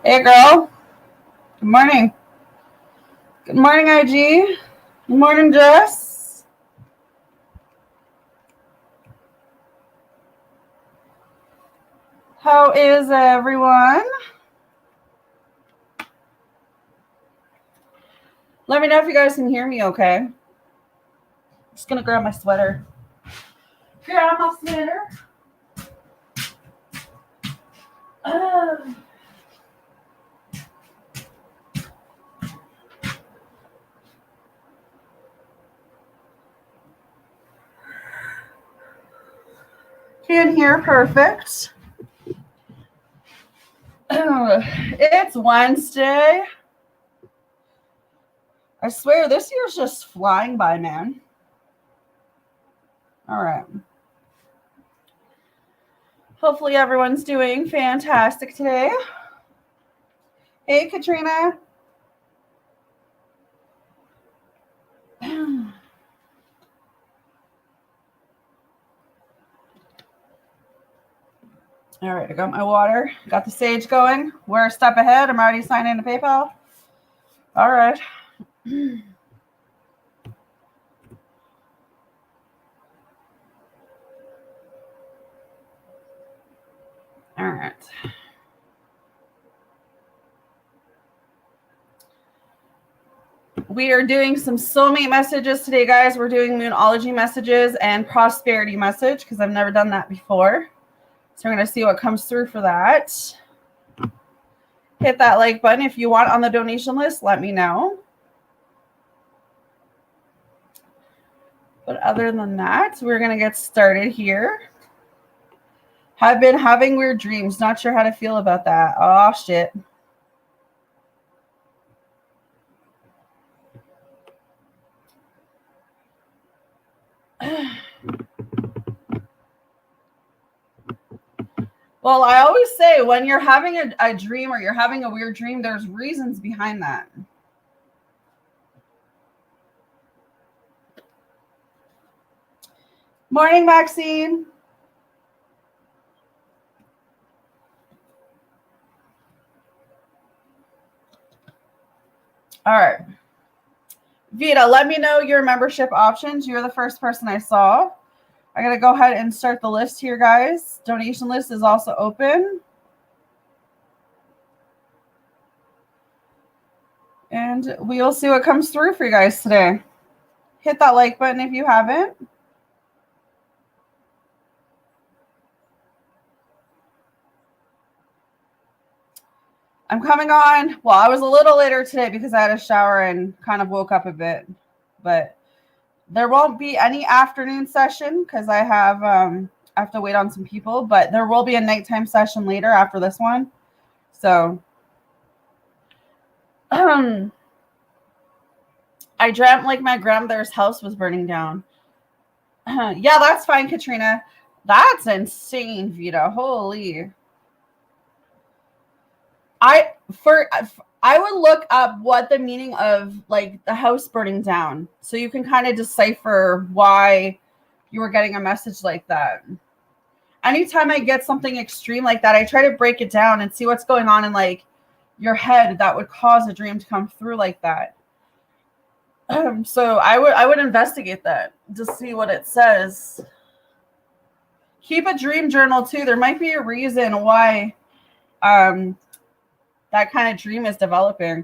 Hey, girl. Good morning. Good morning, IG. Good morning, Jess. How is everyone? Let me know if you guys can hear me okay. I'm just going to grab my sweater. Grab my sweater. Can hear perfect. It's Wednesday. I swear, this year's just flying by, man. All right. Hopefully everyone's doing fantastic today. Hey, Katrina. All right, I got my water. Got the sage going. We're a step ahead. I'm already signing into PayPal. All right. All right. We are doing some soulmate messages today, guys. We're doing moonology messages and prosperity message because I've never done that before. So we're going to see what comes through for that. Hit that like button if you want on the donation list. Let me know. But other than that, we're going to get started here. Have been having weird dreams. Not sure how to feel about that. Oh, shit. Well, I always say when you're having a dream or you're having a weird dream, there's reasons behind that. Morning, Maxine. All right. Vita, let me know your membership options. You're the first person I saw. I got to go ahead and start the list here, guys. Donation list is also open. And we'll see what comes through for you guys today. Hit that like button if you haven't. I'm coming on. Well, I was a little later today because I had a shower and kind of woke up a bit. But there won't be any afternoon session because I have to wait on some people. But there will be a nighttime session later after this one. So I dreamt like my grandmother's house was burning down. Yeah, that's fine, Katrina. That's insane, Vita. Holy. I would look up what the meaning of like the house burning down, so you can kind of decipher why you were getting a message like that. Anytime I get something extreme like that, I try to break it down and see what's going on in like your head that would cause a dream to come through like that. So I would investigate that to see what it says. Keep a dream journal too. There might be a reason why that kind of dream is developing.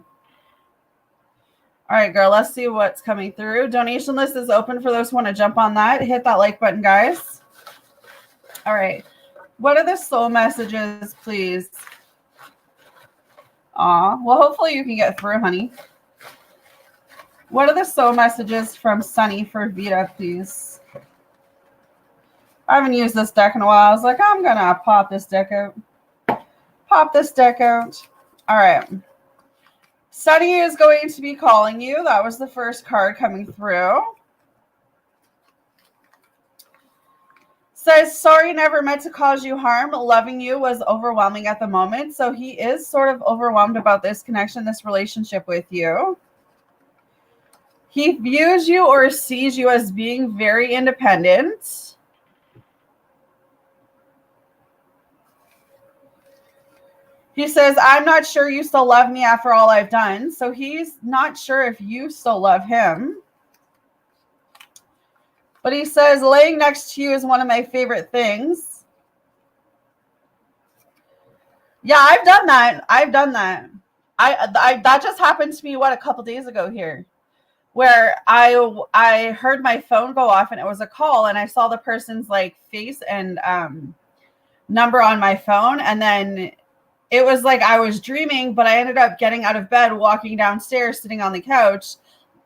All right, girl, let's see what's coming through. Donation list is open for those who want to jump on that. Hit that like button, guys. All right. What are the soul messages, please? Aw, well, hopefully you can get through, honey. What are the soul messages from Sunny for Vita, please? I haven't used this deck in a while. I was like, I'm going to pop this deck out. Pop this deck out. All right. Sunny is going to be calling you. That was the first card coming through. Says, sorry, never meant to cause you harm. Loving you was overwhelming at the moment. So he is sort of overwhelmed about this connection, this relationship with you. He views you or sees you as being very independent. He says, I'm not sure you still love me after all I've done. So he's not sure if you still love him. But he says, laying next to you is one of my favorite things. Yeah, I've done that. I that just happened to me, a couple days ago here, where I heard my phone go off and it was a call, and I saw the person's like face and number on my phone, and then it was like I was dreaming, but I ended up getting out of bed, walking downstairs, sitting on the couch,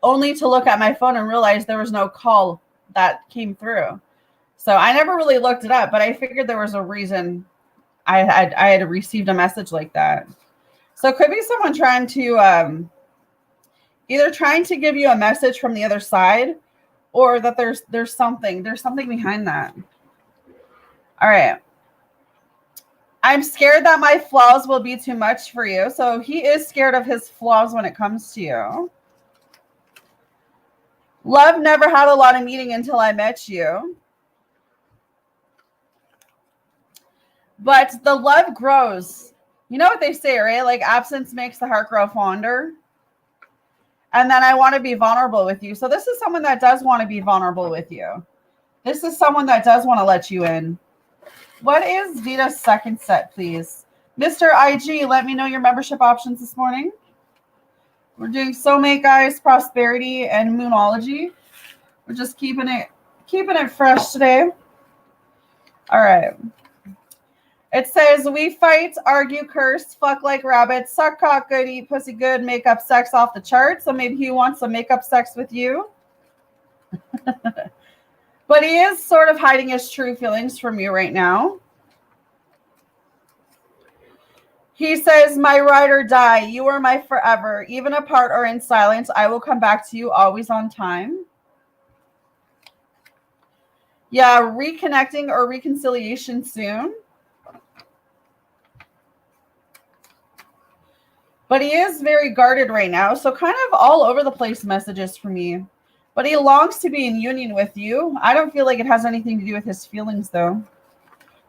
only to look at my phone and realize there was no call that came through. So I never really looked it up, but I figured there was a reason I had received a message like that. So it could be someone trying to either trying to give you a message from the other side, or that there's something behind that. All right. I'm scared that my flaws will be too much for you. So he is scared of his flaws when it comes to you. Love never had a lot of meaning until I met you. But the love grows. You know what they say, right? Like absence makes the heart grow fonder. And then I want to be vulnerable with you. So this is someone that does want to be vulnerable with you. This is someone that does want to let you in. What is Vita's second set, please? Mr. IG, let me know your membership options this morning. We're doing soulmate, guys, prosperity, and moonology. We're just keeping it fresh today. All right. It says, we fight, argue, curse, fuck like rabbits, suck cock good, eat pussy good, make up sex off the chart. So maybe he wants some make up sex with you. But he is sort of hiding his true feelings from you right now. He says, my ride or die, you are my forever. Even apart or in silence, I will come back to you always on time. Yeah, reconnecting or reconciliation soon. But he is very guarded right now. So kind of all over the place messages for me. But he longs to be in union with you. I don't feel like it has anything to do with his feelings, though.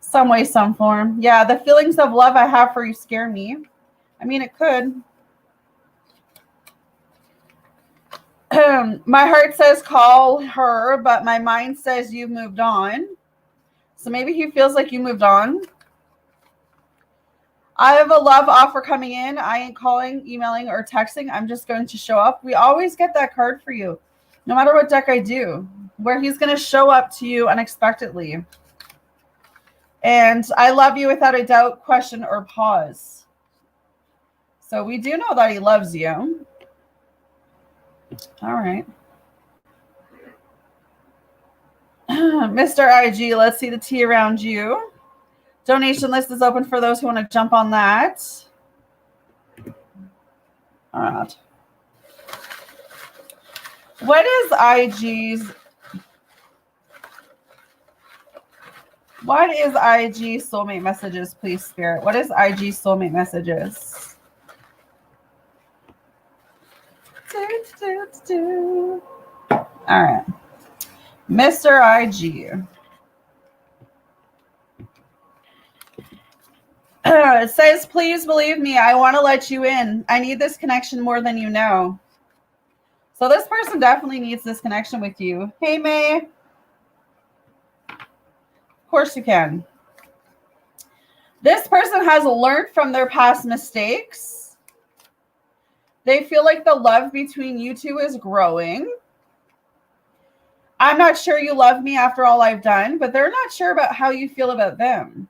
Some way, some form. Yeah, the feelings of love I have for you scare me. I mean, it could. My heart says call her, but my mind says you've moved on. So maybe he feels like you moved on. I have a love offer coming in. I ain't calling, emailing, or texting. I'm just going to show up. We always get that card for you, no matter what deck I do, where he's going to show up to you unexpectedly. And I love you without a doubt, question, or pause. So we do know that he loves you. All right. Mr. IG, let's see the tea around you. Donation list is open for those who want to jump on that. All right. What is IG's soulmate messages, please, Spirit? What is IG soulmate messages? All right. Mr. IG. It says, please believe me. I want to let you in. I need this connection more than you know. So this person definitely needs this connection with you. Hey, May. Of course you can. This person has learned from their past mistakes. They feel like the love between you two is growing. I'm not sure you love me after all I've done, but they're not sure about how you feel about them.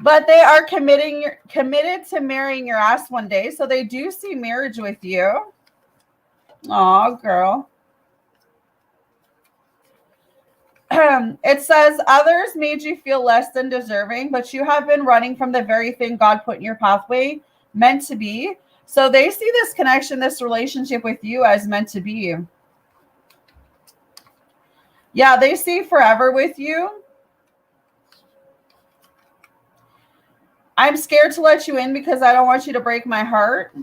But they are committed to marrying your ass one day, so they do see marriage with you. Aw, girl. It says, others made you feel less than deserving, but you have been running from the very thing God put in your pathway, meant to be. So they see this connection, this relationship with you as meant to be. Yeah, they see forever with you. I'm scared to let you in because I don't want you to break my heart.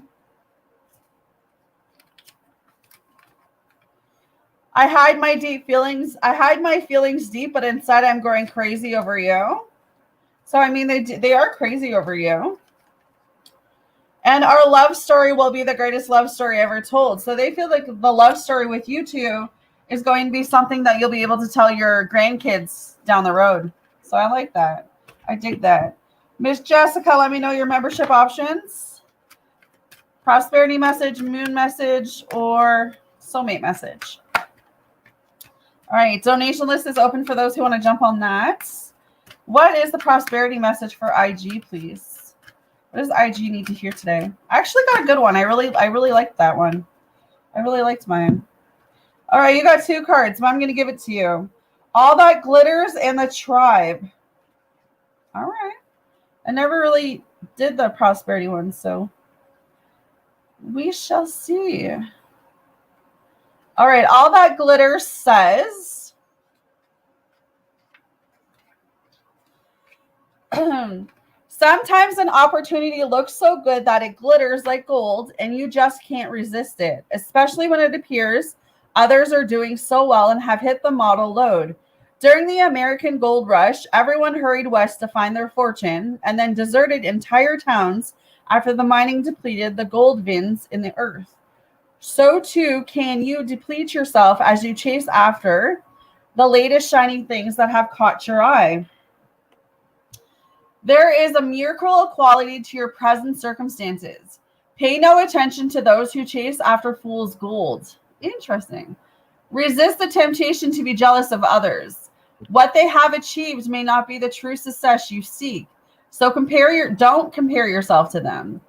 I hide my deep feelings. I hide my feelings deep, but inside I'm going crazy over you. So, I mean, they are crazy over you. And our love story will be the greatest love story ever told. So they feel like the love story with you two is going to be something that you'll be able to tell your grandkids down the road. So I like that. I dig that. Miss Jessica, let me know your membership options. Prosperity message, moon message, or soulmate message. All right, donation list is open for those who want to jump on that. What is the prosperity message for IG, please? What does IG need to hear today? I actually got a good one. I really liked that one. I really liked mine. All right, you got 2 cards, but I'm going to give it to you. All That Glitters and the Tribe. All right. I never really did the prosperity one, so we shall see. All right, All That Glitters says, sometimes an opportunity looks so good that it glitters like gold and you just can't resist it, especially when it appears others are doing so well and have hit the model load. During the American gold rush, everyone hurried west to find their fortune and then deserted entire towns after the mining depleted the gold veins in the earth. So too can you deplete yourself as you chase after the latest shiny things that have caught your eye. There is a miracle quality to your present circumstances. Pay no attention to those who chase after fool's gold. Interesting. Resist the temptation to be jealous of others. What they have achieved may not be the true success you seek. So don't compare yourself to them.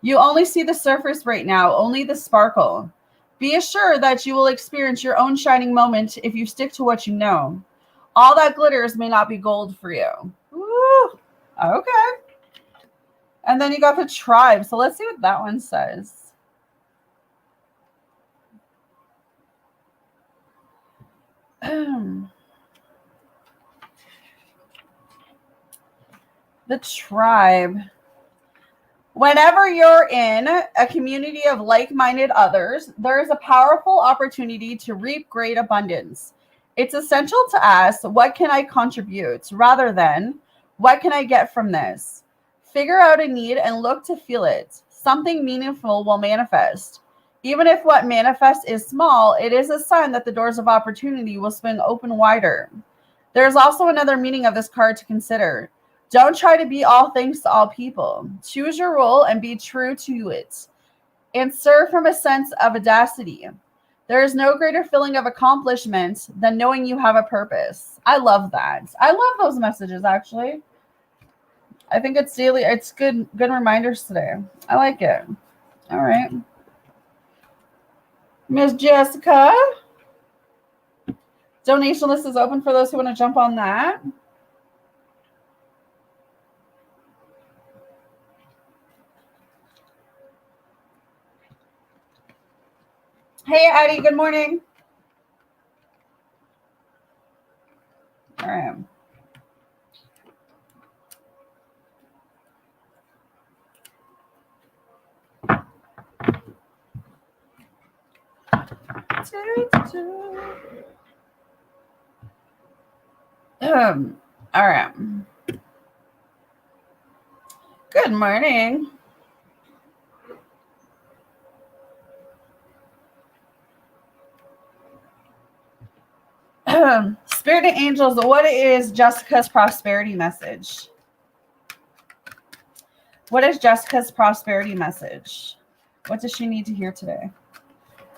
You only see the surface right now, only the sparkle. Be assured that you will experience your own shining moment if you stick to what you know. All that glitters may not be gold for you. Woo! Okay. And then you got the Tribe. So let's see what that one says. The Tribe. Whenever you're in a community of like-minded others, there is a powerful opportunity to reap great abundance. It's essential to ask, what can I contribute, rather than, what can I get from this? Figure out a need and look to feel it. Something meaningful will manifest. Even if what manifests is small, it is a sign that the doors of opportunity will swing open wider. There's also another meaning of this card to consider. Don't try to be all things to all people. Choose your role and be true to it. And serve from a sense of audacity. There is no greater feeling of accomplishment than knowing you have a purpose. I love that. I love those messages, actually. I think it's daily. It's good reminders today. I like it. All right. Miss Jessica. Donation list is open for those who want to jump on that. Hey, Addie, good morning. All right. All right. Good morning. Spirit and angels, what is Jessica's prosperity message? What is Jessica's prosperity message? What does she need to hear today?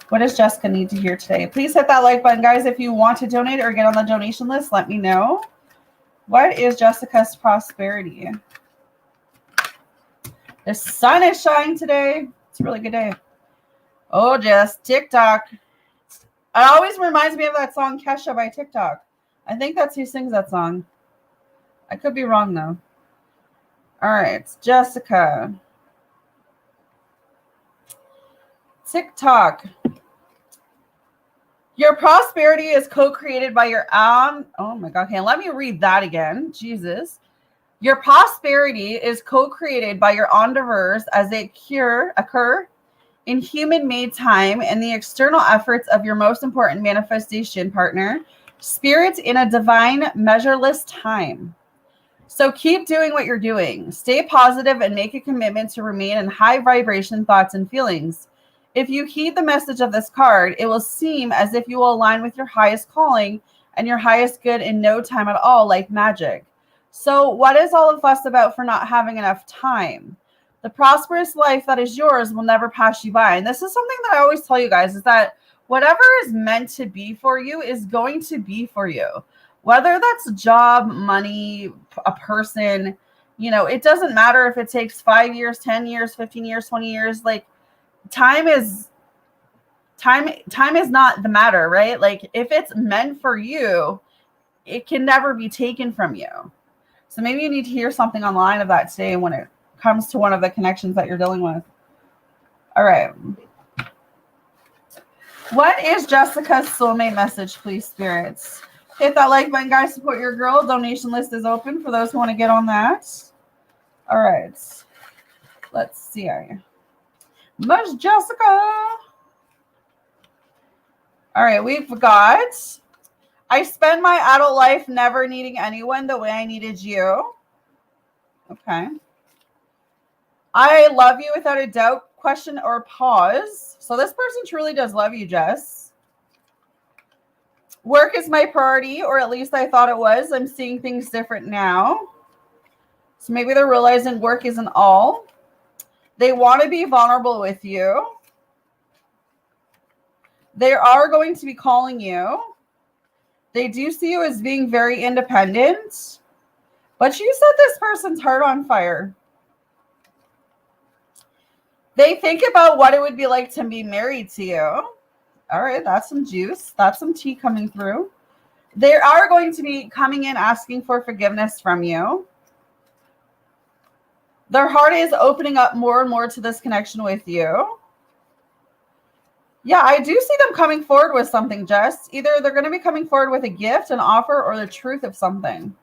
What does Jessica need to hear today? Please hit that like button, guys. If you want to donate or get on the donation list, let me know. What is Jessica's prosperity? The sun is shining today. It's a really good day. Oh, just TikTok. It always reminds me of that song Kesha by TikTok. I think that's who sings that song. I could be wrong, though. All right, Jessica. TikTok. Your prosperity is co-created by your own. Oh my God. Okay, let me read that again. Jesus. Your prosperity is co-created by your endeavors as they occur in human-made time and the external efforts of your most important manifestation partner, spirit in a divine, measureless time. So keep doing what you're doing. Stay positive and make a commitment to remain in high vibration thoughts and feelings. If you heed the message of this card, it will seem as if you will align with your highest calling and your highest good in no time at all, like magic. So what is all the fuss about for not having enough time? The prosperous life that is yours will never pass you by. And this is something that I always tell you guys, is that whatever is meant to be for you is going to be for you. Whether that's a job, money, a person, it doesn't matter if it takes 5 years, 10 years, 15 years, 20 years. Like time is not the matter, right? Like if it's meant for you, it can never be taken from you. So maybe you need to hear something online of that today when it comes to one of the connections that you're dealing with. All right. What is Jessica's soulmate message, please, spirits? Hit that like button, guys. Support your girl. Donation list is open for those who want to get on that. All right. Let's see. Miss Jessica. All right. We've got, I spend my adult life never needing anyone the way I needed you. Okay. I love you without a doubt, question or pause. So this person truly does love you, Jess. Work is my priority, or at least I thought it was. I'm seeing things different now. So maybe they're realizing work isn't all. They want to be vulnerable with you. They are going to be calling you. They do see you as being very independent. But you set this person's heart on fire. They think about what it would be like to be married to you. All right, that's some juice. That's some tea coming through. They are going to be coming in asking for forgiveness from you. Their heart is opening up more and more to this connection with you. Yeah, I do see them coming forward with something, Jess. Either they're going to be coming forward with a gift, an offer, or the truth of something.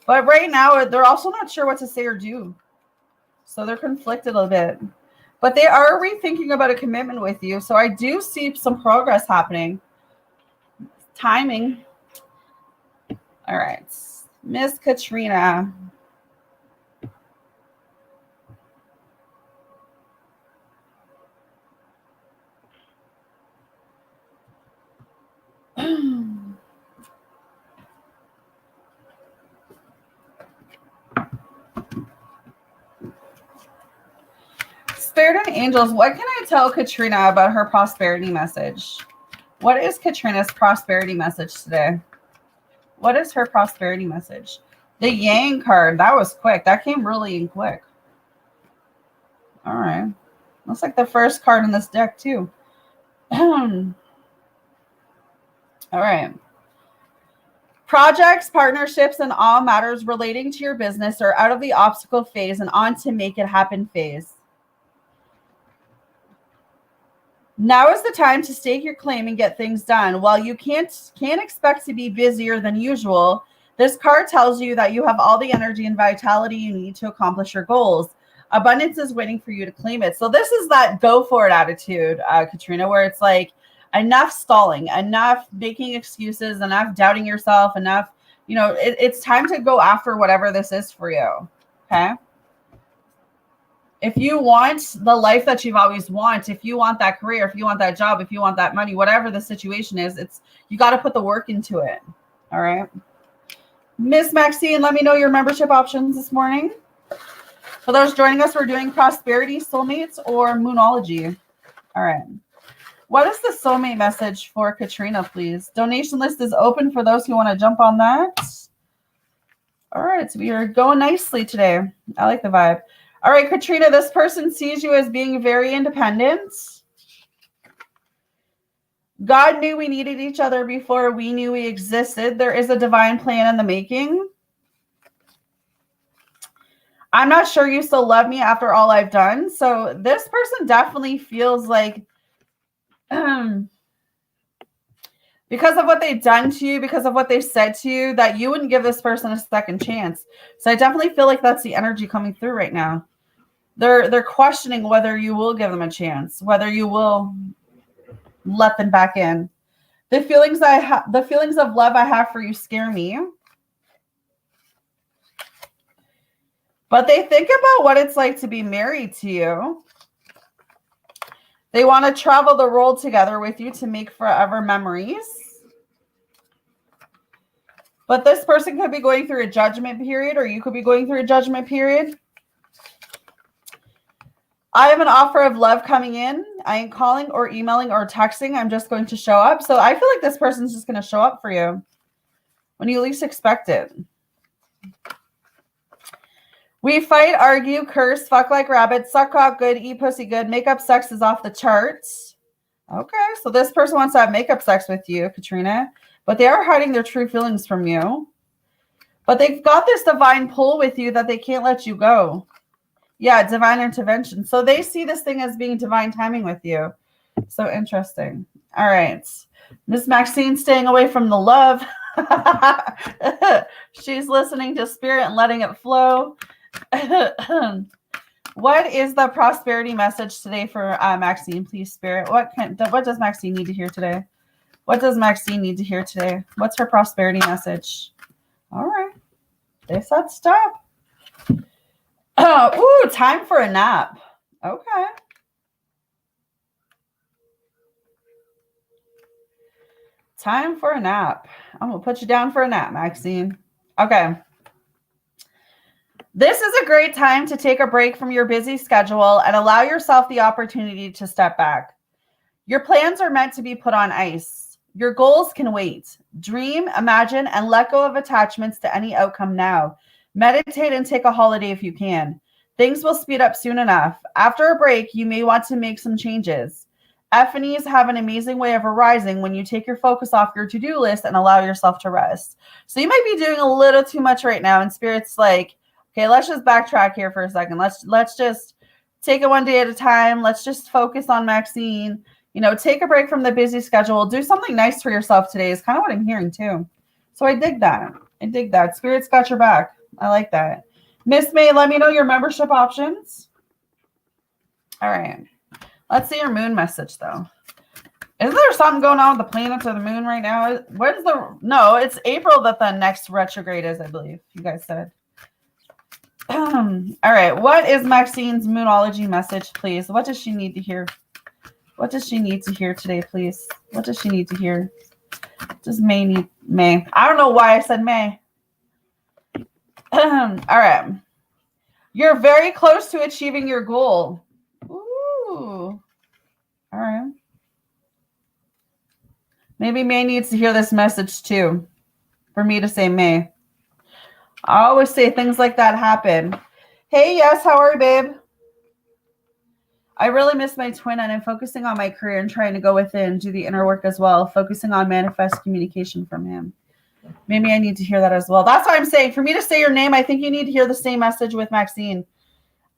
But right now, they're also not sure what to say or do. So they're conflicted a bit. But they are rethinking about a commitment with you. So I do see some progress happening. Timing. All right. Miss Katrina. Spirit and angels, what can I tell Katrina about her prosperity message? What is Katrina's prosperity message today? What is her prosperity message? The Yang card. That was quick. That came really quick. All right. Looks like the first card in this deck, too. All right. Projects, partnerships, and all matters relating to your business are out of the obstacle phase and on to make it happen phase. Now is the time to stake your claim and get things done. While you can't expect to be busier than usual, this card tells you that you have all the energy and vitality you need to accomplish your goals. Abundance is waiting for you to claim it. So this is that go for it attitude, Katrina, where it's like enough stalling, enough making excuses, enough doubting yourself, enough, it's time to go after whatever this is for you. Okay. If you want the life that you've always wanted, if you want that career, if you want that job, if you want that money, whatever the situation is, you got to put the work into it. All right. Miss Maxine, let me know your membership options this morning. For those joining us, we're doing prosperity, soulmates, or moonology. All right. What is the soulmate message for Katrina, please? Donation list is open for those who want to jump on that. All right. So we are going nicely today. I like the vibe. All right, Katrina, this person sees you as being very independent. God knew we needed each other before we knew we existed. There is a divine plan in the making. I'm not sure you still love me after all I've done. So this person definitely feels like because of what they've done to you, because of what they said to you, that you wouldn't give this person a second chance. So I definitely feel like that's the energy coming through right now. They're questioning whether you will give them a chance, whether you will let them back in. The feelings of love I have for you scare me. But they think about what it's like to be married to you. They want to travel the world together with you to make forever memories. But this person could be going through a judgment period, or you could be going through a judgment period. I have an offer of love coming in. I ain't calling or emailing or texting. I'm just going to show up. So I feel like this person's just going to show up for you when you least expect it. We fight, argue, curse, fuck like rabbits, suck cock good, eat pussy good, makeup sex is off the charts. Okay, so this person wants to have makeup sex with you, Katrina, but they are hiding their true feelings from you. But they've got this divine pull with you that they can't let you go. Yeah, divine intervention. So they see this thing as being divine timing with you. So interesting. All right. Miss Maxine staying away from the love. She's listening to spirit and letting it flow. What is the prosperity message today for Maxine, please, Spirit? What does Maxine need to hear today? What does Maxine need to hear today? What's her prosperity message? All right. They said stop. Ooh, time for a nap. Okay. Time for a nap. I'm going to put you down for a nap, Maxine. Okay. This is a great time to take a break from your busy schedule and allow yourself the opportunity to step back. Your plans are meant to be put on ice. Your goals can wait. Dream, imagine, and let go of attachments to any outcome now. Meditate and take a holiday if you can. Things will speed up soon enough. After a break, you may want to make some changes. F&Es have an amazing way of arising when you take your focus off your to-do list and allow yourself to rest. So you might be doing a little too much right now, and Spirit's like, okay, let's just backtrack here for a second. Let's just take it one day at a time. Let's just focus on Maxine. You know, take a break from the busy schedule. Do something nice for yourself today is kind of what I'm hearing too. So I dig that. Spirit's got your back. I like that. Miss May, let me know your membership options. All right. Let's see your moon message, though. Isn't there something going on with the planets or the moon right now? No, it's April that the next retrograde is, I believe. You guys said. All right. What is Maxine's moonology message, please? What does she need to hear? What does she need to hear today, please? What does she need to hear? Does May need May? I don't know why I said May. All right. You're very close to achieving your goal. Ooh. All right. Maybe May needs to hear this message too, for me to say May. I always say things like that happen. Hey, yes, how are you, babe? I really miss my twin, and I'm focusing on my career and trying to go within, do the inner work as well, focusing on manifest communication from him. Maybe I need to hear that as well. That's what I'm saying. For me to say your name, I think you need to hear the same message with Maxine.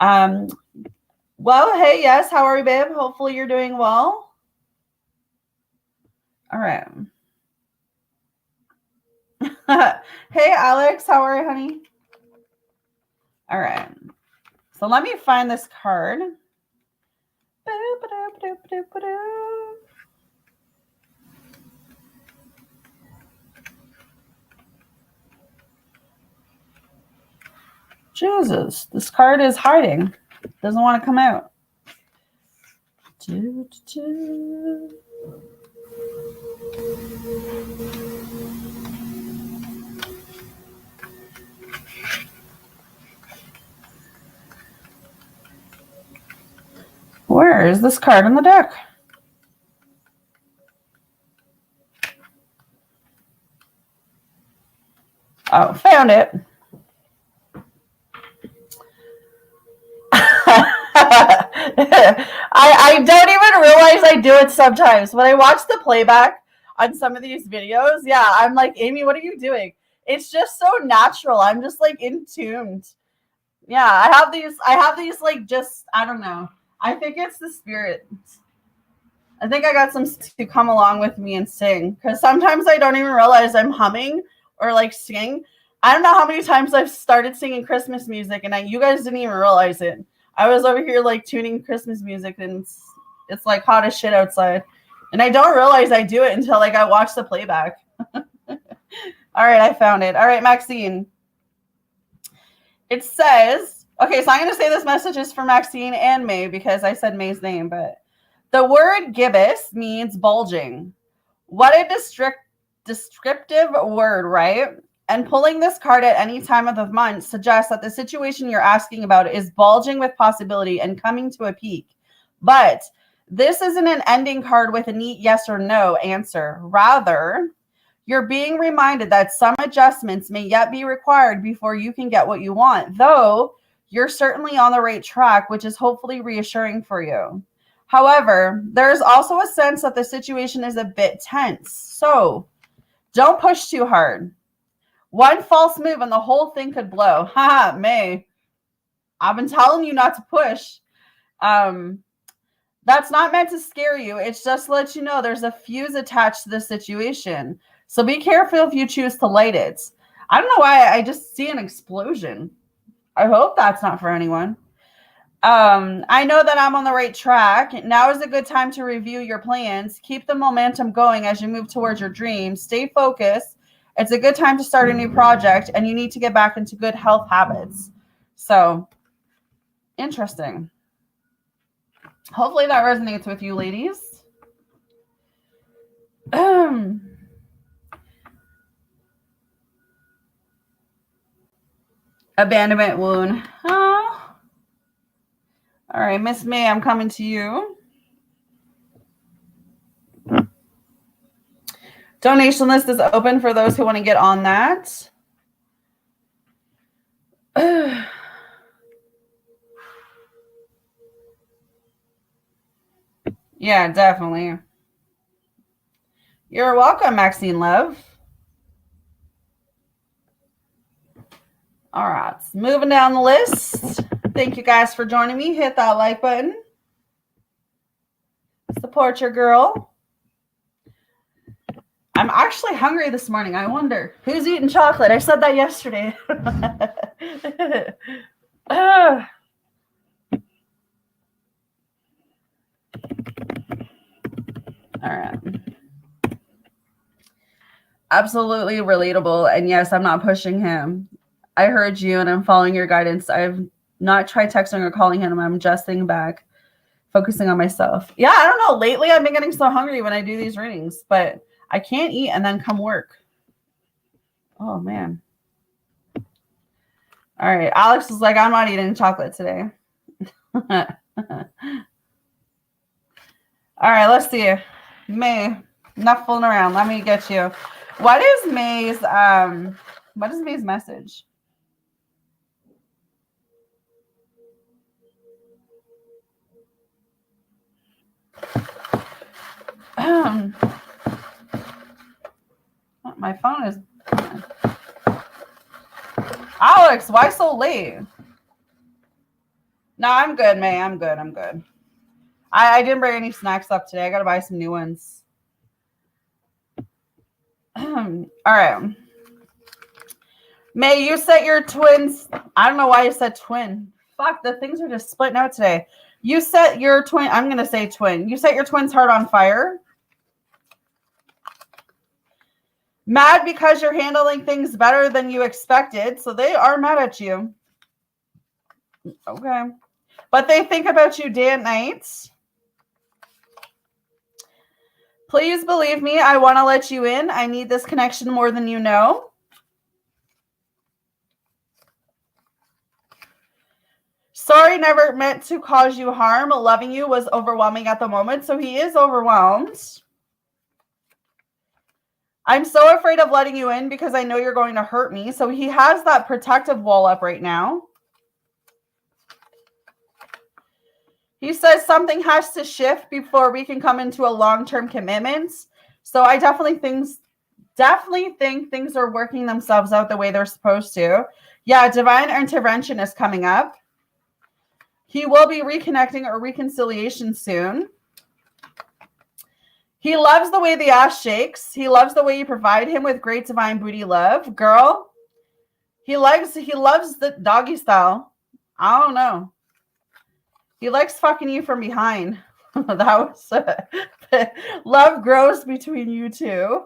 Well, hey, yes, how are you, babe? Hopefully you're doing well. All right. Hey, Alex, how are you, honey? All right. So let me find this card. Jesus, this card is hiding. Doesn't want to come out. Where is this card in the deck? Oh, found it. I don't even realize I do it sometimes. When I watch the playback on some of these videos, yeah, I'm like, Amy, what are you doing? It's just so natural. I'm just like in tuned. Yeah, I have these like just, I don't know. I think it's the spirit. I think I got some to come along with me and sing, because sometimes I don't even realize I'm humming or like singing. I don't know how many times I've started singing Christmas music and you guys didn't even realize it. I was over here like tuning Christmas music, and it's like hot as shit outside. And I don't realize I do it until like I watch the playback. All right, I found it. All right, Maxine. It says, okay, so I'm going to say this message is for Maxine and May because I said May's name, but the word gibbous means bulging. What a descriptive word, right? And pulling this card at any time of the month suggests that the situation you're asking about is bulging with possibility and coming to a peak. But this isn't an ending card with a neat yes or no answer. Rather, you're being reminded that some adjustments may yet be required before you can get what you want, though you're certainly on the right track, which is hopefully reassuring for you. However, there's also a sense that the situation is a bit tense, so don't push too hard. One false move and the whole thing could blow. Haha, May. I've been telling you not to push. That's not meant to scare you. It's just to let you know there's a fuse attached to the situation. So be careful if you choose to light it. I don't know why I just see an explosion. I hope that's not for anyone. I know that I'm on the right track. Now is a good time to review your plans. Keep the momentum going as you move towards your dreams. Stay focused. It's a good time to start a new project, and you need to get back into good health habits. So, interesting. Hopefully that resonates with you, ladies. Abandonment wound. Oh. All right, Miss May, I'm coming to you. Donation list is open for those who want to get on that. Yeah, definitely. You're welcome, Maxine Love. All right, moving down the list. Thank you guys for joining me. Hit that like button. Support your girl. I'm actually hungry this morning. I wonder who's eating chocolate. I said that yesterday. All right. Absolutely relatable. And yes, I'm not pushing him. I heard you and I'm following your guidance. I've not tried texting or calling him. I'm just sitting back, focusing on myself. Yeah, I don't know. Lately, I've been getting so hungry when I do these readings, but I can't eat and then come work. Oh, man. All right. Alex is like, I'm not eating chocolate today. All right. Let's see. May. Enough fooling around. Let me get you. What is May's message? My phone is. Alex, why so late? No, I'm good, May. I'm good. I didn't bring any snacks up today. I got to buy some new ones. All right. May, you set your twins. I don't know why you said twin. Fuck, the things are just splitting out today. You set your twin. I'm going to say twin. You set your twin's heart on fire. Mad because you're handling things better than you expected. So they are mad at you. Okay. But they think about you day and night. Please believe me, I want to let you in. I need this connection more than you know. Sorry, never meant to cause you harm. Loving you was overwhelming at the moment, so he is overwhelmed. I'm so afraid of letting you in because I know you're going to hurt me. So he has that protective wall up right now. He says something has to shift before we can come into a long-term commitment. So I definitely think things are working themselves out the way they're supposed to. Yeah, divine intervention is coming up. He will be reconnecting or reconciliation soon. He loves the way the ass shakes. He loves the way you provide him with great divine booty love. Girl, he loves the doggy style. I don't know. He likes fucking you from behind. That was love grows between you two.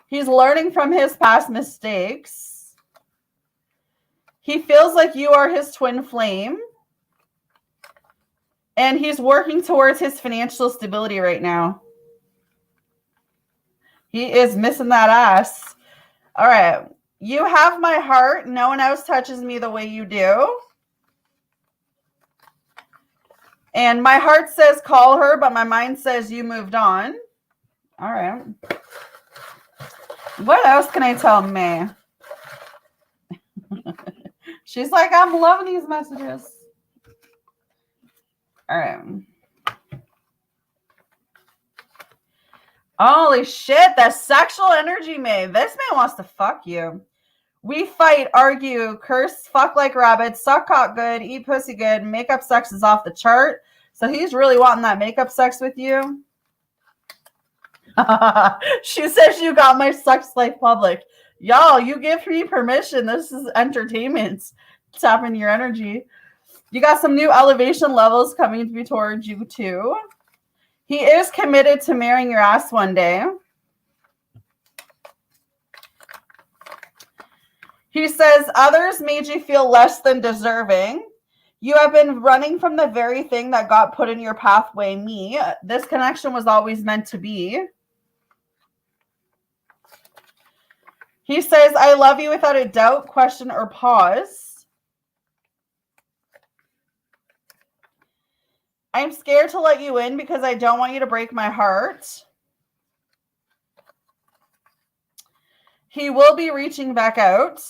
He's learning from his past mistakes. He feels like you are his twin flame. And he's working towards his financial stability right now. He is missing that ass. All right. You have my heart. No one else touches me the way you do. And my heart says call her, but my mind says you moved on. All right. What else can I tell May? She's like, I'm loving these messages. All right. Holy shit, the sexual energy, May. This man wants to fuck you. We fight, argue, curse, fuck like rabbits, suck cock good, eat pussy good, makeup sex is off the chart. So he's really wanting that makeup sex with you. She says you got my sex life public. Y'all, you give me permission. This is entertainment. Tapping your energy. You got some new elevation levels coming to be towards you too. He is committed to marrying your ass one day. He says others made you feel less than deserving. You have been running from the very thing that got put in your pathway, me. This connection was always meant to be. He says, I love you without a doubt, question, or pause. I'm scared to let you in because I don't want you to break my heart. He will be reaching back out.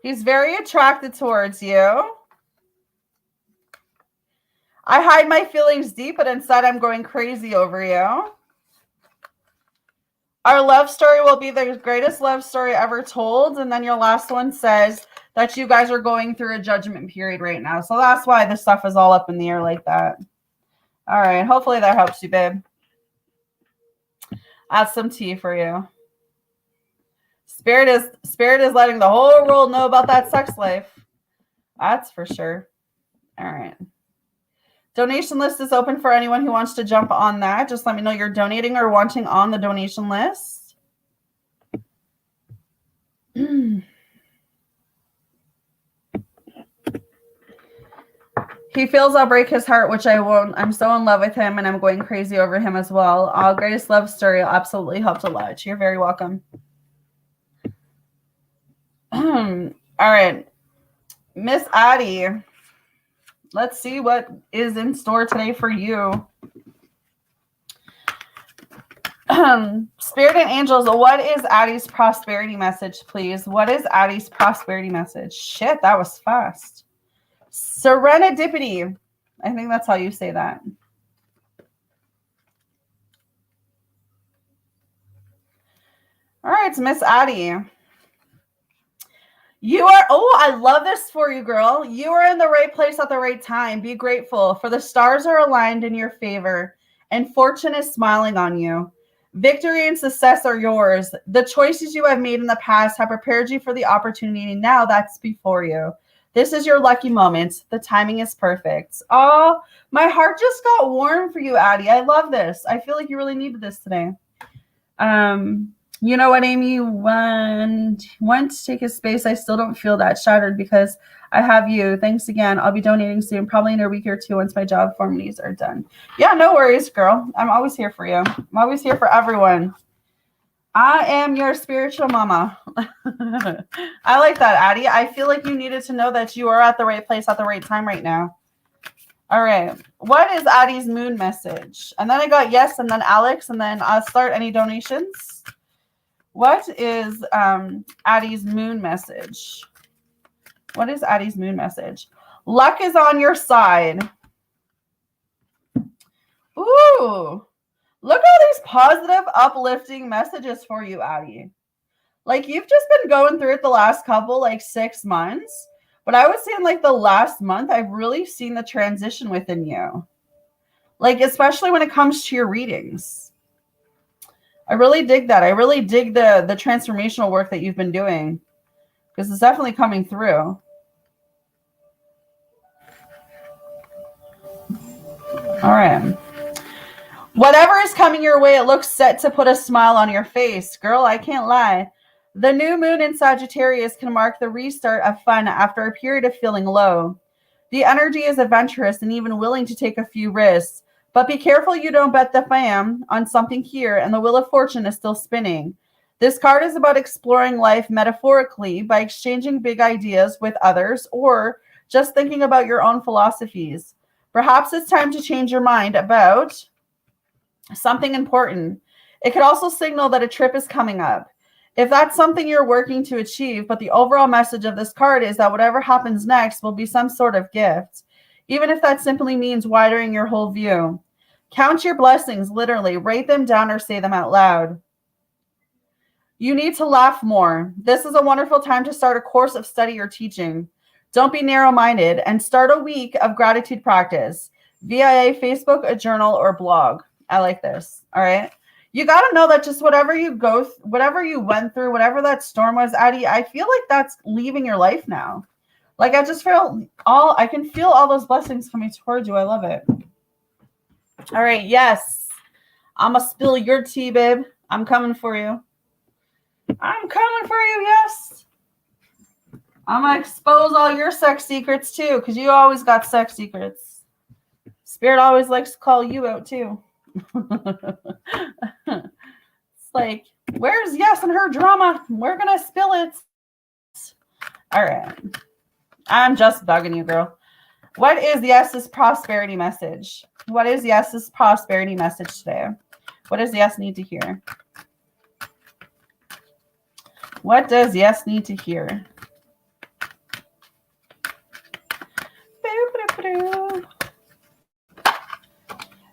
He's very attracted towards you. I hide my feelings deep, but inside I'm going crazy over you. Our love story will be the greatest love story ever told. And then your last one says that you guys are going through a judgment period right now. So that's why this stuff is all up in the air like that. All right. Hopefully that helps you, babe. Add some tea for you. Spirit is letting the whole world know about that sex life. That's for sure. All right. Donation list is open for anyone who wants to jump on that. Just let me know you're donating or wanting on the donation list. He feels I'll break his heart, which I won't. I'm so in love with him, and I'm going crazy over him as well. Our greatest love story absolutely helped a lot. You're very welcome. All right. Miss Addie. Let's see what is in store today for you. Spirit and angels, what is Addie's prosperity message, please? What is Addie's prosperity message? Shit, that was fast. Serendipity. I think that's how you say that. All right, Miss Addie. You are, I love this for you, girl. You are in the right place at the right time. Be grateful, for the stars are aligned in your favor, and fortune is smiling on you. Victory and success are yours. The choices you have made in the past have prepared you for the opportunity now that's before you. This is your lucky moment. The timing is perfect. Oh, my heart just got warm for you, Addie. I love this. I feel like you really needed this today. You know what, Amy? Went to take a space. I still don't feel that shattered because I have you. Thanks again. I'll be donating soon, probably in a week or two once my job formalities are done. Yeah, no worries, girl. I'm always here for you. I'm always here for everyone. I am your spiritual mama. I like that, Addie. I feel like you needed to know that you are at the right place at the right time right now. All right. What is Addie's moon message? And then I got yes, and then Alex, and then I'll start any donations. What is Addie's moon message? What is Addie's moon message? Luck is on your side. Ooh. Look at all these positive, uplifting messages for you, Addie. Like, you've just been going through it the last couple, 6 months. But I would say in, the last month, I've really seen the transition within you. Especially when it comes to your readings. I really dig that. I really dig the transformational work that you've been doing. Because it's definitely coming through. All right. Whatever is coming your way, it looks set to put a smile on your face. Girl, I can't lie. The new moon in Sagittarius can mark the restart of fun after a period of feeling low. The energy is adventurous and even willing to take a few risks. But be careful you don't bet the fam on something here, and the wheel of fortune is still spinning. This card is about exploring life metaphorically by exchanging big ideas with others or just thinking about your own philosophies. Perhaps it's time to change your mind about something important. It could also signal that a trip is coming up. If that's something you're working to achieve, but the overall message of this card is that whatever happens next will be some sort of gift, even if that simply means widening your whole view. Count your blessings, literally. Write them down or say them out loud. You need to laugh more. This is a wonderful time to start a course of study or teaching. Don't be narrow-minded and start a week of gratitude practice via Facebook, a journal, or blog. I like this. All right. You got to know that just whatever you whatever you went through, whatever that storm was, Addie, I feel like that's leaving your life now. Like I just feel I can feel all those blessings coming towards you. I love it. All right. Yes. I'm going to spill your tea, babe. I'm coming for you. I'm coming for you. Yes. I'm going to expose all your sex secrets too, because you always got sex secrets. Spirit always likes to call you out too. It's like, where's Yes and her drama? We're going to spill it. All right. I'm just bugging you, girl. What is Yes's prosperity message? What is Yes's prosperity message today? What does Yes need to hear? What does Yes need to hear?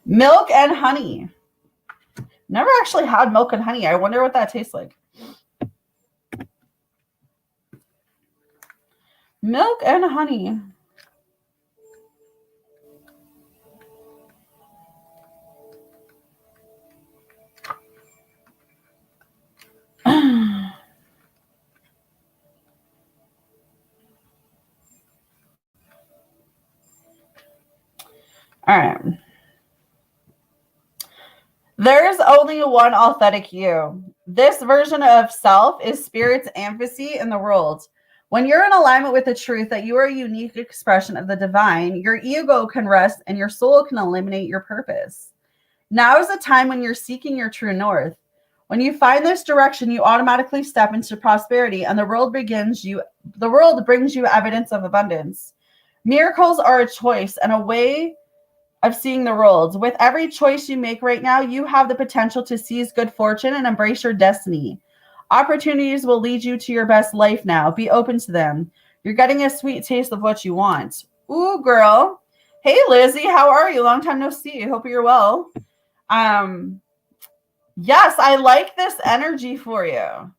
Milk and honey. Never actually had milk and honey. I wonder what that tastes like. Milk and honey. All right. There's only one authentic you. This version of self is spirit's emphasis in the world. When you're in alignment with the truth that you are a unique expression of the divine, your ego can rest and your soul can eliminate your purpose. Now is the time when you're seeking your true north. When you find this direction, you automatically step into prosperity and the world brings you evidence of abundance. Miracles are a choice and a way of seeing the world. With every choice you make right now, you have the potential to seize good fortune and embrace your destiny. Opportunities will lead you to your best life now. Be open to them. You're getting a sweet taste of what you want. Ooh, girl. Hey, Lizzie, how are you? Long time no see. Hope you're well. Yes, I like this energy for you.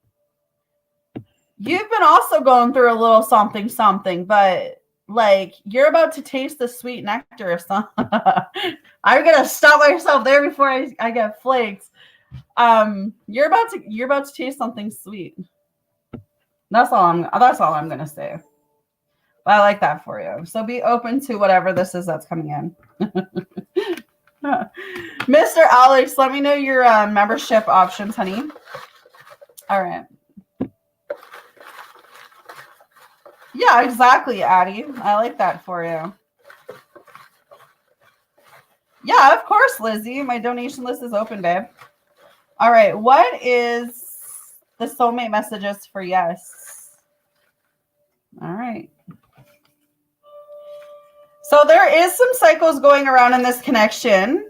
You've been also going through a little something, but like you're about to taste the sweet nectar of some. I'm gonna stop myself there before I get flaked. You're about to taste something sweet. That's all I'm gonna say. But I like that for you. So be open to whatever this is that's coming in. Mr. Alex, let me know your membership options, honey. All right. Yeah, exactly, Addie. I like that for you. Yeah, of course, Lizzie. My donation list is open, babe. All right. What is the soulmate messages for Yes? All right. So there is some cycles going around in this connection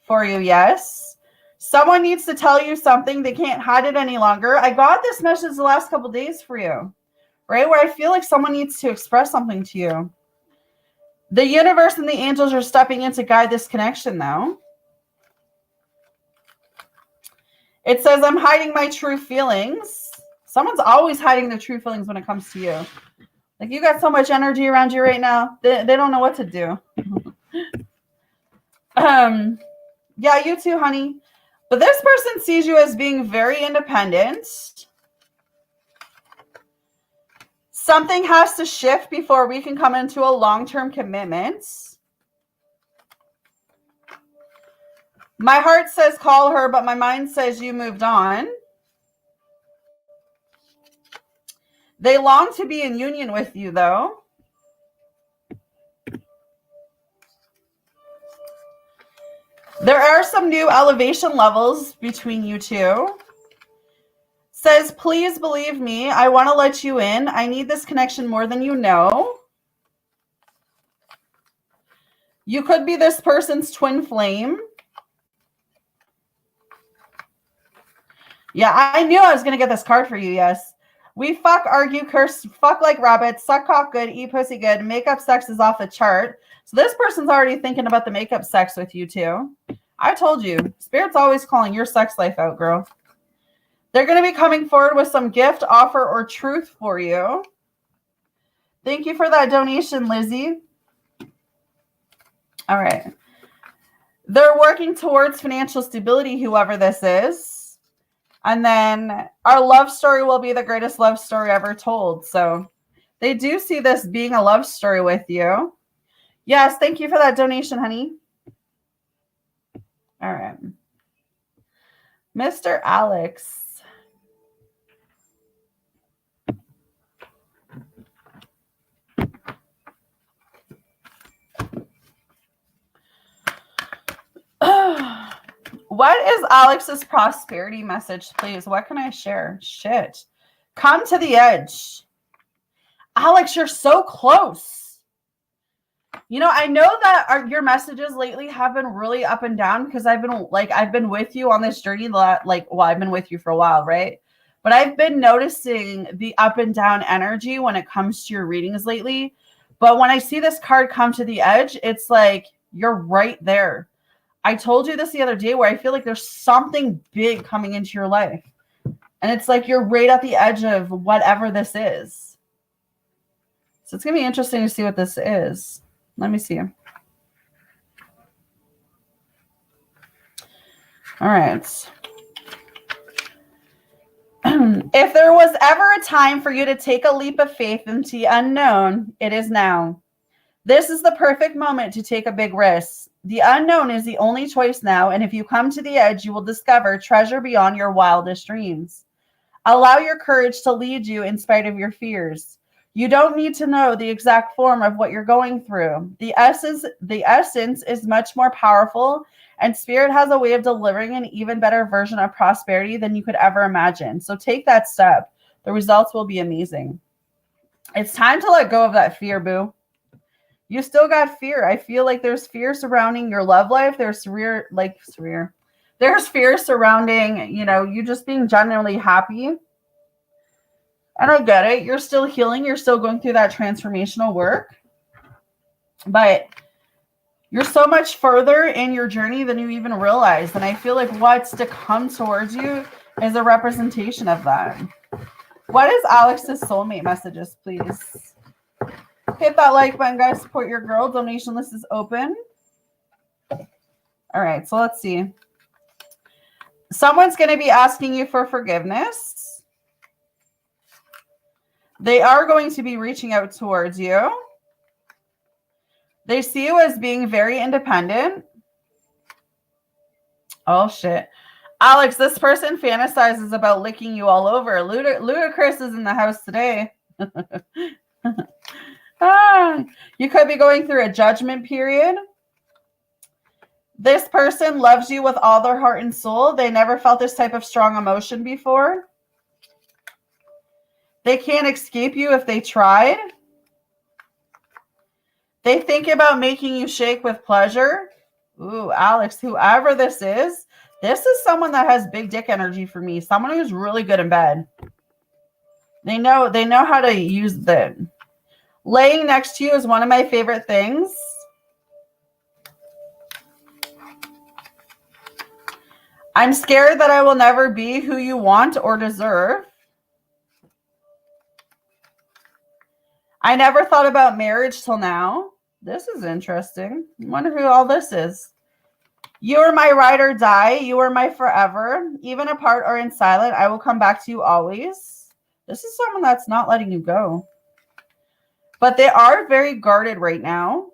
for you, Yes. Someone needs to tell you something. They can't hide it any longer. I got this message the last couple days for you. Right? Where I feel like someone needs to express something to you. The universe and the angels are stepping in to guide this connection, though. It says, I'm hiding my true feelings. Someone's always hiding their true feelings when it comes to you. Like, you got so much energy around you right now. They don't know what to do. Yeah, you too, honey. But this person sees you as being very independent. Something has to shift before we can come into a long-term commitment. My heart says call her, but my mind says you moved on. They long to be in union with you, though. There are some new elevation levels between you two. Says, please believe me. I want to let you in. I need this connection more than you know. You could be this person's twin flame. Yeah, I knew I was going to get this card for you, yes. We fuck, argue, curse, fuck like rabbits, suck cock good, eat pussy good, makeup sex is off the chart. So this person's already thinking about the makeup sex with you too. I told you, Spirit's always calling your sex life out, girl. They're going to be coming forward with some gift, offer, or truth for you. Thank you for that donation, Lizzie. All right. They're working towards financial stability, whoever this is. And then our love story will be the greatest love story ever told. So they do see this being a love story with you. Yes, thank you for that donation, honey. All right. Mr. Alex. What is Alex's prosperity message, please? What can I share? Shit. Come to the edge. Alex, you're so close. You know, I know that your messages lately have been really up and down because I've been with you on this journey. I've been with you for a while, right? But I've been noticing the up and down energy when it comes to your readings lately. But when I see this card come to the edge, it's like you're right there. I told you this the other day where I feel like there's something big coming into your life. And it's like you're right at the edge of whatever this is. So it's going to be interesting to see what this is. Let me see. All right. If there was ever a time for you to take a leap of faith into the unknown, it is now. This is the perfect moment to take a big risk. The unknown is the only choice now, and if you come to the edge, you will discover treasure beyond your wildest dreams. Allow your courage to lead you in spite of your fears. You don't need to know the exact form of what you're going through. The essence is much more powerful, and Spirit has a way of delivering an even better version of prosperity than you could ever imagine. So take that step. The results will be amazing. It's time to let go of that fear, boo. You still got fear. I feel like there's fear surrounding your love life. There's fear surrounding, you just being genuinely happy. I don't get it. You're still healing. You're still going through that transformational work. But you're so much further in your journey than you even realize. And I feel like what's to come towards you is a representation of that. What is Alex's soulmate messages, please? Hit that like button, guys. Support your girl. Donation list is open. All right, so let's see. Someone's going to be asking you for forgiveness. They are going to be reaching out towards you. They see you as being very independent. Oh, shit. Alex, this person fantasizes about licking you all over. Ludacris is in the house today. You could be going through a judgment period. This person loves you with all their heart and soul. They never felt this type of strong emotion before. They can't escape you if they tried. They think about making you shake with pleasure. Ooh, Alex, whoever this is someone that has big dick energy for me. Someone who's really good in bed. They know how to use the... Laying next to you is one of my favorite things. I'm scared that I will never be who you want or deserve. I never thought about marriage till now. This is interesting. I wonder who all this is. You are my ride or die. You are my forever. Even apart or in silent, I will come back to you always. This is someone that's not letting you go. But they are very guarded right now.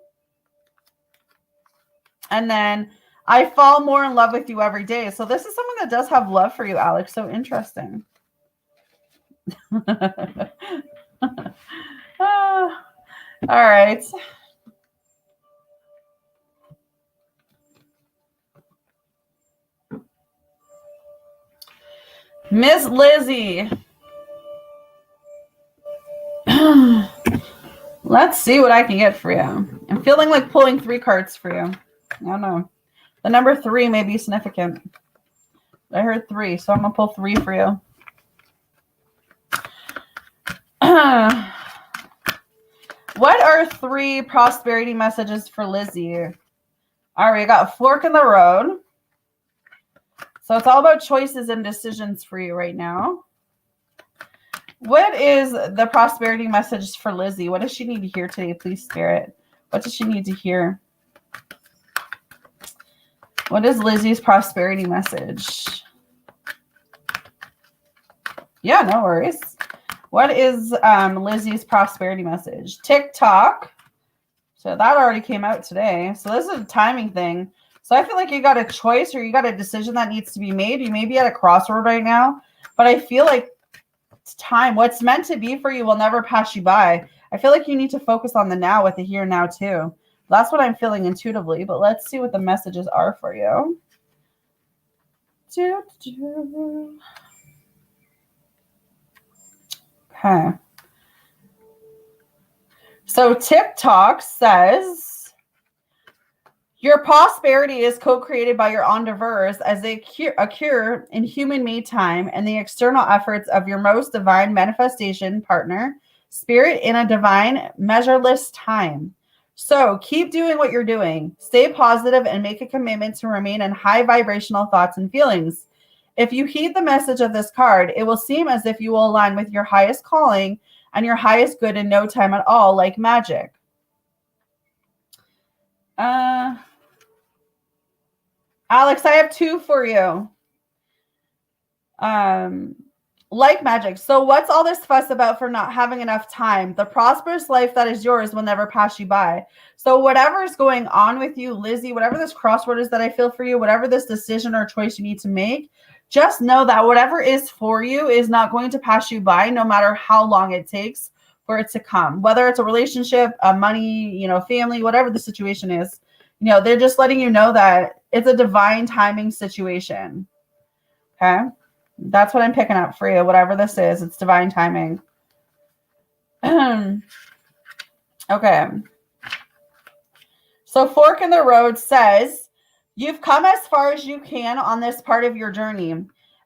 And then I fall more in love with you every day. So this is someone that does have love for you, Alex. So interesting. All right. Miss Lizzie. Let's see what I can get for you. I'm feeling like pulling 3 cards for you. I don't know. The number 3 may be significant. I heard 3, so I'm going to pull 3 for you. What are 3 prosperity messages for Lizzie? All right, we got fork in the road. So it's all about choices and decisions for you right now. What is the prosperity message for Lizzie? What does she need to hear today, please, Spirit? What does she need to hear? What is Lizzie's prosperity message? Yeah, no worries. What is Lizzie's prosperity message? TikTok. So that already came out today. So this is a timing thing. So I feel like you got a choice or you got a decision that needs to be made. You may be at a crossroad right now, but I feel like it's time. What's meant to be for you will never pass you by. I feel like you need to focus on the now with the here and now too. That's what I'm feeling intuitively, but let's see what the messages are for you. Okay. So TikTok says your prosperity is co-created by your endeavors as a cure in human-made time and the external efforts of your most divine manifestation partner, spirit in a divine, measureless time. So keep doing what you're doing. Stay positive and make a commitment to remain in high vibrational thoughts and feelings. If you heed the message of this card, it will seem as if you will align with your highest calling and your highest good in no time at all, like magic. Alex, I have 2 for you. Like magic. So what's all this fuss about for not having enough time? The prosperous life that is yours will never pass you by. So whatever is going on with you, Lizzie, whatever this crossroad is that I feel for you, whatever this decision or choice you need to make, just know that whatever is for you is not going to pass you by, no matter how long it takes for it to come. Whether it's a relationship, money, family, whatever the situation is, they're just letting you know that it's a divine timing situation. Okay. That's what I'm picking up for you. Whatever this is, it's divine timing. Okay. So fork in the road says, you've come as far as you can on this part of your journey.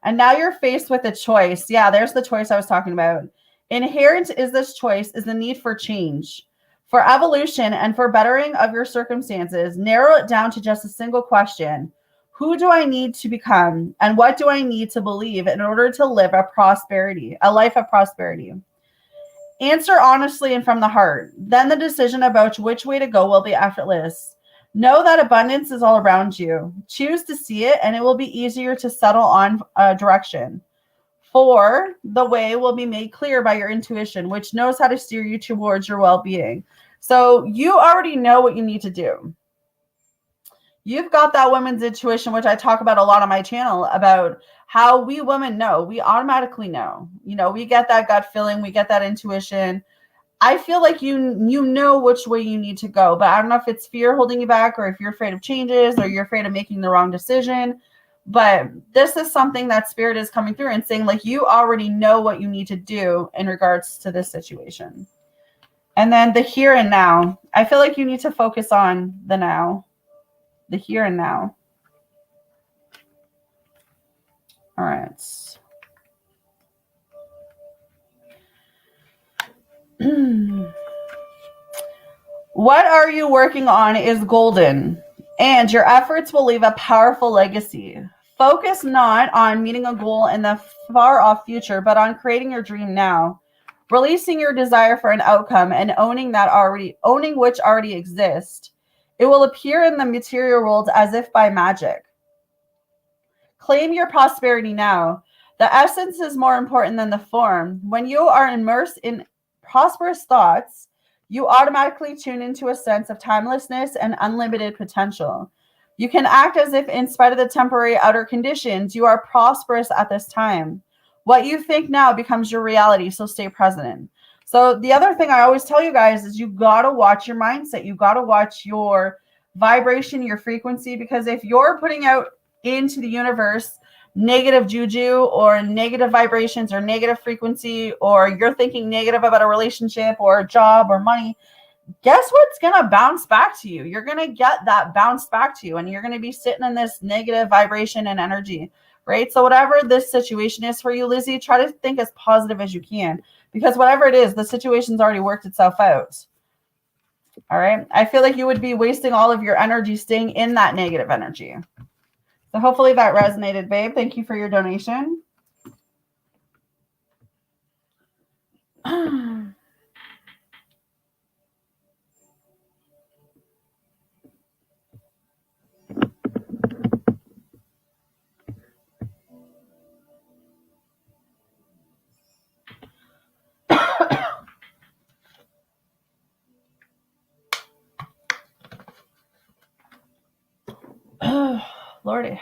And now you're faced with a choice. Yeah, there's the choice I was talking about. Inherent is this choice is the need for change. For evolution and for bettering of your circumstances, narrow it down to just a single question. Who do I need to become? And what do I need to believe in order to live a life of prosperity? Answer honestly and from the heart. Then the decision about which way to go will be effortless. Know that abundance is all around you. Choose to see it, and it will be easier to settle on a direction. 4, the way will be made clear by your intuition, which knows how to steer you towards your well-being. So you already know what you need to do. You've got that woman's intuition, which I talk about a lot on my channel, about how we women know. We automatically know. We get that gut feeling. We get that intuition. I feel like you know which way you need to go, but I don't know if it's fear holding you back or if you're afraid of changes or you're afraid of making the wrong decision. But this is something that Spirit is coming through and saying, like, you already know what you need to do in regards to this situation. And then the here and now. I feel like you need to focus on the now. The here and now. All right. What are you working on is golden, and your efforts will leave a powerful legacy. Focus not on meeting a goal in the far off future, but on creating your dream now. Releasing your desire for an outcome and owning which already exists. It will appear in the material world as if by magic. Claim your prosperity now. The essence is more important than the form. When you are immersed in prosperous thoughts, you automatically tune into a sense of timelessness and unlimited potential. You can act as if, in spite of the temporary outer conditions, you are prosperous at this time. What you think now becomes your reality, so stay present. So, the other thing I always tell you guys is you got to watch your mindset. You got to watch your vibration, your frequency, because if you're putting out into the universe negative juju or negative vibrations or negative frequency, or you're thinking negative about a relationship or a job or money, guess what's going to bounce back to you? You're going to get that bounce back to you, and you're going to be sitting in this negative vibration and energy, right? So whatever this situation is for you, Lizzie, try to think as positive as you can, because whatever it is, the situation's already worked itself out. All right. I feel like you would be wasting all of your energy staying in that negative energy. So hopefully that resonated, babe. Thank you for your donation. Lordy.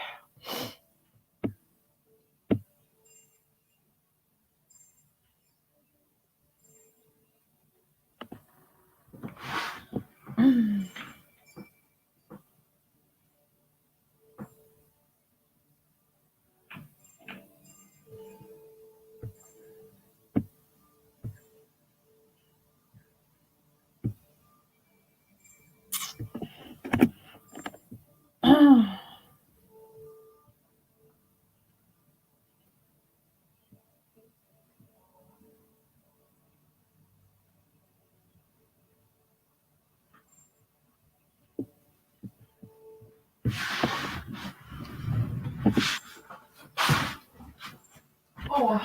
Oh.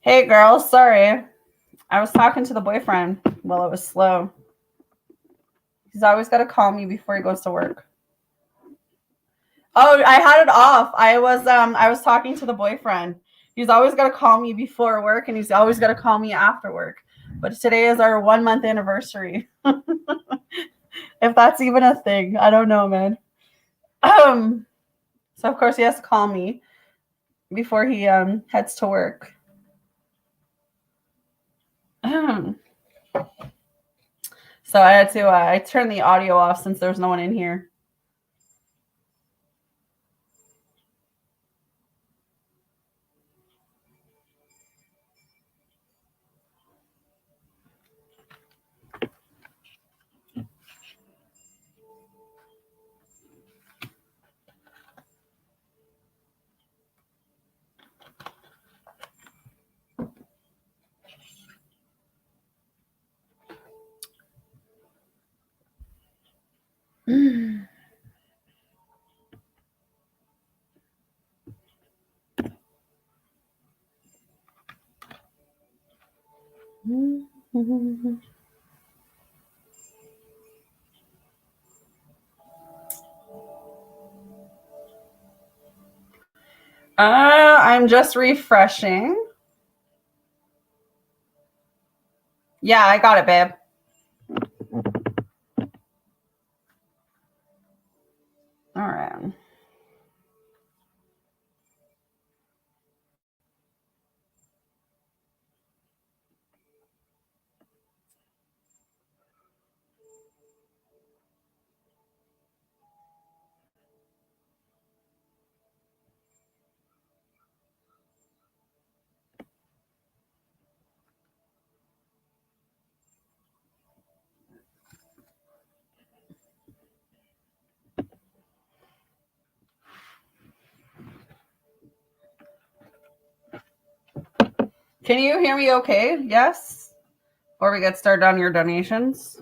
Hey, girl, sorry. I was talking to the boyfriend while it was slow. He's always got to call me before he goes to work. Oh, I had it off. I was talking to the boyfriend. He's always got to call me before work, and he's always got to call me after work. But today is our 1 month anniversary. If that's even a thing, I don't know, man. So of course he has to call me before he heads to work. So I had to I turned the audio off since there's no one in here. I'm just refreshing. Yeah, I got it, babe. All right. Can you hear me okay? Yes? Before we get started on your donations.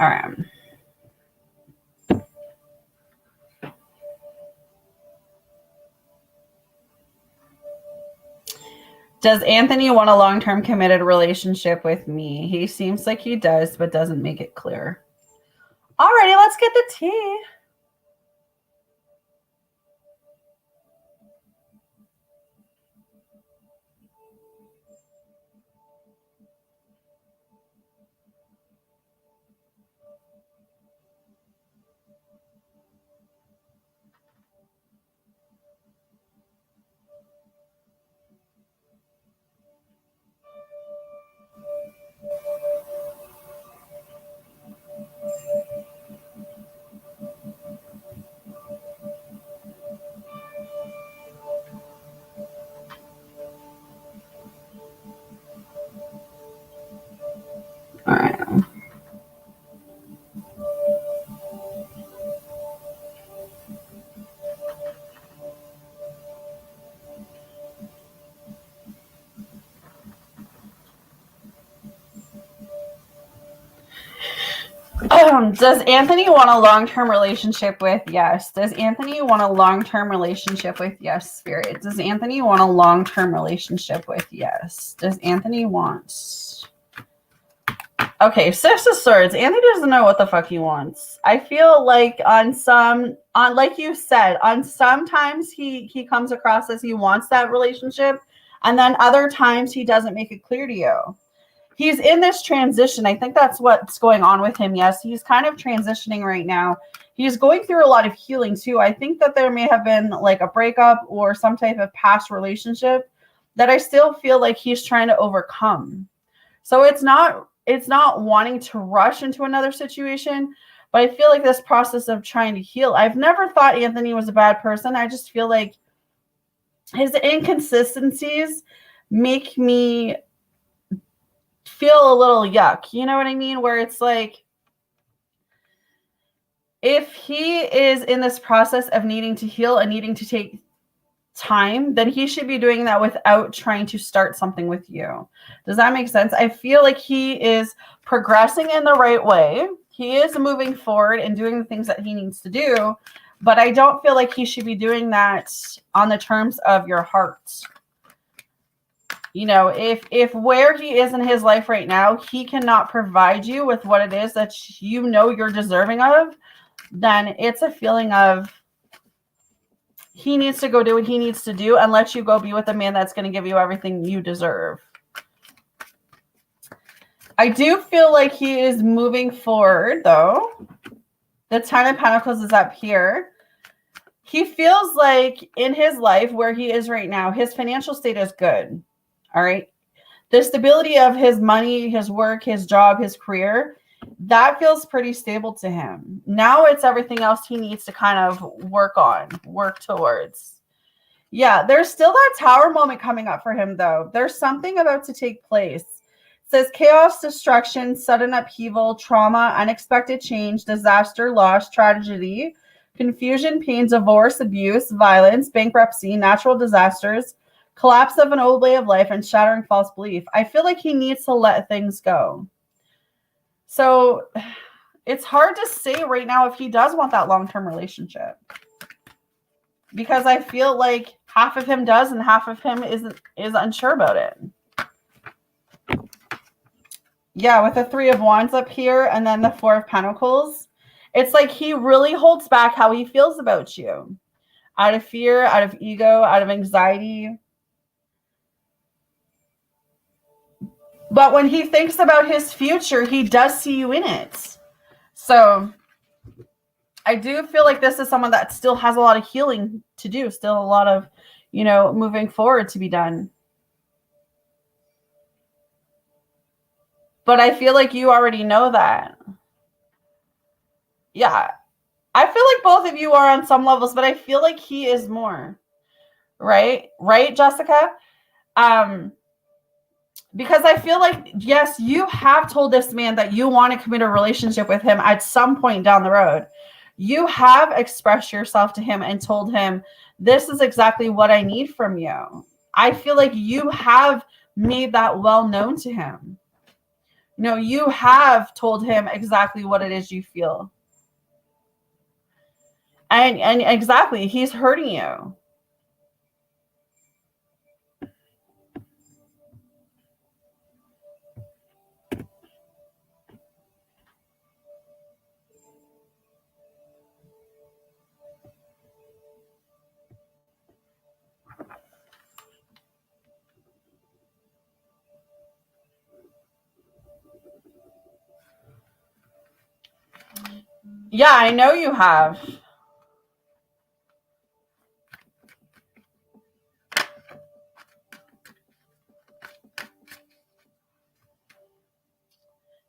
All right. Does Anthony want a long-term committed relationship with me? He seems like he does, but doesn't make it clear. Alrighty, let's get the tea. All right. Does Anthony want a long-term relationship with? Yes. Does Anthony want a long-term relationship with? Yes, Spirit. Does Anthony want a long-term relationship with? Yes. Does Anthony want... Okay, Six of Swords. Anthony doesn't know what the fuck he wants. I feel like like you said, on sometimes he comes across as he wants that relationship, and then other times he doesn't make it clear to you. He's in this transition. I think that's what's going on with him. Yes, he's kind of transitioning right now. He's going through a lot of healing too. I think that there may have been like a breakup or some type of past relationship that I still feel like he's trying to overcome. So it's not wanting to rush into another situation, but I feel like this process of trying to heal. I've never thought Anthony was a bad person. I just feel like his inconsistencies make me feel a little yuck. You know what I mean? Where it's like, if he is in this process of needing to heal and needing to take time, then he should be doing that without trying to start something with you. Does that make sense? I feel like he is progressing in the right way. He is moving forward and doing the things that he needs to do, but I don't feel like he should be doing that on the terms of your heart. You know, if where he is in his life right now, he cannot provide you with what it is that you know you're deserving of, then it's a feeling of he needs to go do what he needs to do and let you go be with a man that's going to give you everything you deserve. I do feel like he is moving forward, though. The Ten of Pentacles is up here. He feels like in his life where he is right now, his financial state is good. All right. The stability of his money, his work, his job, his career, that feels pretty stable to him. Now it's everything else he needs to kind of work towards. Yeah, there's still that Tower moment coming up for him, though. There's something about to take place. It says chaos, destruction, sudden upheaval, trauma, unexpected change, disaster, loss, tragedy, confusion, pain, divorce, abuse, violence, bankruptcy, natural disasters, collapse of an old way of life, and shattering false belief. I feel like he needs to let things go. So it's hard to say right now if he does want that long-term relationship, because I feel like half of him does and half of him is unsure about it. Yeah, with the Three of Wands up here and then the Four of Pentacles, it's like he really holds back how he feels about you out of fear, out of ego, out of anxiety. But when he thinks about his future, he does see you in it. So I do feel like this is someone that still has a lot of healing to do, still a lot of, moving forward to be done. But I feel like you already know that. Yeah. I feel like both of you are on some levels, but I feel like he is more. Right? Right, Jessica? Because I feel like, yes, you have told this man that you want to commit a relationship with him at some point down the road. You have expressed yourself to him and told him, this is exactly what I need from you. I feel like you have made that well known to him. You have told him exactly what it is you feel. And exactly, he's hurting you. Yeah, I know you have.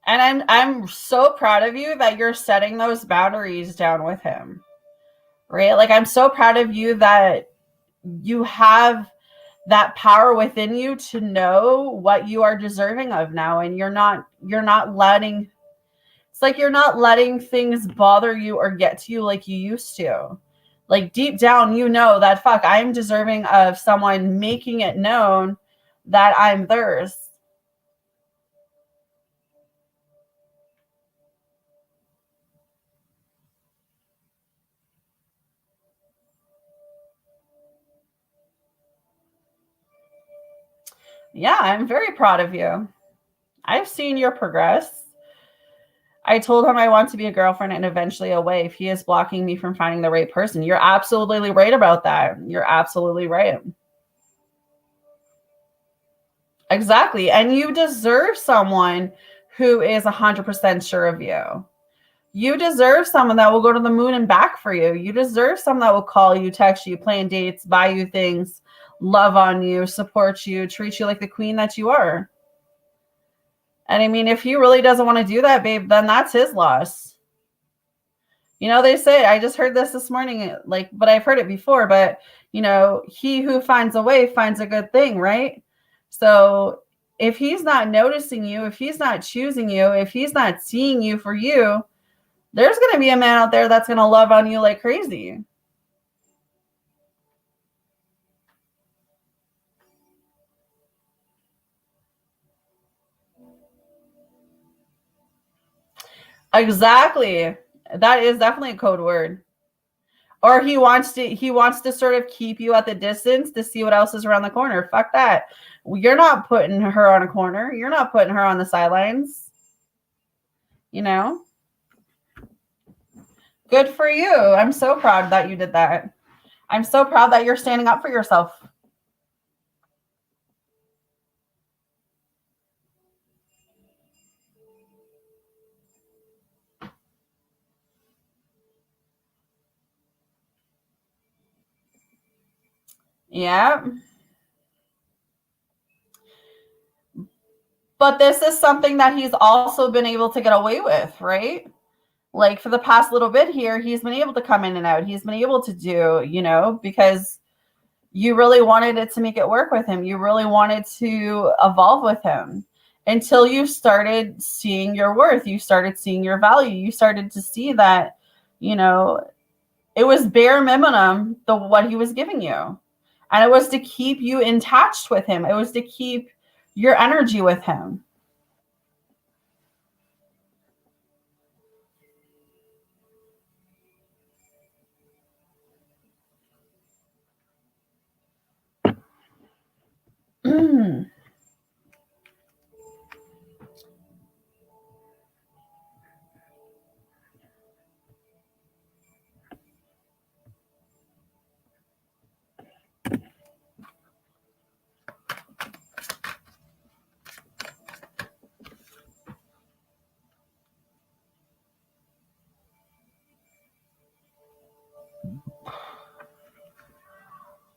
And I'm so proud of you that you're setting those boundaries down with him. Right? Like, I'm so proud of you that you have that power within you to know what you are deserving of now, and you're not letting, it's like you're not letting things bother you or get to you like you used to. Like, deep down, you know that, fuck, I'm deserving of someone making it known that I'm theirs. Yeah, I'm very proud of you. I've seen your progress. I told him I want to be a girlfriend and eventually a wife. He is blocking me from finding the right person. You're absolutely right about that. You're absolutely right. Exactly. And you deserve someone who is 100% sure of you. You deserve someone that will go to the moon and back for you. You deserve someone that will call you, text you, plan dates, buy you things, love on you, support you, treat you like the queen that you are. And I mean, if he really doesn't want to do that, babe, then that's his loss. You know, they say, I just heard this morning, like, but I've heard it before, but, you know, he who finds a way finds a good thing, right? So if he's not noticing you, if he's not choosing you, if he's not seeing you for you, there's going to be a man out there that's going to love on you like crazy. Exactly. That is definitely a code word. Or he wants to sort of keep you at the distance to see what else is around the corner. Fuck that. You're not putting her on a corner. You're not putting her on the sidelines. You know? Good for you. I'm so proud that you did that. I'm so proud that you're standing up for yourself. Yeah. But this is something that he's also been able to get away with, right? Like for the past little bit here, he's been able to come in and out. He's been able to do, you know, because you really wanted it to make it work with him. You really wanted to evolve with him until you started seeing your worth. You started seeing your value. You started to see that, you know, it was bare minimum what he was giving you. And it was to keep you attached with him. It was to keep your energy with him.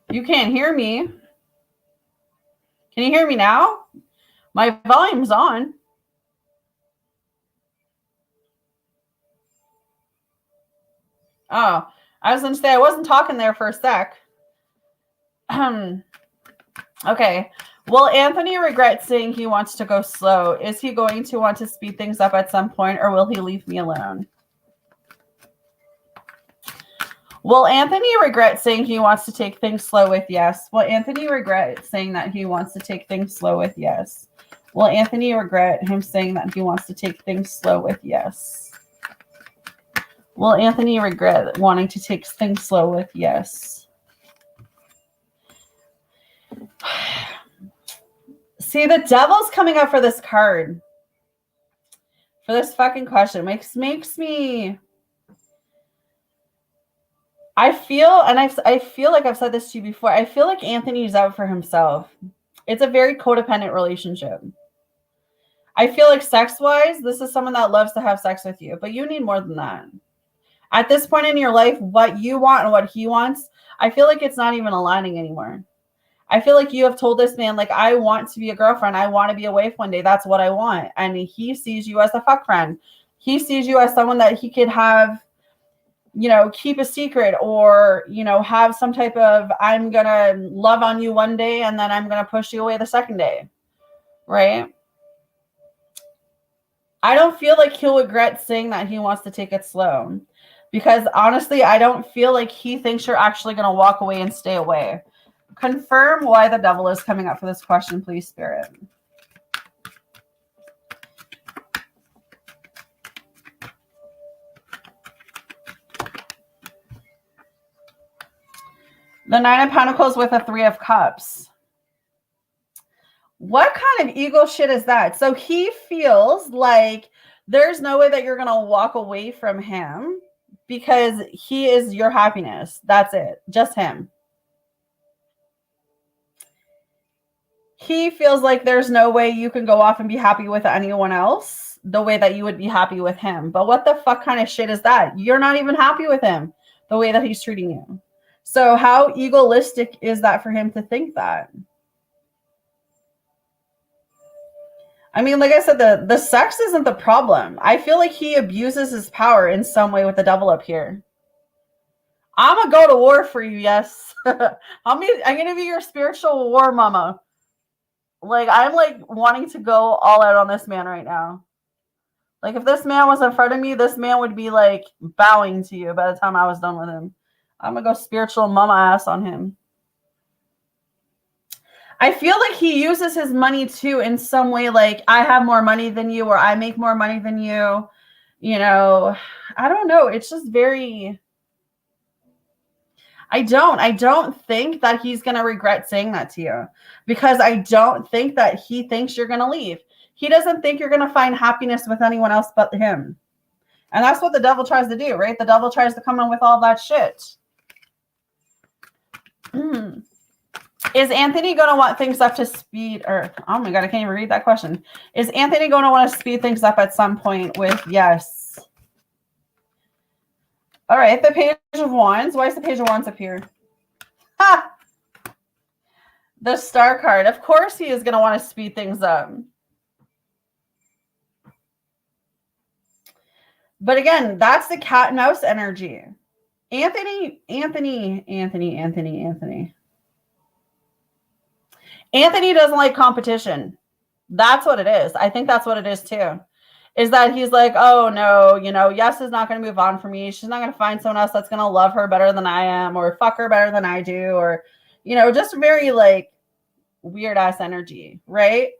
You can't hear me. Can you hear me now? My volume's on. Oh, I was going to say I wasn't talking there for a sec. Okay. Will Anthony regret saying he wants to go slow? Is he going to want to speed things up at some point, or will he leave me alone? Will Anthony regret saying he wants to take things slow with yes? Will Anthony regret saying that he wants to take things slow with yes? Will Anthony regret him saying that he wants to take things slow with yes? Will Anthony regret wanting to take things slow with yes? See, the devil's coming up for this card. For this fucking question. Makes me... I feel, and I feel like I've said this to you before, I feel like Anthony's out for himself. It's a very codependent relationship. I feel like sex-wise, this is someone that loves to have sex with you, but you need more than that. At this point in your life, what you want and what he wants, I feel like it's not even aligning anymore. I feel like you have told this man, like, I want to be a girlfriend. I want to be a wife one day. That's what I want. And he sees you as a fuck friend. He sees you as someone that he could have, you know, keep a secret or, you know, have some type of, I'm going to love on you one day and then I'm going to push you away the second day. Right? I don't feel like he'll regret saying that he wants to take it slow. Because honestly, I don't feel like he thinks you're actually going to walk away and stay away. Confirm why the devil is coming up for this question, please, Spirit. The Nine of Pentacles with a Three of Cups. What kind of ego shit is that? So he feels like there's no way that you're going to walk away from him because he is your happiness. That's it. Just him. He feels like there's no way you can go off and be happy with anyone else the way that you would be happy with him. But what the fuck kind of shit is that? You're not even happy with him the way that he's treating you. So how egoistic is that for him to think that? I mean, like I said, the sex isn't the problem. I feel like he abuses his power in some way with the devil up here. I'm gonna go to war for you, yes. I'm gonna be your spiritual war mama. Like, I'm like wanting to go all out on this man right now. Like, if this man was in front of me, this man would be like bowing to you by the time I was done with him. I'm gonna go spiritual mama ass on him. I feel like he uses his money too in some way, like I have more money than you, or I make more money than you. You know, I don't know. It's just very. I don't think that he's going to regret saying that to you, because I don't think that he thinks you're going to leave. He doesn't think you're going to find happiness with anyone else but him. And that's what the devil tries to do, right? The devil tries to come in with all that shit. Is Anthony going to want things up to speed? Or, oh my God, I can't even read that question. Is Anthony going to want to speed things up at some point with yes? All right, the Page of Wands. Why is the Page of Wands up here? Ha! The Star card. Of course he is going to want to speed things up. But again, that's the cat and mouse energy. Anthony. Anthony doesn't like competition. That's what it is. I think that's what it is too. Is that he's like, oh no, you know, Yes is not going to move on for me. She's not going to find someone else that's going to love her better than I am, or fuck her better than I do, or, you know, just very like weird ass energy, right?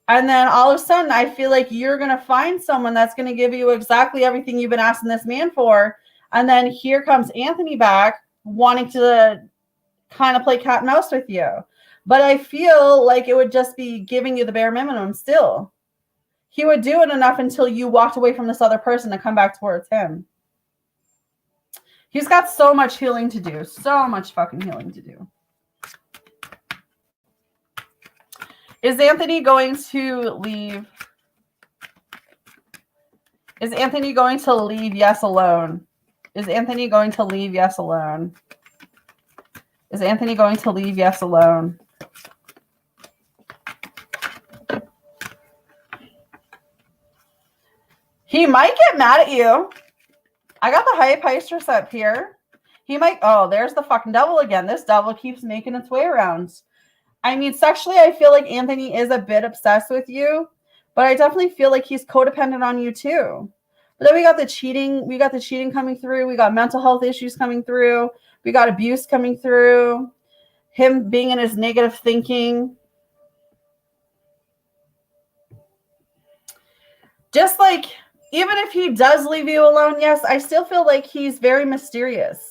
And then all of a sudden, I feel like you're going to find someone that's going to give you exactly everything you've been asking this man for. And then here comes Anthony back wanting to kind of play cat and mouse with you. But I feel like it would just be giving you the bare minimum still. He would do it enough until you walked away from this other person to come back towards him. He's got so much healing to do. So much fucking healing to do. Is Anthony going to leave? Is Anthony going to leave Yes alone? Is Anthony going to leave Yes alone? Is Anthony going to leave Yes alone? He might get mad at you. I got the High Priestess up here. He might. Oh, there's the fucking devil again. This devil keeps making its way around. I mean, sexually, I feel like Anthony is a bit obsessed with you, but I definitely feel like he's codependent on you too. But then we got the cheating. We got the cheating coming through. We got mental health issues coming through. We got abuse coming through. Him being in his negative thinking. Just like, even if he does leave you alone, yes, I still feel like he's very mysterious.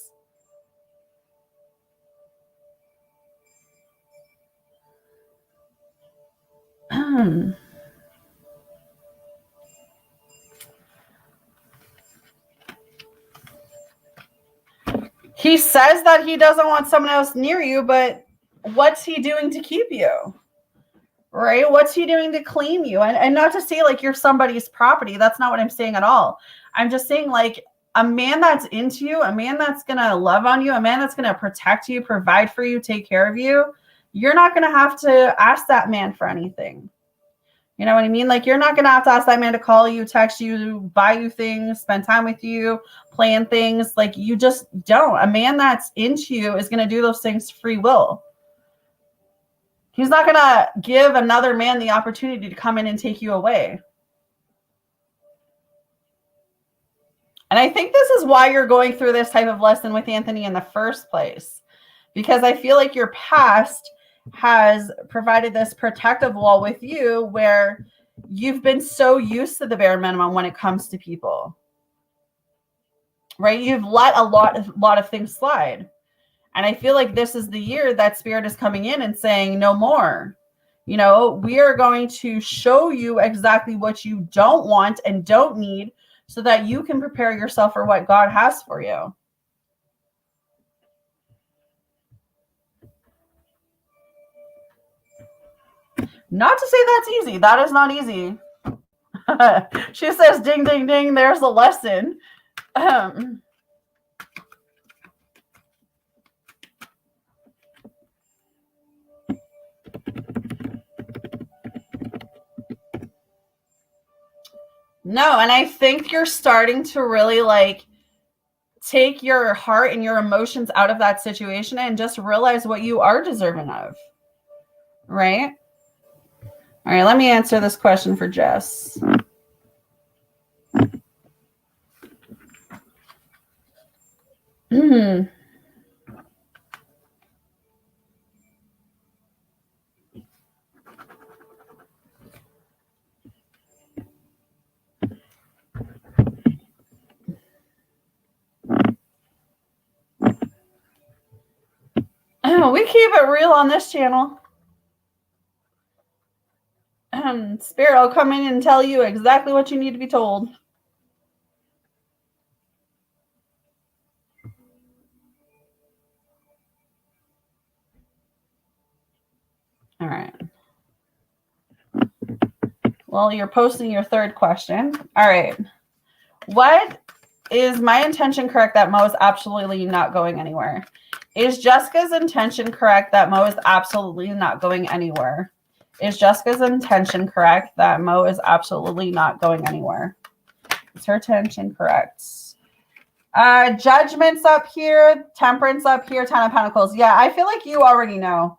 He says that he doesn't want someone else near you, but what's he doing to keep you? Right? What's he doing to claim you? And not to say like you're somebody's property. That's not what I'm saying at all. I'm just saying like a man that's into you, a man that's going to love on you, a man that's going to protect you, provide for you, take care of you. You're not going to have to ask that man for anything. You know what I mean? Like, you're not going to have to ask that man to call you, text you, buy you things, spend time with you, plan things. Like, you just don't. A man that's into you is going to do those things free will. He's not going to give another man the opportunity to come in and take you away. And I think this is why you're going through this type of lesson with Anthony in the first place. Because I feel like your past has provided this protective wall with you where you've been so used to the bare minimum when it comes to people, right? You've let a lot of things slide. And I feel like this is the year that Spirit is coming in and saying, no more. You know, we are going to show you exactly what you don't want and don't need so that you can prepare yourself for what God has for you. Not to say that's easy. That is not easy. She says, ding, ding, ding, there's a lesson. No, and I think you're starting to really like take your heart and your emotions out of that situation and just realize what you are deserving of. Right? All right, let me answer this question for Jess. We keep it real on this channel. Spirit will come in and tell you exactly what you need to be told. All right. Well, you're posting your third question. All right. What is my intention correct that Mo is absolutely not going anywhere? Is Jessica's intention correct that Mo is absolutely not going anywhere? Is Jessica's intention correct that Mo is absolutely not going anywhere? Is her intention correct? Judgment's up here, Temperance up here, Ten of Pentacles. Yeah, I feel like you already know.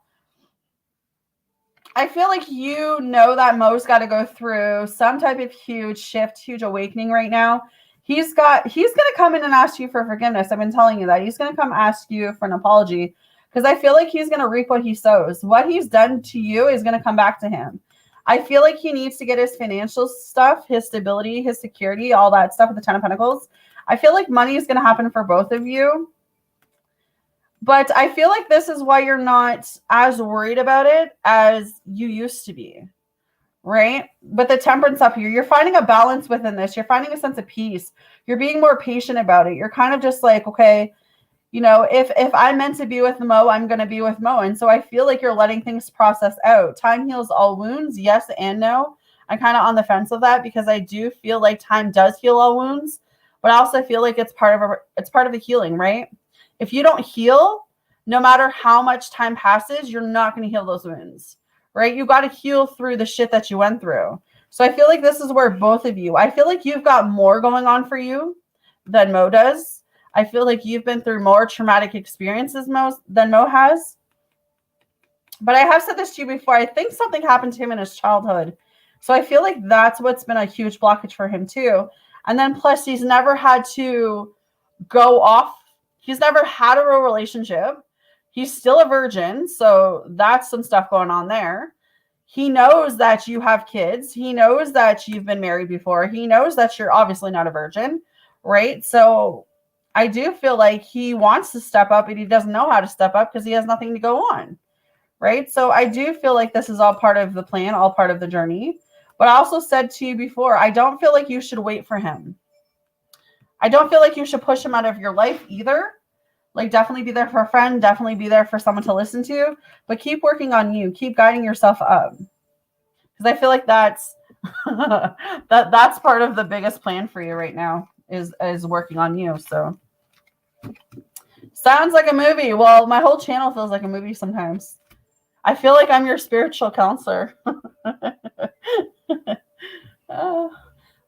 I feel like you know that Mo's got to go through some type of huge shift, huge awakening right now. He's going to come in and ask you for forgiveness. I've been telling you that. He's going to come ask you for an apology because I feel like he's going to reap what he sows. What he's done to you is going to come back to him. I feel like he needs to get his financial stuff, his stability, his security, all that stuff with the Ten of Pentacles. I feel like money is going to happen for both of you. But I feel like this is why you're not as worried about it as you used to be, right? But the Temperance up here, you're finding a balance within this. You're finding a sense of peace. You're being more patient about it. You're kind of just like, okay, you know, if I'm meant to be with Mo, I'm going to be with Mo. And so I feel like you're letting things process out. Time heals all wounds, yes and no. I'm kind of on the fence of that because I do feel like time does heal all wounds, but I also feel like it's part of the healing, right? If you don't heal, no matter how much time passes, you're not going to heal those wounds, right? You got to heal through the shit that you went through. So I feel like this is where both of you, I feel like you've got more going on for you than Mo does. I feel like you've been through more traumatic experiences than Mo has. But I have said this to you before. I think something happened to him in his childhood. So I feel like that's what's been a huge blockage for him too. And then plus he's never had to go off. He's never had a real relationship. He's still a virgin. So that's some stuff going on there. He knows that you have kids. He knows that you've been married before. He knows that you're obviously not a virgin, right? So I do feel like he wants to step up and he doesn't know how to step up because he has nothing to go on, right? So I do feel like this is all part of the plan, all part of the journey. But I also said to you before, I don't feel like you should wait for him. I don't feel like you should push him out of your life either. Like definitely be there for a friend, definitely be there for someone to listen to, but keep working on you, keep guiding yourself up. Because I feel like that's that's part of the biggest plan for you right now is working on you. So sounds like a movie. Well, my whole channel feels like a movie sometimes. I feel like I'm your spiritual counselor.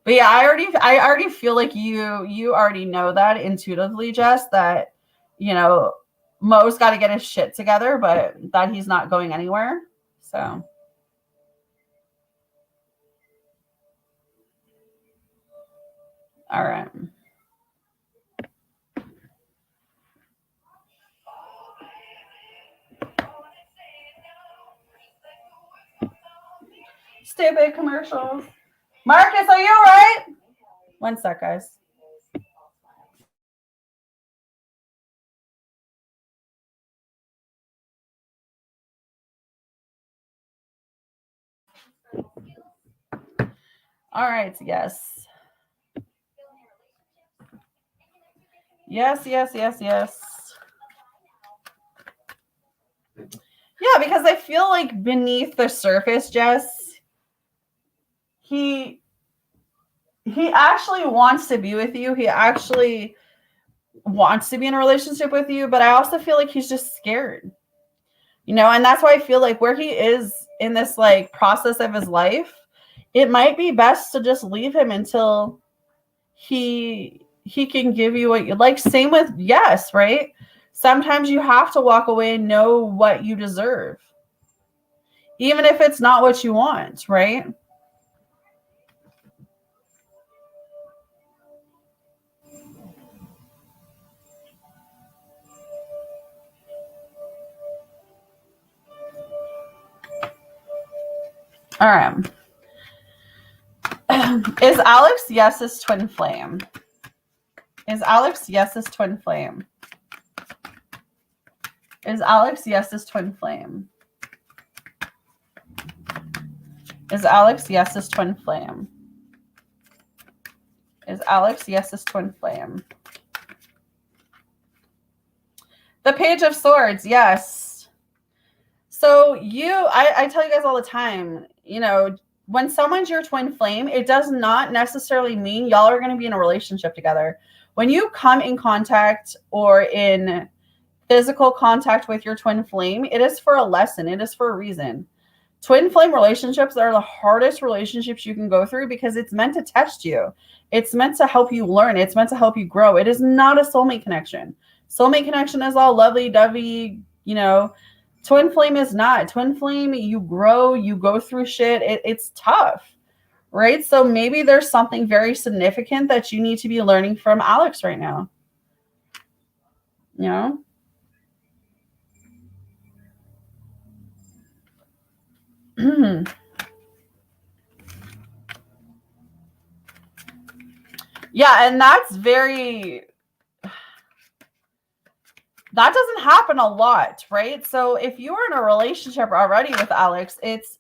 But yeah, I already feel like you already know that intuitively, Jess, that, you know, Mo's got to get his shit together, but that he's not going anywhere. So. All right. Stupid commercials. Marcus, are you all right? One sec, guys. All right, yes. Yes. Yeah, because I feel like beneath the surface, Jess, he he actually wants to be with you. He actually wants to be in a relationship with you, but I also feel like he's just scared. And that's why I feel like where he is in this like process of his life, it might be best to just leave him until he can give you what you like. Same with yes, right? Sometimes you have to walk away and know what you deserve, even if it's not what you want, right? All right. Is Alex Yes's twin flame? Is Alex Yes's twin flame? Is Alex Yes's twin flame? Is Alex Yes's twin flame? Is Alex Yes's twin flame? The Page of Swords, yes. So I tell you guys all the time, when someone's your twin flame, it does not necessarily mean y'all are going to be in a relationship together. When you come in contact or in physical contact with your twin flame, it is for a lesson. It is for a reason. Twin flame relationships are the hardest relationships you can go through because it's meant to test you. It's meant to help you learn. It's meant to help you grow. It is not a soulmate connection. Soulmate connection is all lovely dovey, Twin flame is not. Twin flame, you grow, you go through shit. It's tough, right? So maybe there's something very significant that you need to be learning from Alex right now. Yeah, and that doesn't happen a lot, right? So if you were in a relationship already with Alex, it's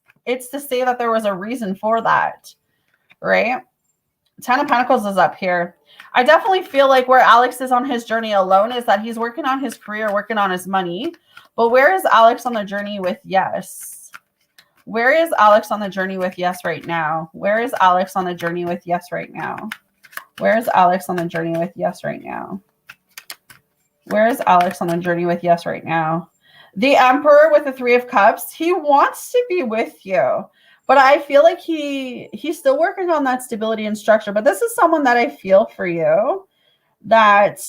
to say that there was a reason for that, right? 10 of Pentacles is up here. I definitely feel like where Alex is on his journey alone is that he's working on his career, working on his money. But where is Alex on the journey with yes? Where is Alex on the journey with yes right now? Where is Alex on the journey with yes right now? Where is Alex on the journey with yes right now? Where is Alex on the journey with yes right now? The Emperor with the Three of Cups. He wants to be with you. But I feel like he's still working on that stability and structure. But this is someone that I feel for you that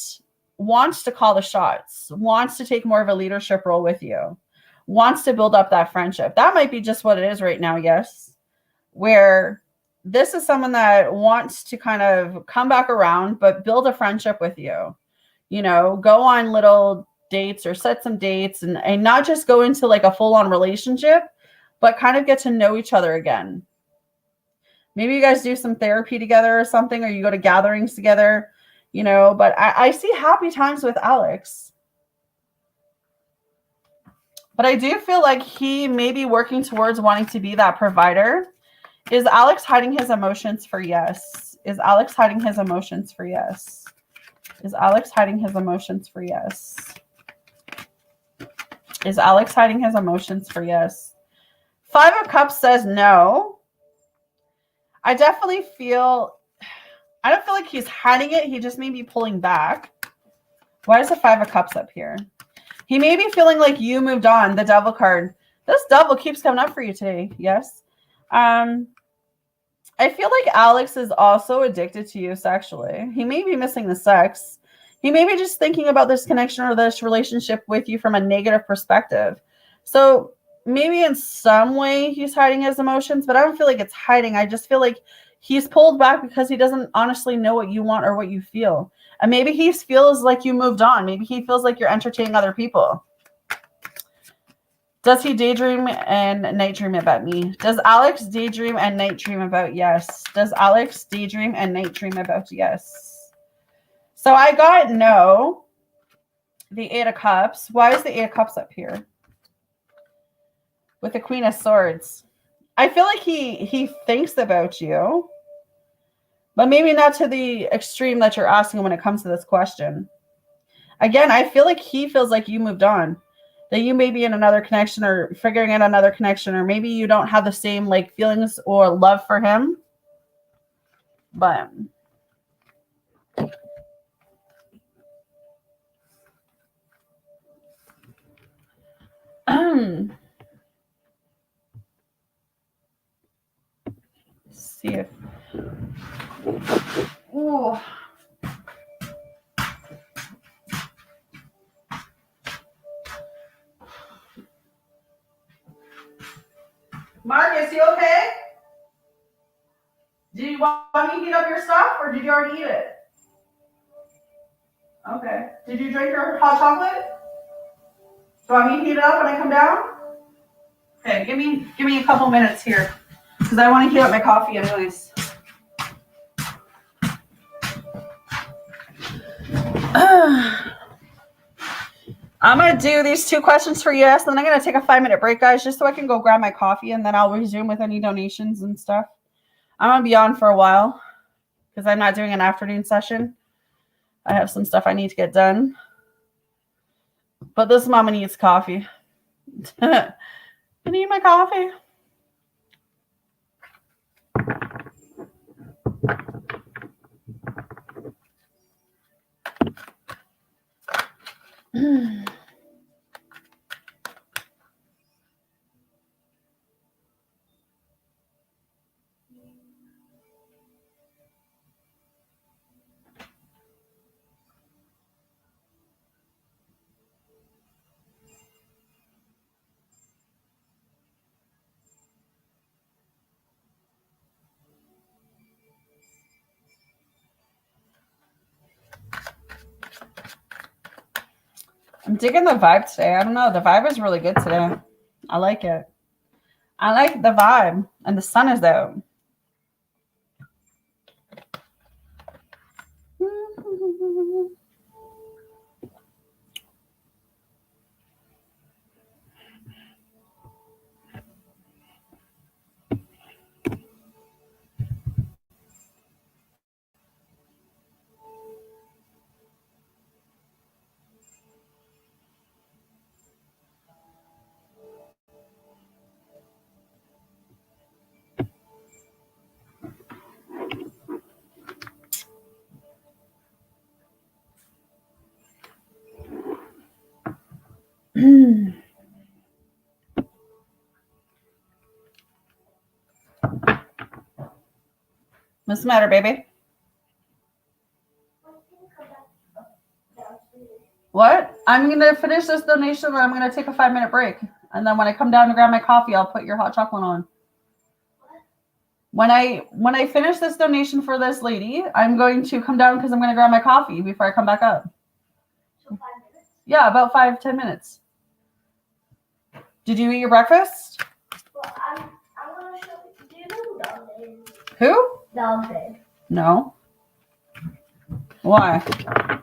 wants to call the shots, wants to take more of a leadership role with you, wants to build up that friendship. That might be just what it is right now, yes. Where this is someone that wants to kind of come back around, but build a friendship with you. Go on little dates or set some dates and not just go into like a full-on relationship, but kind of get to know each other again. Maybe you guys do some therapy together or something, or you go to gatherings together, but I see happy times with Alex. But I do feel like he may be working towards wanting to be that provider. Is Alex hiding his emotions for yes? Is Alex hiding his emotions for yes? Is Alex hiding his emotions for yes? Is Alex hiding his emotions for yes? 5 of Cups says no. I don't feel like he's hiding it. He just may be pulling back. Why is the 5 of Cups up here? He may be feeling like you moved on. The Devil card. This Devil keeps coming up for you today. Yes. I feel like Alex is also addicted to you sexually. He may be missing the sex. He may be just thinking about this connection or this relationship with you from a negative perspective. So maybe in some way he's hiding his emotions, but I don't feel like it's hiding. I just feel like he's pulled back because he doesn't honestly know what you want or what you feel. And maybe he feels like you moved on. Maybe he feels like you're entertaining other people. Does he daydream and night dream about me? Does Alex daydream and night dream about yes? Does Alex daydream and night dream about yes? So I got no. The 8 of Cups. Why is the 8 of Cups up here? With the Queen of Swords. I feel like he thinks about you, but maybe not to the extreme that you're asking when it comes to this question. Again, I feel like he feels like you moved on. That you may be in another connection or figuring out another connection, or maybe you don't have the same like feelings or love for him. But see if ooh. Marcus, you okay? Do you want me to heat up your stuff or did you already eat it? Okay. Did you drink your hot chocolate? Do you want me to heat it up when I come down? Okay, give me a couple minutes here. Because I want to heat up my coffee anyways. I'm going to do these 2 questions for yes, then I'm going to take a 5-minute break, guys, just so I can go grab my coffee, and then I'll resume with any donations and stuff. I'm going to be on for a while because I'm not doing an afternoon session. I have some stuff I need to get done. But this mama needs coffee. I need my coffee. I'm digging the vibe today. I don't know. The vibe is really good today. I like it. I like the vibe. And the sun is out. What's the matter, baby? What? I'm going to finish this donation and I'm going to take a 5-minute break. And then when I come down to grab my coffee, I'll put your hot chocolate on. When I finish this donation for this lady, I'm going to come down because I'm going to grab my coffee before I come back up. So 5 minutes? Yeah, about 5-10 minutes. Did you eat your breakfast? Well, I'm going to show you. Do you know who Dante is? Who? Dante. No. Why? Papa's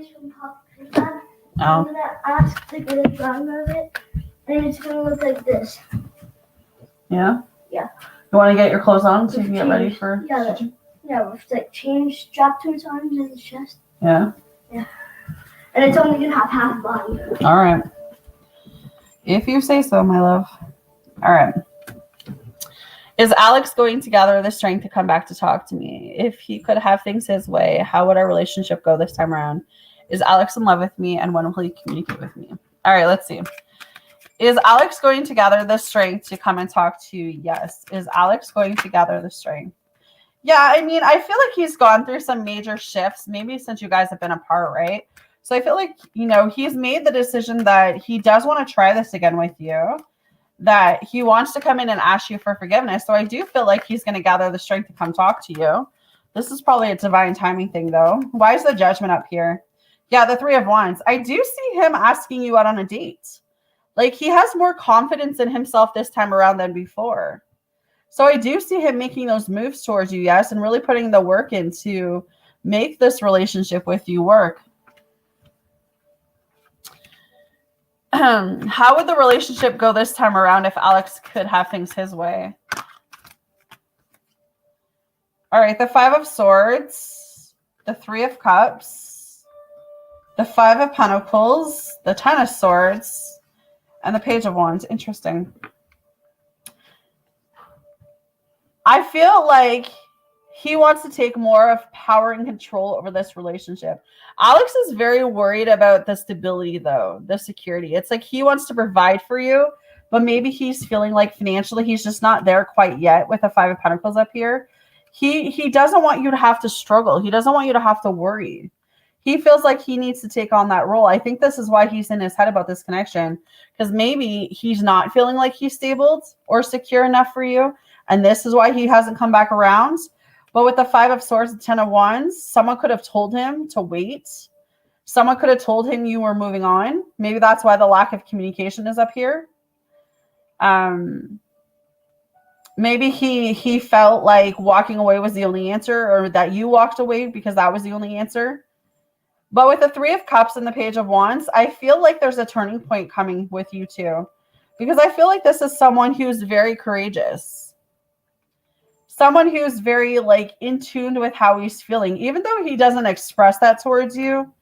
from Papa's Dad. Oh. I'm going to ask to get a drawing of it, and it's going to look like this. Yeah? Yeah. You want to get your clothes on so you can get ready for stitching? Yeah, with like chain strapped to his arms and his chest. Yeah? Yeah. And it's only going to have half body. All right. If you say so, my love. All right. Is Alex going to gather the strength to come back to talk to me? If he could have things his way, how would our relationship go this time around? Is Alex in love with me, and when will he communicate with me? All right, let's see. Is Alex going to gather the strength to come and talk to you? Yes. Is Alex going to gather the strength? Yeah, I mean, I feel like he's gone through some major shifts, maybe since you guys have been apart, right? So I feel like, he's made the decision that he does want to try this again with you, that he wants to come in and ask you for forgiveness. So I do feel like he's going to gather the strength to come talk to you. This is probably a divine timing thing, though. Why is the Judgment up here? Yeah, the 3 of Wands. I do see him asking you out on a date. Like, he has more confidence in himself this time around than before. So I do see him making those moves towards you, yes, and really putting the work in to make this relationship with you work. How would the relationship go this time around if Alex could have things his way? All right, the 5 of Swords, the 3 of Cups, the 5 of Pentacles, the 10 of Swords, and the Page of Wands. Interesting. I feel like he wants to take more of power and control over this relationship. Alex is very worried about the stability, though, the security. It's like he wants to provide for you, but maybe he's feeling like financially he's just not there quite yet with the Five of Pentacles up here. He doesn't want you to have to struggle. He doesn't want you to have to worry. He feels like he needs to take on that role. I think this is why he's in his head about this connection, because maybe he's not feeling like he's stable or secure enough for you, and this is why he hasn't come back around. But with the Five of Swords and 10 of Wands, someone could have told him to wait. Someone could have told him you were moving on. Maybe that's why the lack of communication is up here. Maybe he felt like walking away was the only answer, or that you walked away because that was the only answer. But with the Three of Cups and the Page of Wands, I feel like there's a turning point coming with you too. Because I feel like this is someone who's very courageous. Someone who's very like in tune with how he's feeling. Even though he doesn't express that towards you,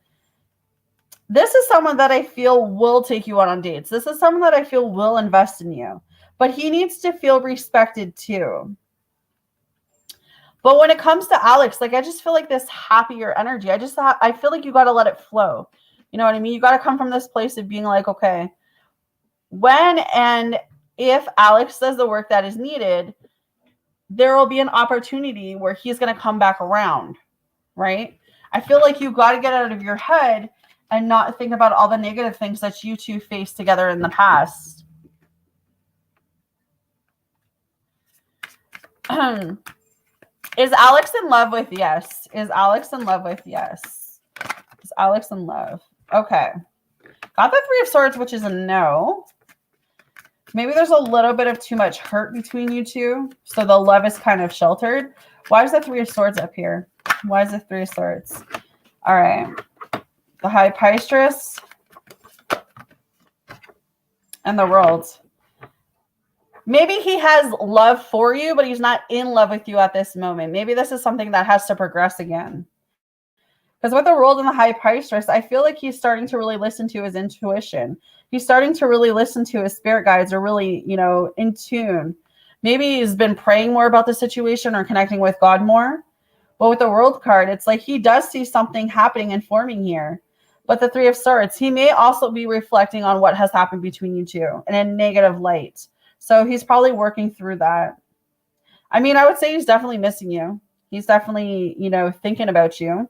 this is someone that I feel will take you out on dates. This is someone that I feel will invest in you. But he needs to feel respected too. But when it comes to Alex, like I just feel like this happier energy. I feel like you got to let it flow. You know what I mean? You got to come from this place of being like, okay, when and if Alex does the work that is needed, there will be an opportunity where he's going to come back around, right? I feel like you got to get out of your head and not think about all the negative things that you two faced together in the past. Is Alex in love with yes? Is Alex in love with yes? Is Alex in love? Okay. Got the Three of Swords, which is a no. Maybe there's a little bit of too much hurt between you two, so the love is kind of sheltered. Why is the Three of Swords up here? Why is the Three of Swords? All right. The High Priestess and the World. Maybe he has love for you, but he's not in love with you at this moment. Maybe this is something that has to progress again. Because with the World and the High Priestess, I feel like he's starting to really listen to his intuition. He's starting to really listen to his spirit guides, or really, you know, in tune. Maybe he's been praying more about the situation or connecting with God more. But with the World card, it's like he does see something happening and forming here. But the Three of Swords, he may also be reflecting on what has happened between you two in a negative light. So he's probably working through that. I mean, I would say he's definitely missing you. He's definitely, you know, thinking about you.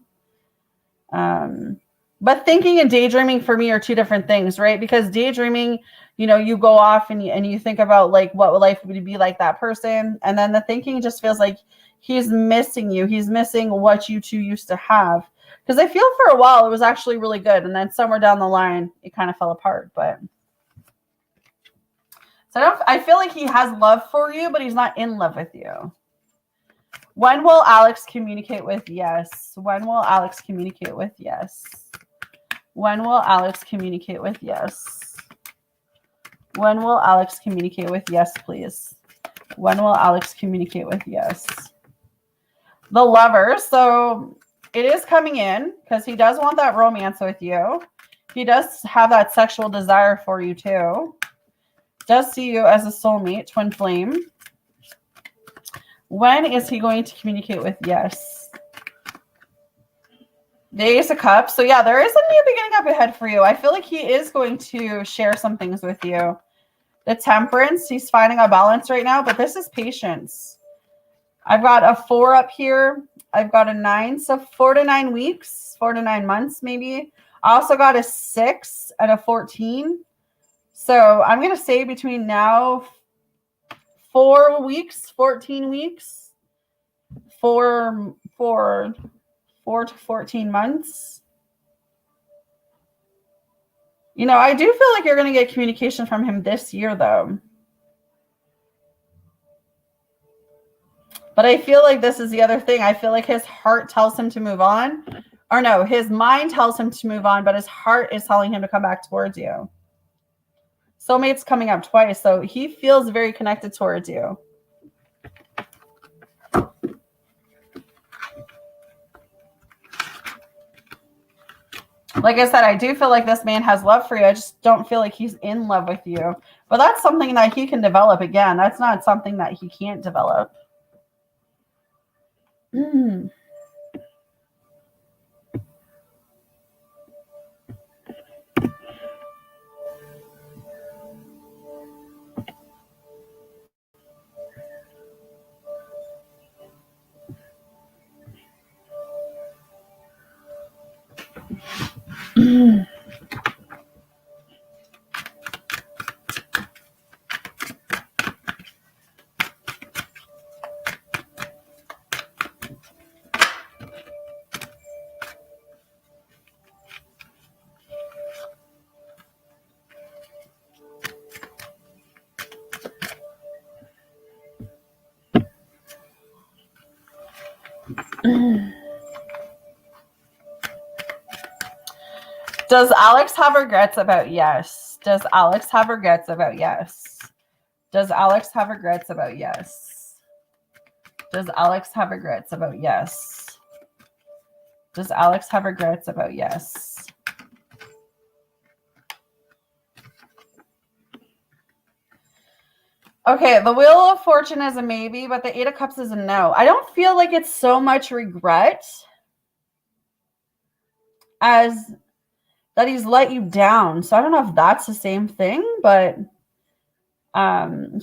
But thinking and daydreaming for me are two different things, right? Because daydreaming, you know, you go off and you think about like what life would be like that person. And then the thinking just feels like he's missing you. He's missing what you two used to have. Because I feel for a while it was actually really good. And then somewhere down the line, it kind of fell apart. But so I feel like he has love for you, but he's not in love with you. When will Alex communicate with yes? When will Alex communicate with yes? When will Alex communicate with yes? When will Alex communicate with yes, please? When will Alex communicate with yes? The Lover. So it is coming in because he does want that romance with you. He does have that sexual desire for you too. Does see you as a soulmate, twin flame. When is he going to communicate with yes? The Ace of Cups. So yeah, there is a new beginning up ahead for you. I feel like he is going to share some things with you. The Temperance. He's finding a balance right now, but this is patience. I've got a 4 up here. I've got a 9. So 4 to 9 weeks, 4 to 9 months maybe. I also got a 6 and a 14. So I'm going to say between now 4 weeks, 14 weeks, 4 to 14 months. You know, I do feel like you're going to get communication from him this year, though. But I feel like this is the other thing. I feel like his heart tells him to move on. Or no, his mind tells him to move on, but his heart is telling him to come back towards you. Soulmate's coming up twice, so he feels very connected towards you. Like I said, I do feel like this man has love for you. I just don't feel like he's in love with you. But that's something that he can develop again. That's not something that he can't develop. Mm. Does Alex have regrets about yes? Does Alex have regrets about yes? Does Alex have regrets about yes? Does Alex have regrets about yes? Does Alex have regrets about yes? Okay, the Wheel of Fortune is a maybe, but the Eight of Cups is a no. I don't feel like it's so much regret as that he's let you down. So I don't know if that's the same thing, but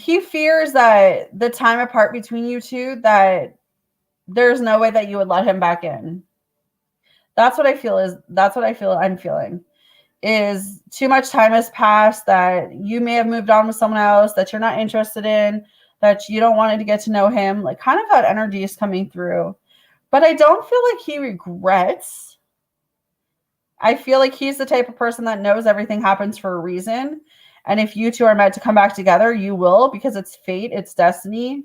he fears that the time apart between you two, that there's no way that you would let him back in. That's what I feel I'm feeling. Is too much time has passed, that you may have moved on with someone else that you're not interested in, that you don't want to get to know him. Like, kind of that energy is coming through. But I don't feel like he regrets. I feel like he's the type of person that knows everything happens for a reason. And if you two are meant to come back together, you will, because it's fate, it's destiny.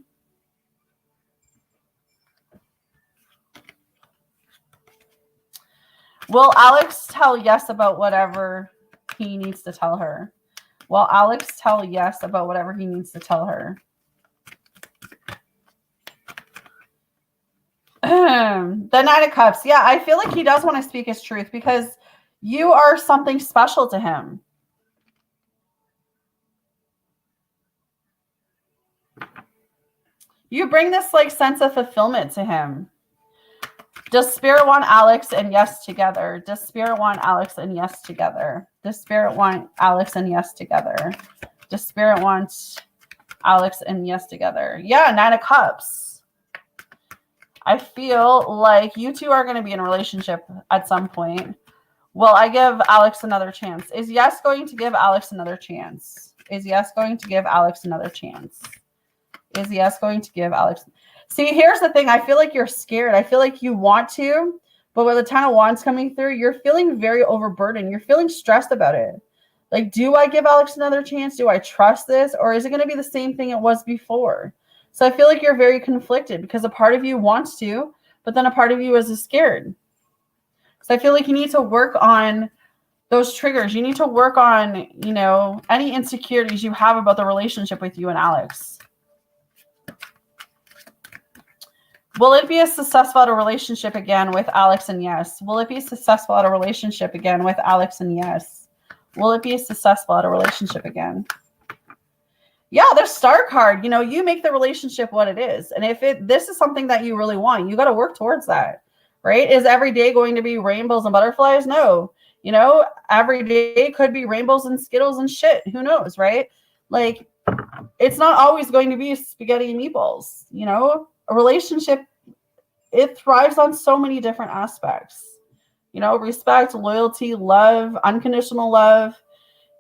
Will Alex tell yes about whatever he needs to tell her? Will Alex tell yes about whatever he needs to tell her? The Nine of Cups. Yeah, I feel like he does want to speak his truth because you are something special to him. You bring this like sense of fulfillment to him. Does Spirit want Alex and yes together? Does Spirit want Alex and yes together? Does Spirit want Alex and yes together? Does Spirit want Alex and yes together? Yeah, Nine of Cups. I feel like you two are going to be in a relationship at some point. Will I give Alex another chance? Is yes going to give Alex another chance? Is yes going to give Alex another chance? Is yes going to give Alex... See, here's the thing. I feel like you're scared. I feel like you want to, but with the Ten of Wands coming through, you're feeling very overburdened. You're feeling stressed about it. Like, do I give Alex another chance? Do I trust this? Or is it going to be the same thing it was before? So I feel like you're very conflicted because a part of you wants to, but then a part of you is scared. So I feel like you need to work on those triggers. You need to work on, you know, any insecurities you have about the relationship with you and Alex. Will it be a successful at a relationship again with Alex and yes? Will it be successful at a relationship again with Alex and yes? Will it be successful at a relationship again? Yeah, the Star card. You know, you make the relationship what it is. And if this is something that you really want, you got to work towards that, right? Is every day going to be rainbows and butterflies? No. You know, every day could be rainbows and Skittles and shit. Who knows, right? Like, it's not always going to be spaghetti and meatballs. You know, a relationship, it thrives on so many different aspects. You know, respect, loyalty, love, unconditional love.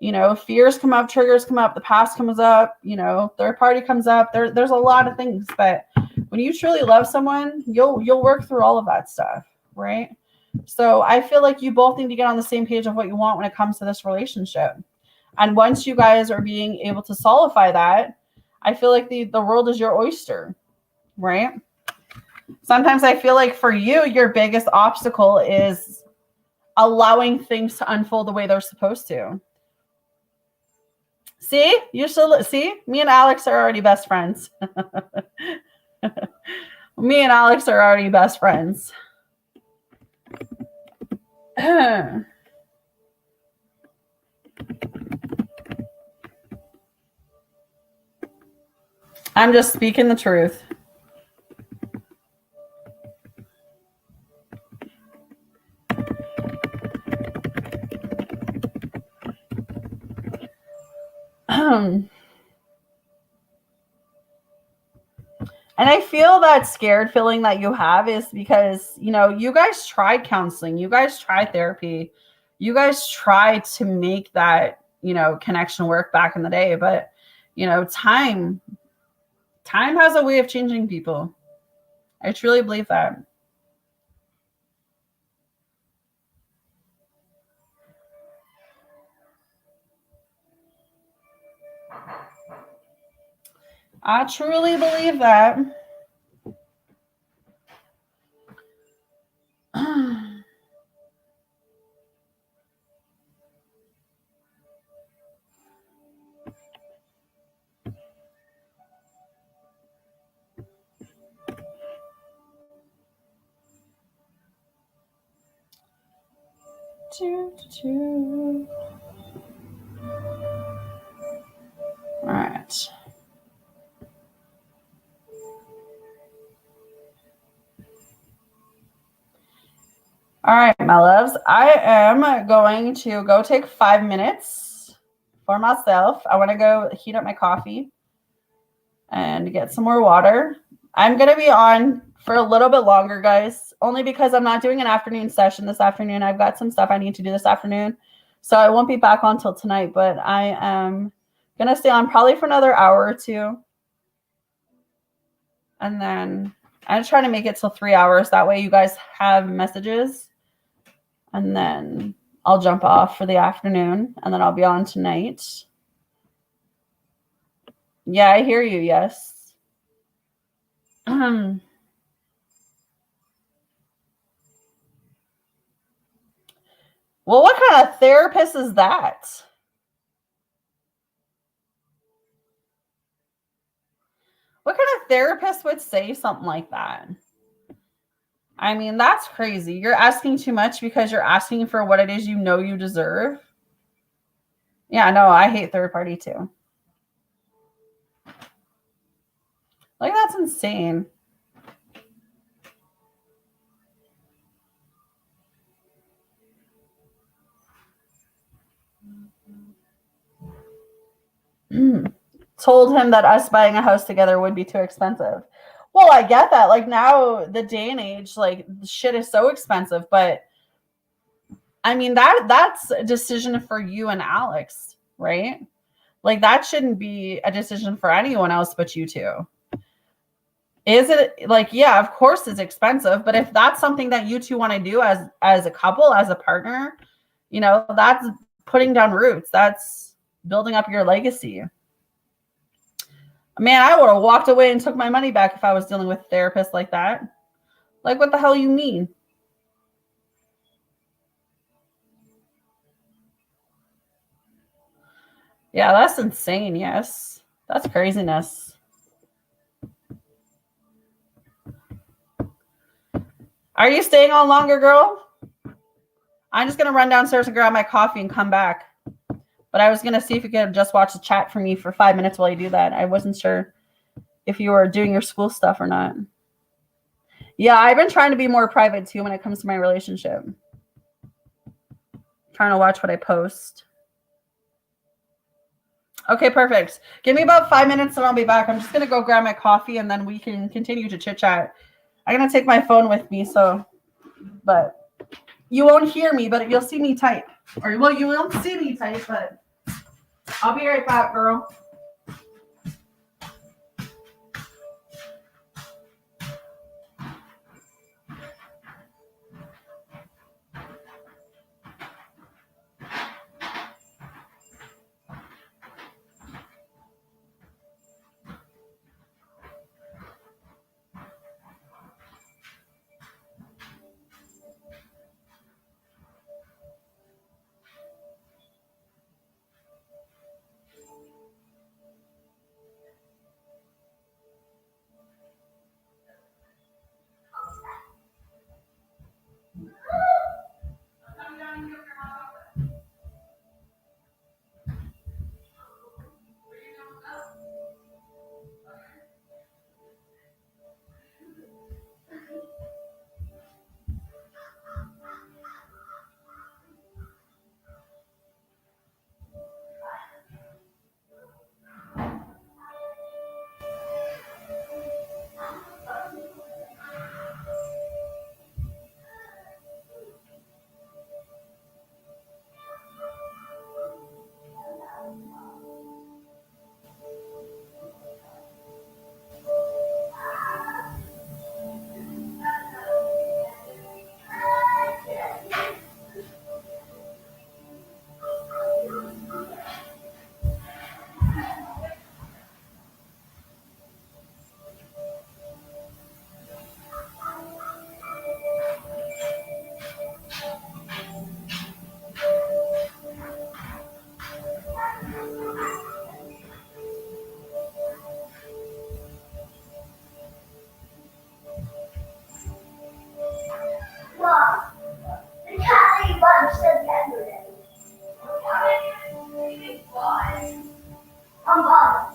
You know, fears come up, triggers come up, the past comes up, you know, third party comes up. There's a lot of things, but when you truly love someone, you'll work through all of that stuff, right? So I feel like you both need to get on the same page of what you want when it comes to this relationship. And once you guys are being able to solidify that, I feel like the world is your oyster, right? Sometimes I feel like for you, your biggest obstacle is allowing things to unfold the way they're supposed to. See, you should see. Me and Alex are already best friends. Me and Alex are already best friends. I'm just speaking the truth. And I feel that scared feeling that you have is because, you guys tried counseling, you guys tried therapy, you guys tried to make that, connection work back in the day. But, time has a way of changing people. I truly believe that. I truly believe that. All right. All right, my loves. I am going to go take 5 minutes for myself. I want to go heat up my coffee and get some more water. I'm going to be on for a little bit longer, guys, only because I'm not doing an afternoon session this afternoon. I've got some stuff I need to do this afternoon. So I won't be back on till tonight, but I am going to stay on probably for another hour or two. And then I'm trying to make it till 3 hours. That way you guys have messages. And then I'll jump off for the afternoon, and then I'll be on tonight. Yeah, I hear you. Yes. Well, what kind of therapist is that? What kind of therapist would say something like that? I mean, that's crazy. You're asking too much because you're asking for what it is you deserve. Yeah, no, I hate third party too. Like, that's insane. Told him that us buying a house together would be too expensive. Well, I get that. Like, now, the day and age, like, shit is so expensive. But I mean, that's a decision for you and Alex, right? Like, that shouldn't be a decision for anyone else but you two. Is it like, yeah, of course it's expensive, but if that's something that you two want to do as a couple, as a partner, that's putting down roots. That's building up your legacy. Man, I would have walked away and took my money back if I was dealing with a therapist like that. Like, what the hell you mean? Yeah, that's insane. Yes. That's craziness. Are you staying on longer, girl? I'm just going to run downstairs and grab my coffee and come back. But I was going to see if you could just watch the chat for me for 5 minutes while you do that. I wasn't sure if you were doing your school stuff or not. Yeah, I've been trying to be more private too when it comes to my relationship. Trying to watch what I post. Okay, perfect. Give me about 5 minutes and I'll be back. I'm just going to go grab my coffee and then we can continue to chit chat. I'm going to take my phone with me, but you won't hear me, but you'll see me type. Or, well, you won't see me type, but I'll be right back, girl. Oh,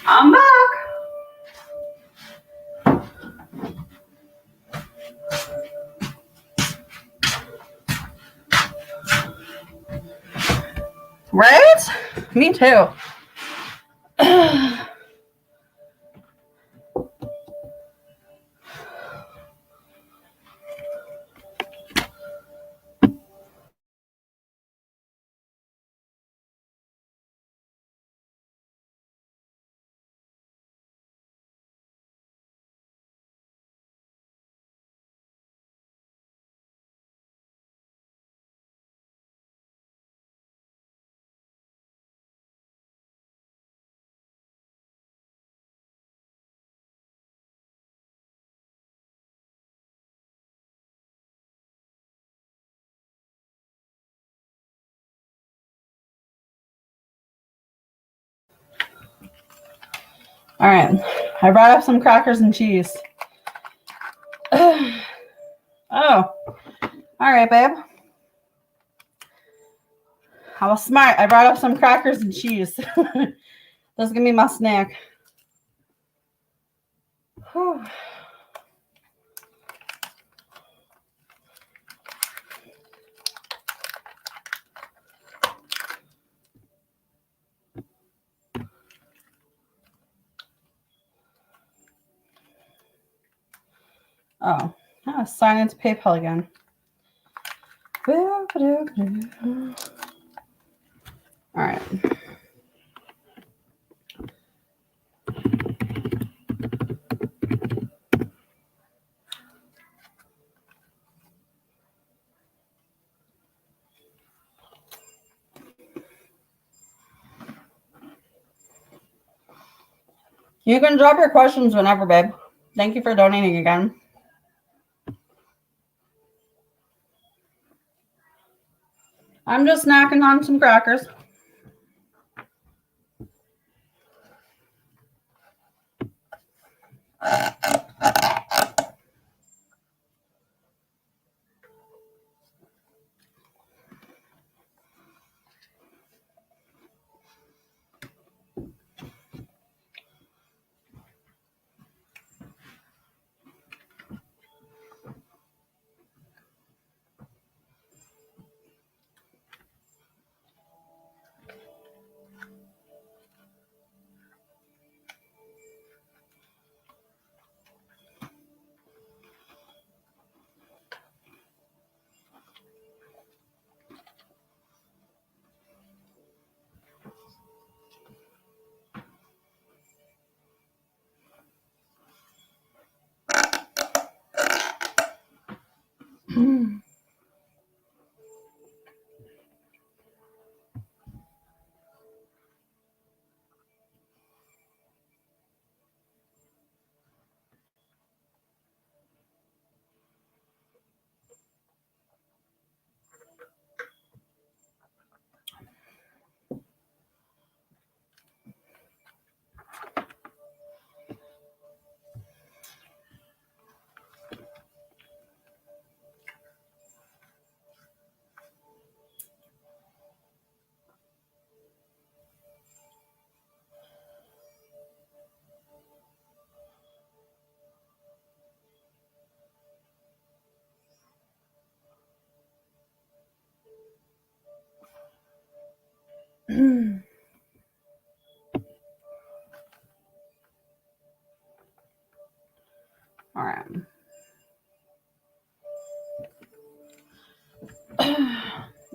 I'm back. Right? Me too. All right. I brought up some crackers and cheese. Oh. All right, babe. I was smart. I brought up some crackers and cheese. That's going to be my snack. Whew. Oh, sign into PayPal again. All right. You can drop your questions whenever, babe. Thank you for donating again. I'm just snacking on some crackers. All right.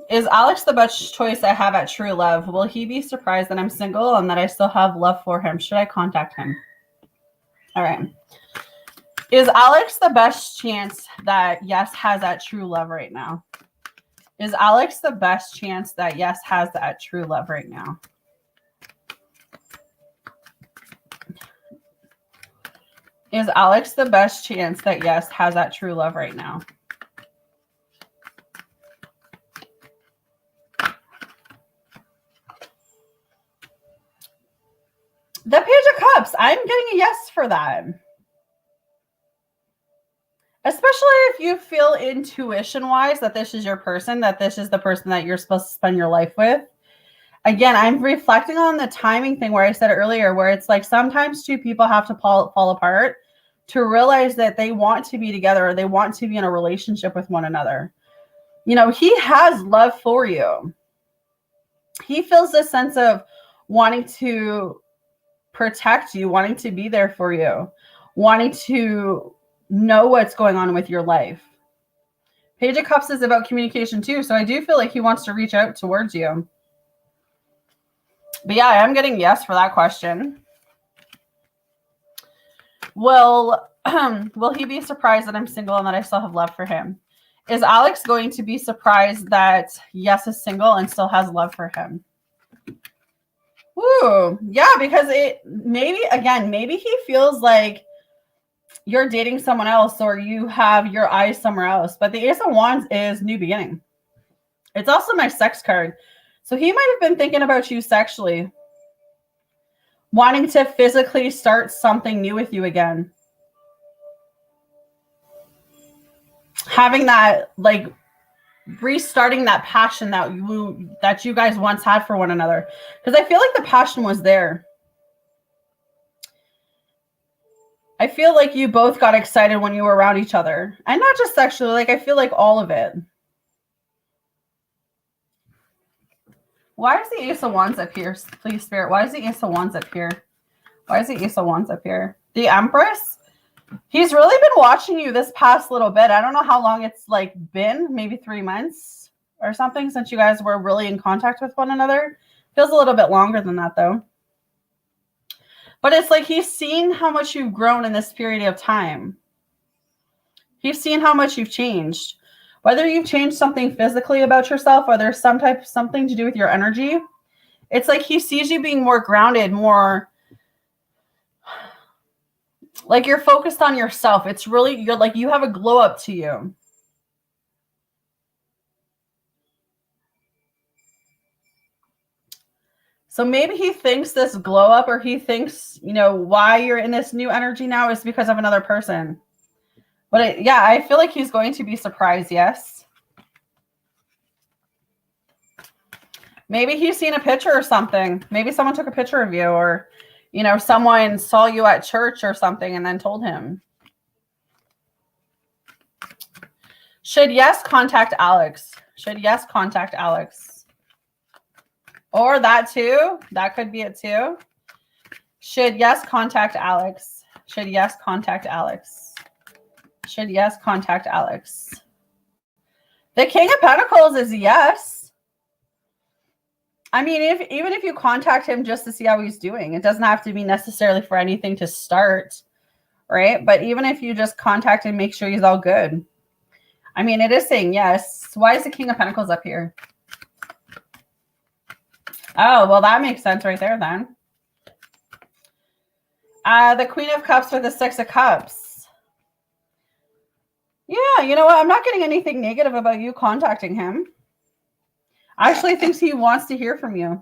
Is Alex the best choice I have at True Love? Will he be surprised that I'm single and that I still have love for him? Should I contact him? All right. Is Alex the best chance that Yes has at True Love right now? Is Alex the best chance that Yes has at True Love right now? Is Alex the best chance that Yes has at True Love right now? The Page of Cups. I'm getting a yes for that. Especially if you feel intuition-wise that this is your person, that this is the person that you're supposed to spend your life with. Again, I'm reflecting on the timing thing where I said earlier, where it's like sometimes two people have to fall apart to realize that they want to be together or they want to be in a relationship with one another. You know, he has love for you. He feels this sense of wanting to protect you, wanting to be there for you, wanting to know what's going on with your life. Page of Cups is about communication too, so I do feel like he wants to reach out towards you. But yeah, I am getting yes for that question. Will he be surprised that I'm single and that I still have love for him? Is Alex going to be surprised that Yes is single and still has love for him? Ooh, yeah, because maybe he feels like you're dating someone else or you have your eyes somewhere else. But the Ace of Wands is new beginning. It's also my sex card. So he might have been thinking about you sexually. wanting to physically start something new with you again. Having that, like, restarting that passion that you guys once had for one another. Because I feel like the passion was there. I feel like you both got excited when you were around each other. And not just sexually, like, I feel like all of it. Why is the Ace of Wands up here, please, Spirit? Why is the Ace of Wands up here? Why is the Ace of Wands up here? The Empress? He's really been watching you this past little bit. I don't know how long it's like been, maybe 3 months or something since you guys were really in contact with one another. Feels a little bit longer than that, though. But it's like he's seen how much you've grown in this period of time. He's seen how much you've changed. Whether you've changed something physically about yourself or there's something to do with your energy, it's like he sees you being more grounded, more like you're focused on yourself. It's really, you're like, you have a glow up to you. So maybe he thinks this glow up, or he thinks, you know, why you're in this new energy now is because of another person. But yeah, I feel like he's going to be surprised. Yes. Maybe he's seen a picture or something. Maybe someone took a picture of you, or, you know, someone saw you at church or something and then told him. Should yes contact Alex? Should yes contact Alex? Or that too. That could be it too. Should yes contact Alex? Should yes contact Alex? Should yes contact Alex? The King of Pentacles is yes. I mean, even if you contact him just to see how he's doing, it doesn't have to be necessarily for anything to start, right? But even if you just contact him, make sure he's all good. I mean, it is saying yes. Why is the King of Pentacles up here? Oh, well, that makes sense right there then. The Queen of Cups with the Six of Cups. Yeah, you know what? I'm not getting anything negative about you contacting him. I actually think he wants to hear from you.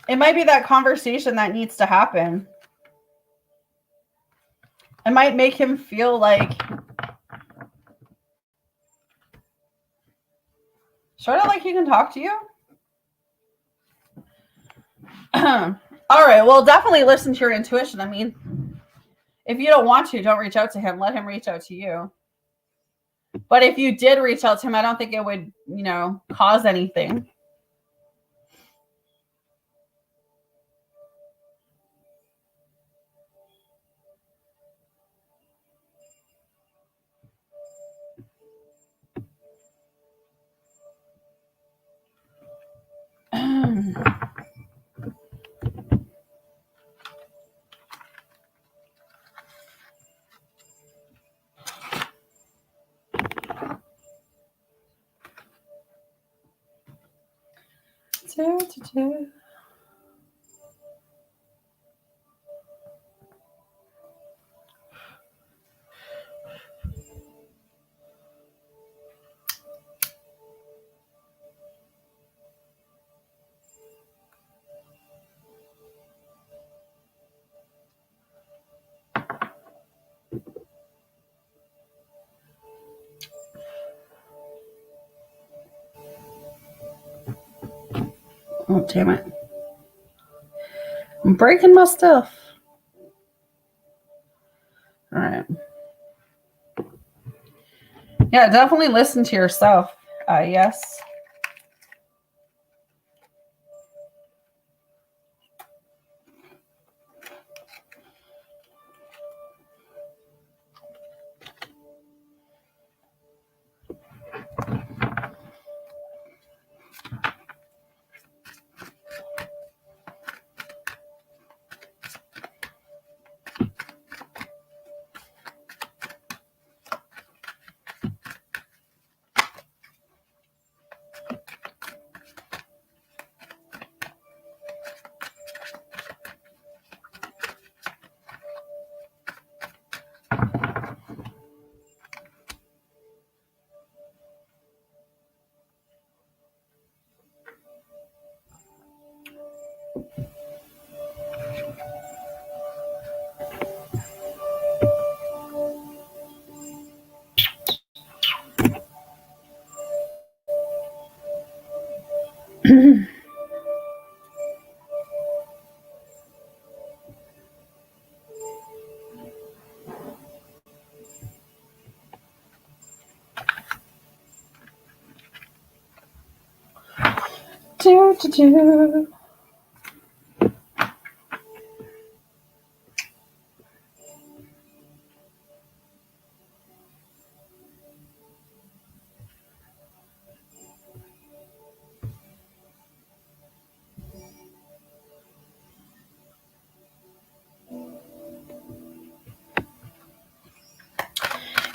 It might be that conversation that needs to happen. It might make him feel like sort of like he can talk to you. All right. Well, definitely listen to your intuition. I mean, if you don't want to, don't reach out to him. Let him reach out to you. But if you did reach out to him, I don't think it would, you know, cause anything. Oh, damn it. I'm breaking my stuff. All right. Yeah, definitely listen to yourself. Yes.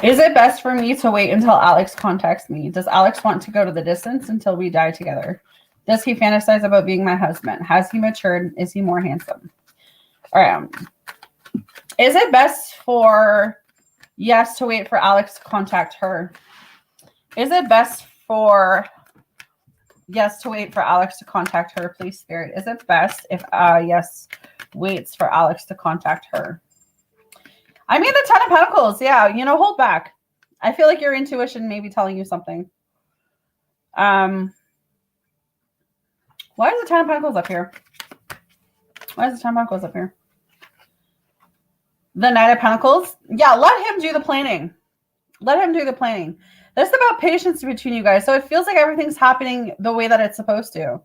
Is it best for me to wait until Alex contacts me? Does Alex want to go to the distance until we die together? Does he fantasize about being my husband? Has he matured? Is he more handsome? All right. Is it best for yes to wait for Alex to contact her? Is it best for yes to wait for Alex to contact her, please, Spirit? Is it best if yes waits for Alex to contact her? I mean, the Ten of Pentacles. Yeah, hold back. I feel like your intuition may be telling you something. Why is the Ten of Pentacles up here? Why is the Ten of Pentacles up here? The Knight of Pentacles. Yeah, let him do the planning. Let him do the planning. This is about patience between you guys. So it feels like everything's happening the way that it's supposed to.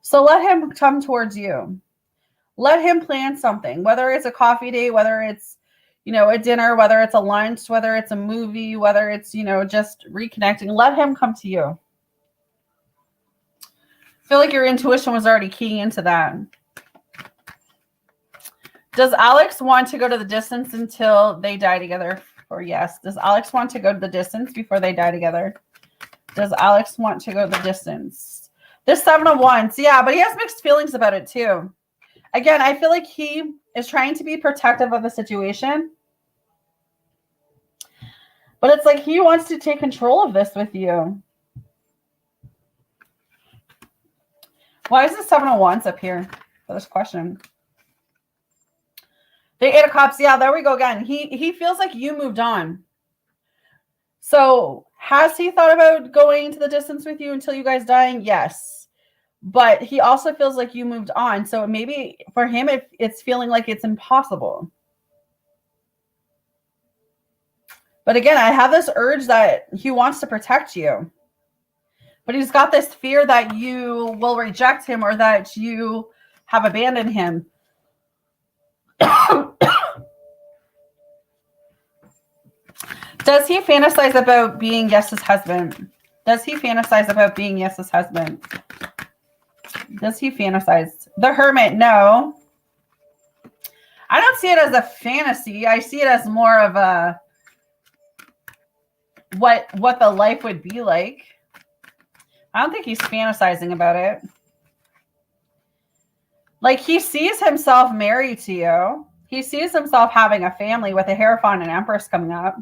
So let him come towards you. Let him plan something, whether it's a coffee date, whether it's, a dinner, whether it's a lunch, whether it's a movie, whether it's, just reconnecting. Let him come to you. I feel like your intuition was already keying into that. Does Alex want to go to the distance until they die together? Or yes. Does Alex want to go to the distance before they die together? Does Alex want to go the distance? There's 7 of Wands. Yeah, but he has mixed feelings about it too. Again, I feel like he is trying to be protective of the situation. But it's like he wants to take control of this with you. Why is the 7 of Wands up here for this question? The 8 of Cups. Yeah, there we go again. He feels like you moved on. So has he thought about going to the distance with you until you guys dying? Yes. But he also feels like you moved on. So maybe for him, it's feeling like it's impossible. But again, I have this urge that he wants to protect you. But he's got this fear that you will reject him or that you have abandoned him. Does he fantasize about being Yes's husband? Does he fantasize about being Yes's husband? Does he fantasize? The Hermit, no. I don't see it as a fantasy. I see it as more of a what the life would be like. I don't think he's fantasizing about it. Like, he sees himself married to you. He sees himself having a family with a Hierophant and Empress coming up.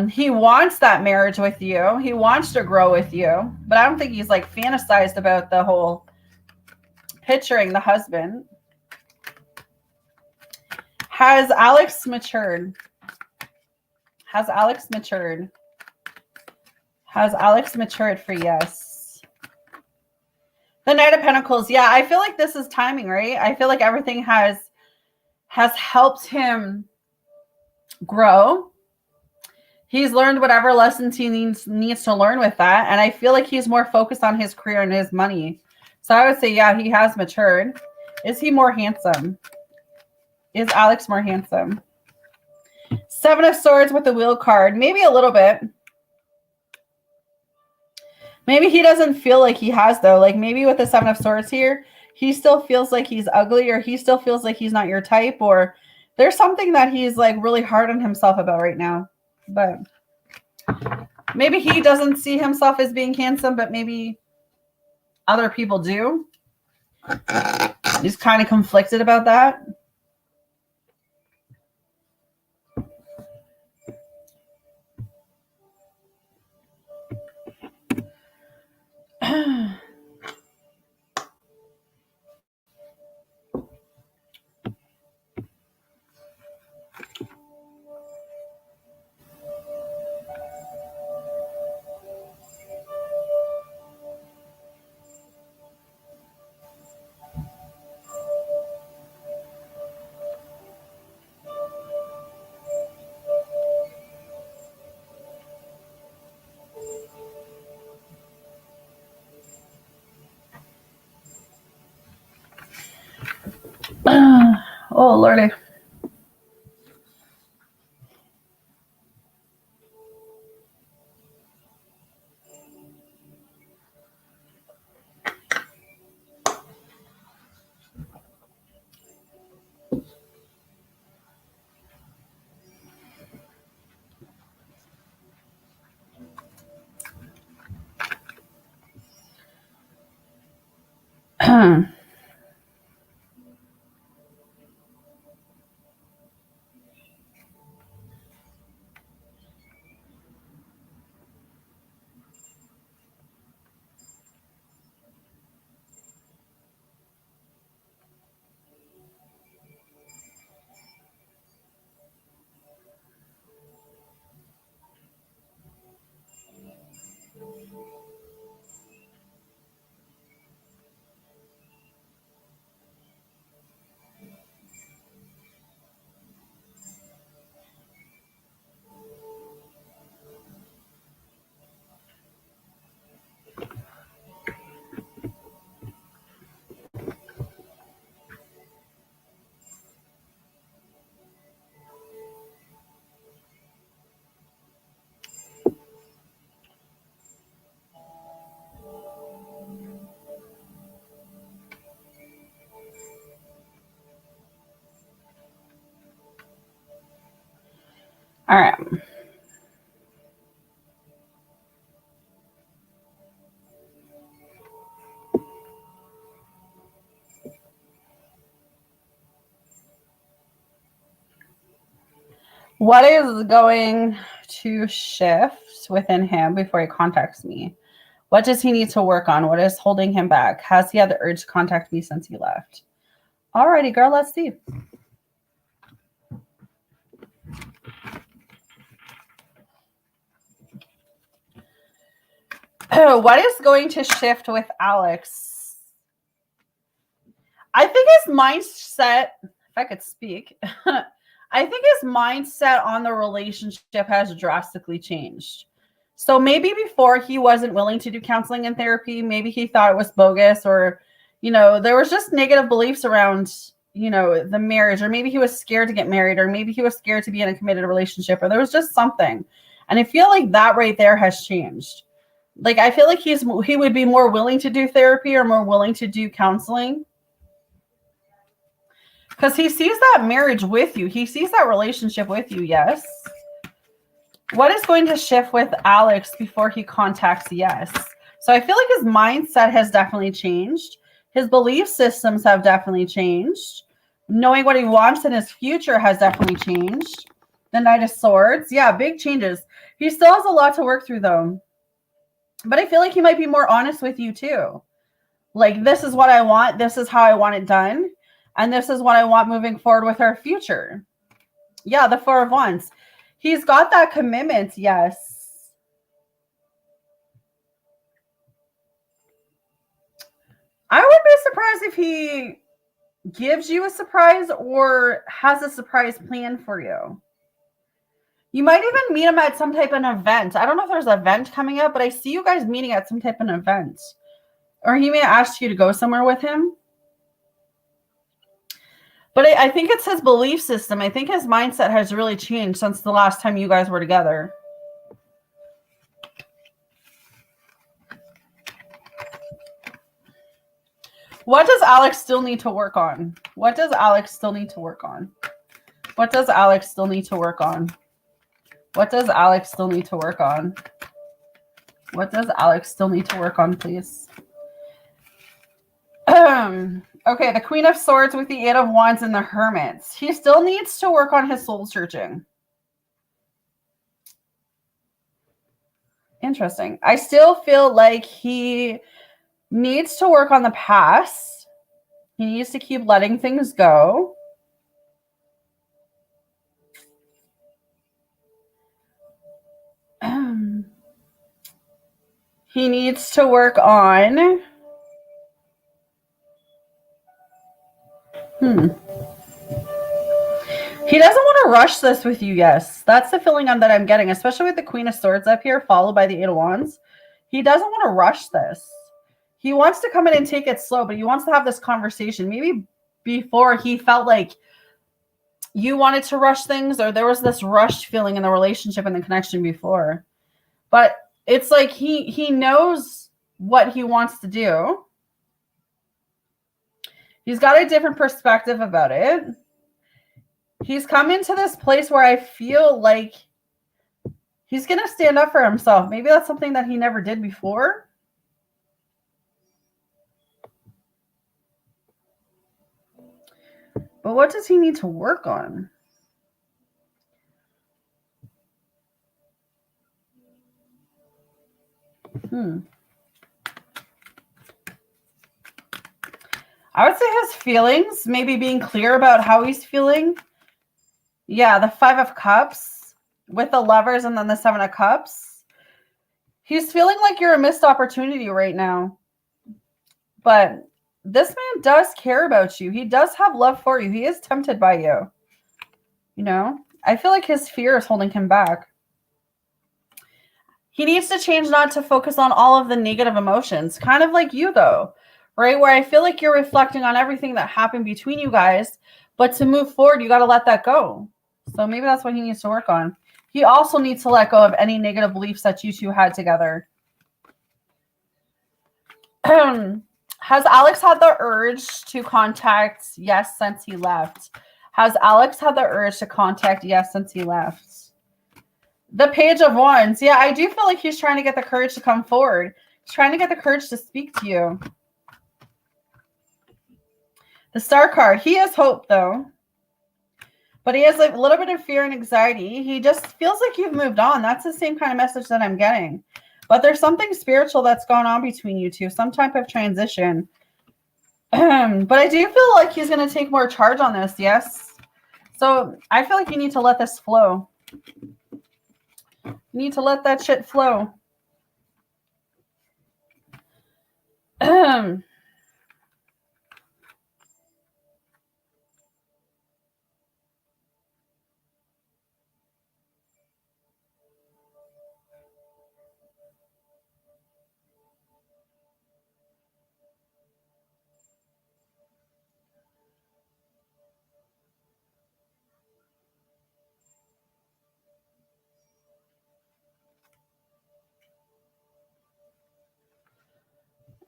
He wants that marriage with you. He wants to grow with you. But I don't think he's like fantasized about the whole picturing the husband. Has Alex matured? Has Alex matured? Has Alex matured for yes? The Knight of Pentacles. Yeah, I feel like this is timing, right? I feel like everything has helped him grow. He's learned whatever lessons he needs to learn with that. And I feel like he's more focused on his career and his money. So I would say, yeah, he has matured. Is he more handsome? Is Alex more handsome? 7 of Swords with the Wheel card. Maybe a little bit. Maybe he doesn't feel like he has, though. Like, maybe with the 7 of Swords here, he still feels like he's ugly, or he still feels like he's not your type, or there's something that he's like really hard on himself about right now. But maybe he doesn't see himself as being handsome, but maybe other people do. He's kind of conflicted about that. Oh, Lordy. All right. What is going to shift within him before he contacts me? What does he need to work on? What is holding him back? Has he had the urge to contact me since he left? Alrighty, girl, let's see. What is going to shift with Alex? I think his mindset, if I could speak, I think his mindset on the relationship has drastically changed. So maybe before he wasn't willing to do counseling and therapy, maybe he thought it was bogus, or, there was just negative beliefs around, the marriage, or maybe he was scared to get married, or maybe he was scared to be in a committed relationship, or there was just something. And I feel like that right there has changed. Like, I feel like he would be more willing to do therapy or more willing to do counseling, because he sees that marriage with you. He sees that relationship with you. Yes. What is going to shift with Alex before he contacts yes? So I feel like his mindset has definitely changed. His belief systems have definitely changed. Knowing what he wants in his future has definitely changed. The Knight of Swords. Yeah, big changes. He still has a lot to work through, though. But I feel like he might be more honest with you, too. Like, this is what I want. This is how I want it done. And this is what I want moving forward with our future. Yeah, the Four of Wands. He's got that commitment, yes. I would be surprised if he gives you a surprise or has a surprise plan for you. You might even meet him at some type of event. I don't know if there's an event coming up, but I see you guys meeting at some type of event. Or he may ask you to go somewhere with him. But I think it's his belief system. I think his mindset has really changed since the last time you guys were together. What does Alex still need to work on? What does Alex still need to work on? What does Alex still need to work on? What does Alex still need to work on? What does Alex still need to work on, please? Okay, the Queen of Swords with the Eight of Wands and the Hermits. He still needs to work on his soul searching. Interesting. I still feel like he needs to work on the past. He needs to keep letting things go. He needs to work on... He doesn't want to rush this with you, yes. That's the feeling that I'm getting, especially with the Queen of Swords up here, followed by the Eight of Wands. He doesn't want to rush this. He wants to come in and take it slow, but he wants to have this conversation. Maybe before he felt like you wanted to rush things, or there was this rushed feeling in the relationship and the connection before. But it's like he knows what he wants to do. He's got a different perspective about it. He's come into this place where I feel like he's going to stand up for himself. Maybe that's something that he never did before. But what does he need to work on? I would say his feelings, maybe being clear about how he's feeling. Yeah, the 5 of Cups with the Lovers and then the 7 of Cups. He's feeling like you're a missed opportunity right now. But this man does care about you. He does have love for you. He is tempted by you. You know, I feel like his fear is holding him back. He needs to change not to focus on all of the negative emotions. Kind of like you, though. Right? Where I feel like you're reflecting on everything that happened between you guys, but to move forward, you got to let that go. So maybe that's what he needs to work on. He also needs to let go of any negative beliefs that you two had together. Has Alex had the urge to contact Yes since he left? Has Alex had the urge to contact Yes since he left? The Page of Wands. Yeah, I do feel like he's trying to get the courage to come forward. He's trying to get the courage to speak to you. The Star card. He has hope, though. But he has like a little bit of fear and anxiety. He just feels like you've moved on. That's the same kind of message that I'm getting. But there's something spiritual that's going on between you two. Some type of transition. But I do feel like he's going to take more charge on this. Yes. So I feel like you need to let this flow. You need to let that shit flow.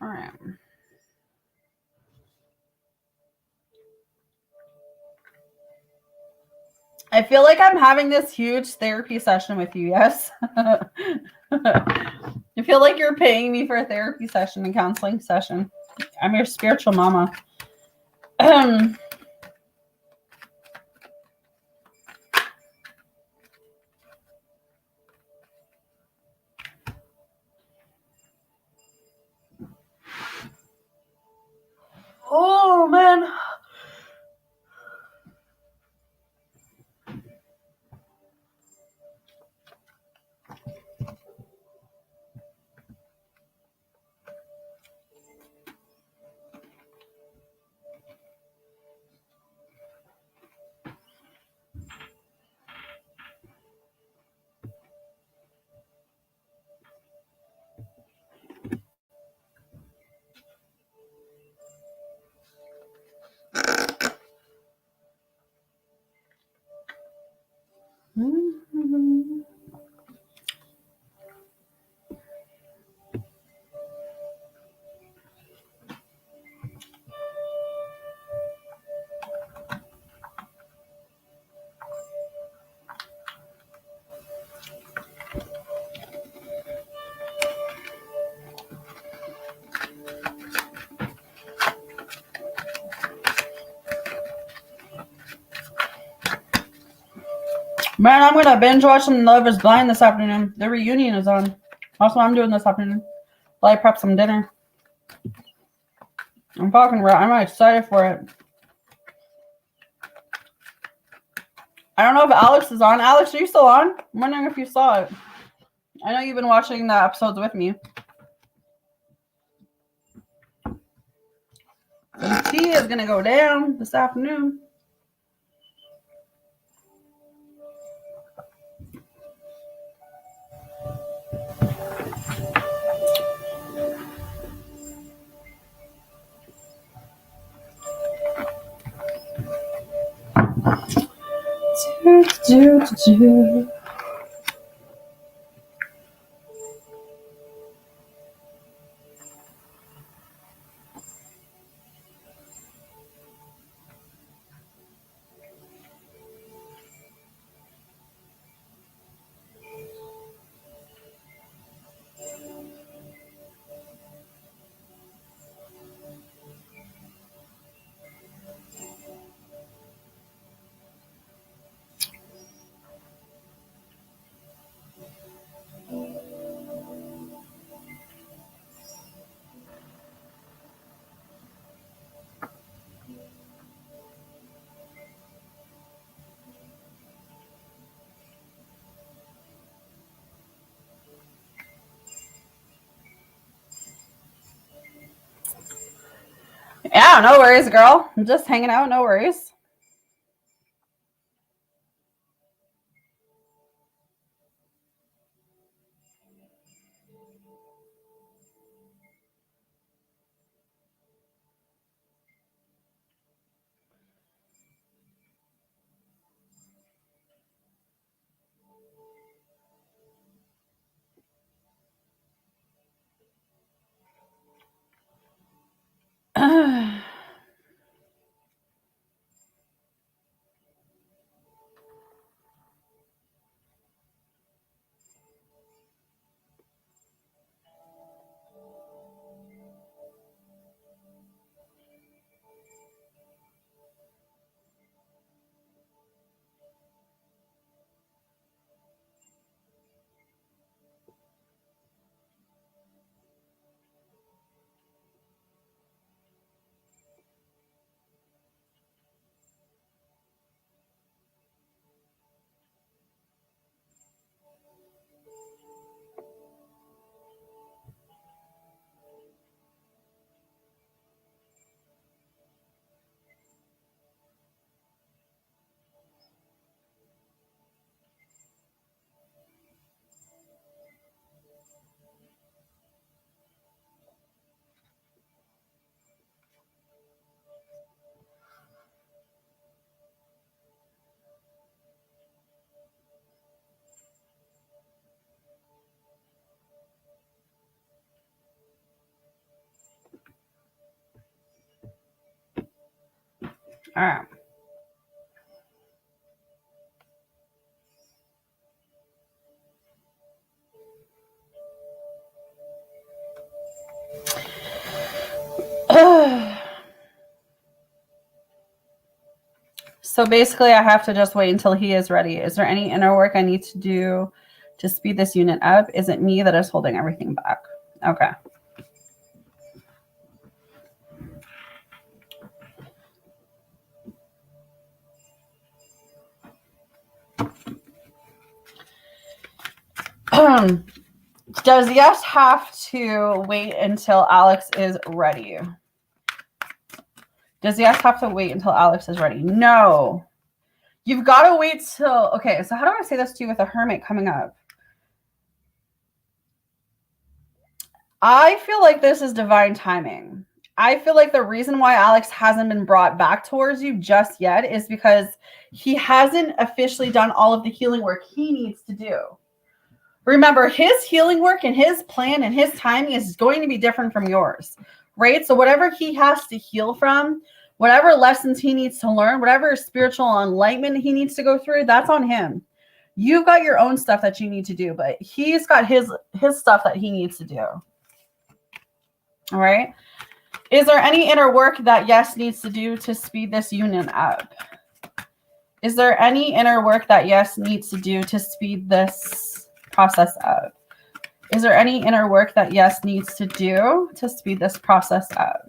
All right. I feel like I'm having this huge therapy session with you, yes? I feel like you're paying me for a therapy session and counseling session. I'm your spiritual mama. Oh, man. Man, I'm gonna binge watch some Love is Blind this afternoon. The reunion is on. That's what I'm doing this afternoon. While I prep some dinner. I'm excited for it. I don't know if Alex is on. Alex, are you still on? I'm wondering if you saw it. I know you've been watching the episodes with me. Some tea is gonna go down this afternoon. Yeah, no worries, girl. I'm just hanging out, no worries. All right. So basically, I have to just wait until he is ready. Is there any inner work I need to do to speed this unit up? Is it me that is holding everything back? Okay. Does yes have to wait until Alex is ready? Does yes have to wait until Alex is ready? No. You've got to wait till... Okay, so how do I say this to you with a hermit coming up? I feel like this is divine timing. I feel like the reason why Alex hasn't been brought back towards you just yet is because he hasn't officially done all of the healing work he needs to do. Remember, his healing work and his plan and his timing is going to be different from yours, right? So whatever he has to heal from, whatever lessons he needs to learn, whatever spiritual enlightenment he needs to go through, that's on him. You've got your own stuff that you need to do, but he's got his stuff that he needs to do. All right. Is there any inner work that yes needs to do to speed this union up? Is there any inner work that yes needs to do to speed this process up? Is there any inner work that yes needs to do to speed this process up?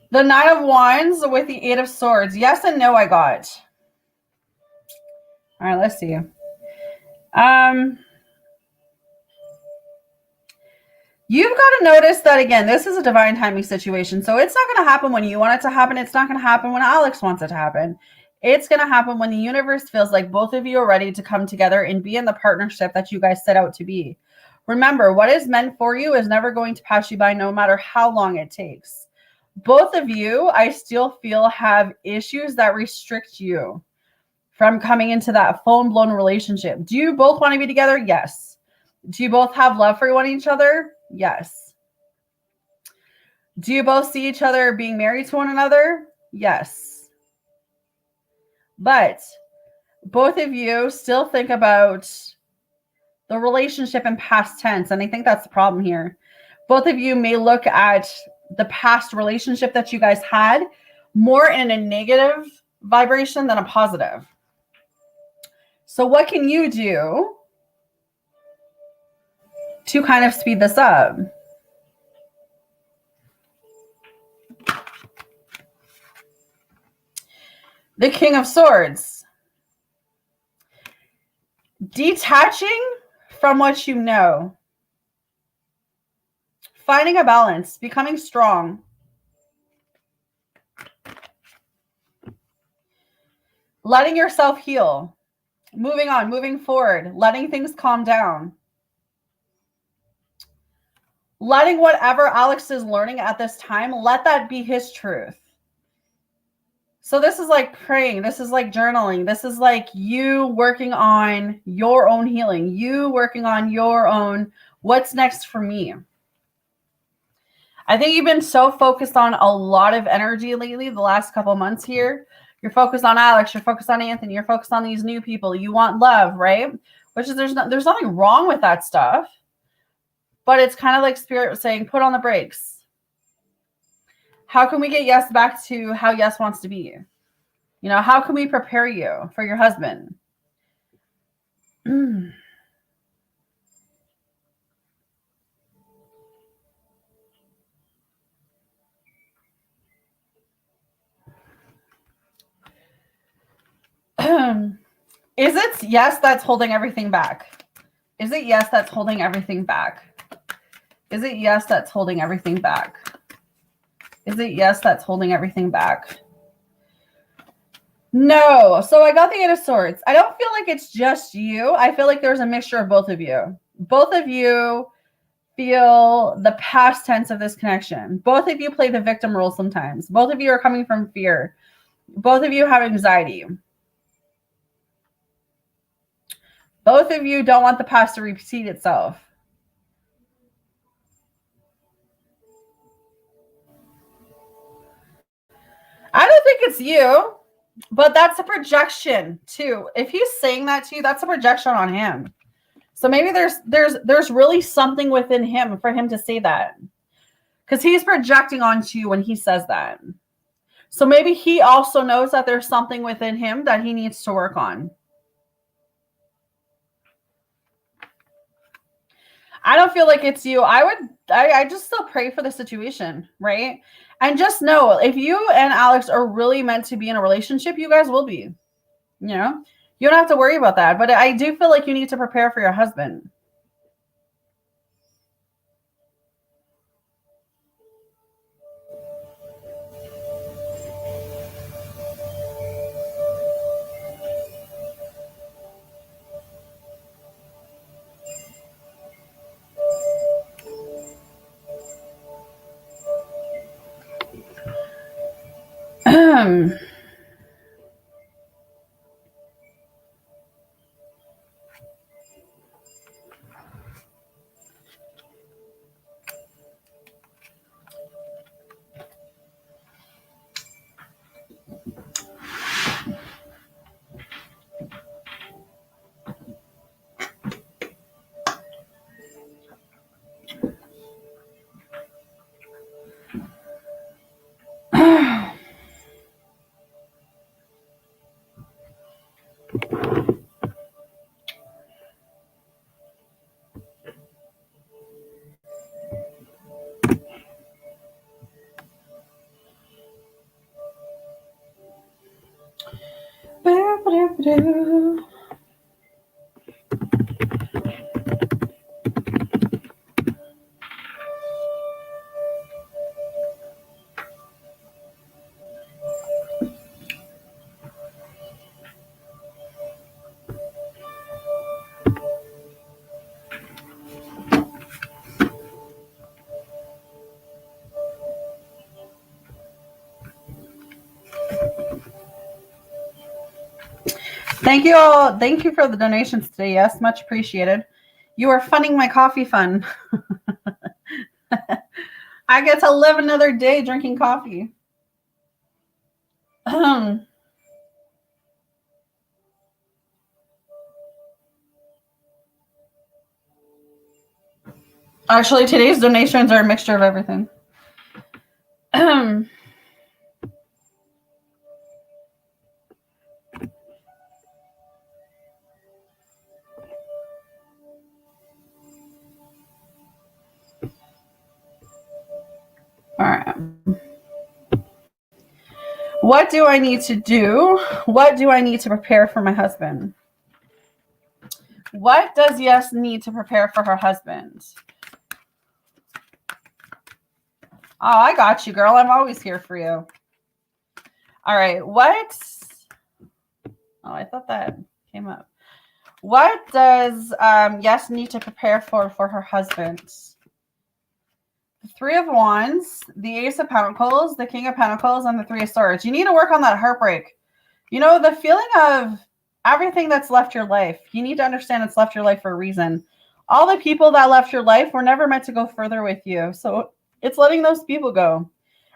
The 9 of Wands with the 8 of Swords. Yes and no I got. All right, let's see. You've got to notice that, again, this is a divine timing situation. So it's not going to happen when you want it to happen. It's not going to happen when Alex wants it to happen. It's going to happen when the universe feels like both of you are ready to come together and be in the partnership that you guys set out to be. Remember, what is meant for you is never going to pass you by no matter how long it takes. both of you, I still feel, have issues that restrict you from coming into that full-blown relationship. Do you both want to be together? Yes. Do you both have love for one each other? Yes. Do you both see each other being married to one another? Yes. But both of you still think about the relationship in past tense, and I think that's the problem here. Both of you may look at the past relationship that you guys had more in a negative vibration than a positive. So what can you do to kind of speed this up? The King of Swords. Detaching from what you know. Finding a balance. Becoming strong. Letting yourself heal. Moving on. Moving forward. Letting things calm down. Letting whatever Alex is learning at this time, let that be his truth. So this is like praying. This is like journaling. This is like you working on your own healing. You working on your own, what's next for me? I think you've been so focused on a lot of energy lately, the last couple months here. You're focused on Alex. You're focused on Anthony. You're focused on these new people. You want love, right? Which is, there's nothing wrong with that stuff. But it's kind of like Spirit saying, put on the brakes. How can we get Yes back to how Yes wants to be? You know, how can we prepare you for your husband? Is it Yes that's holding everything back? Is it Yes that's holding everything back? Is it Yes that's holding everything back? Is it Yes that's holding everything back? No. So I got the Eight of Swords. I don't feel like it's just you. I feel like there's a mixture of both of you. Both of you feel the past tense of this connection. Both of you play the victim role sometimes. Both of you are coming from fear. Both of you have anxiety. Both of you don't want the past to repeat itself. I don't think it's you, but that's a projection too. If he's saying that to you, that's a projection on him. So maybe there's really something within him for him to say that, because he's projecting onto you when he says that. So maybe he also knows that there's something within him that he needs to work on. I don't feel like it's you. I just still pray for the situation, right? And just know, if you and Alex are really meant to be in a relationship, you guys will be. You know, you don't have to worry about that. But I do feel like you need to prepare for your husband. Thank you all. Thank you for the donations today. Yes, much appreciated. You are funding my coffee fund. I get to live another day drinking coffee. Actually, today's donations are a mixture of everything. All right. What do I need to do? What do I need to prepare for my husband? What does Yes need to prepare for her husband? Oh, I got you, girl. I'm always here for you. All right. What? Oh, I thought that came up. What does Yes need to prepare for her husband? The Three of Wands, the Ace of Pentacles, the King of Pentacles, and the Three of Swords. You need to work on that heartbreak. You know, the feeling of everything that's left your life. You need to understand it's left your life for a reason. All the people that left your life were never meant to go further with you. So it's letting those people go.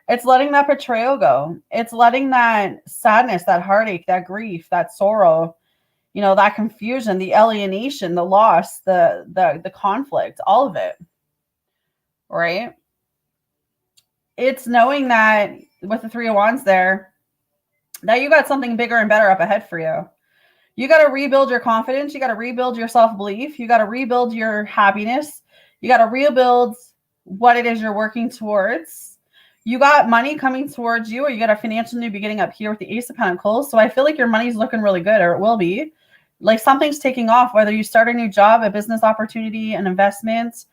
It's letting that betrayal go. It's letting that sadness, that heartache, that grief, that sorrow, you know, that confusion, the alienation, the loss, the conflict, all of it. Right? It's knowing that with the Three of Wands there, that you got something bigger and better up ahead for you. You got to rebuild your confidence. You got to rebuild your self-belief. You got to rebuild your happiness. You got to rebuild what it is you're working towards. You got money coming towards you, or you got a financial new beginning up here with the Ace of Pentacles. So I feel like your money's looking really good, or it will be. Like something's taking off, whether you start a new job, a business opportunity, an investment.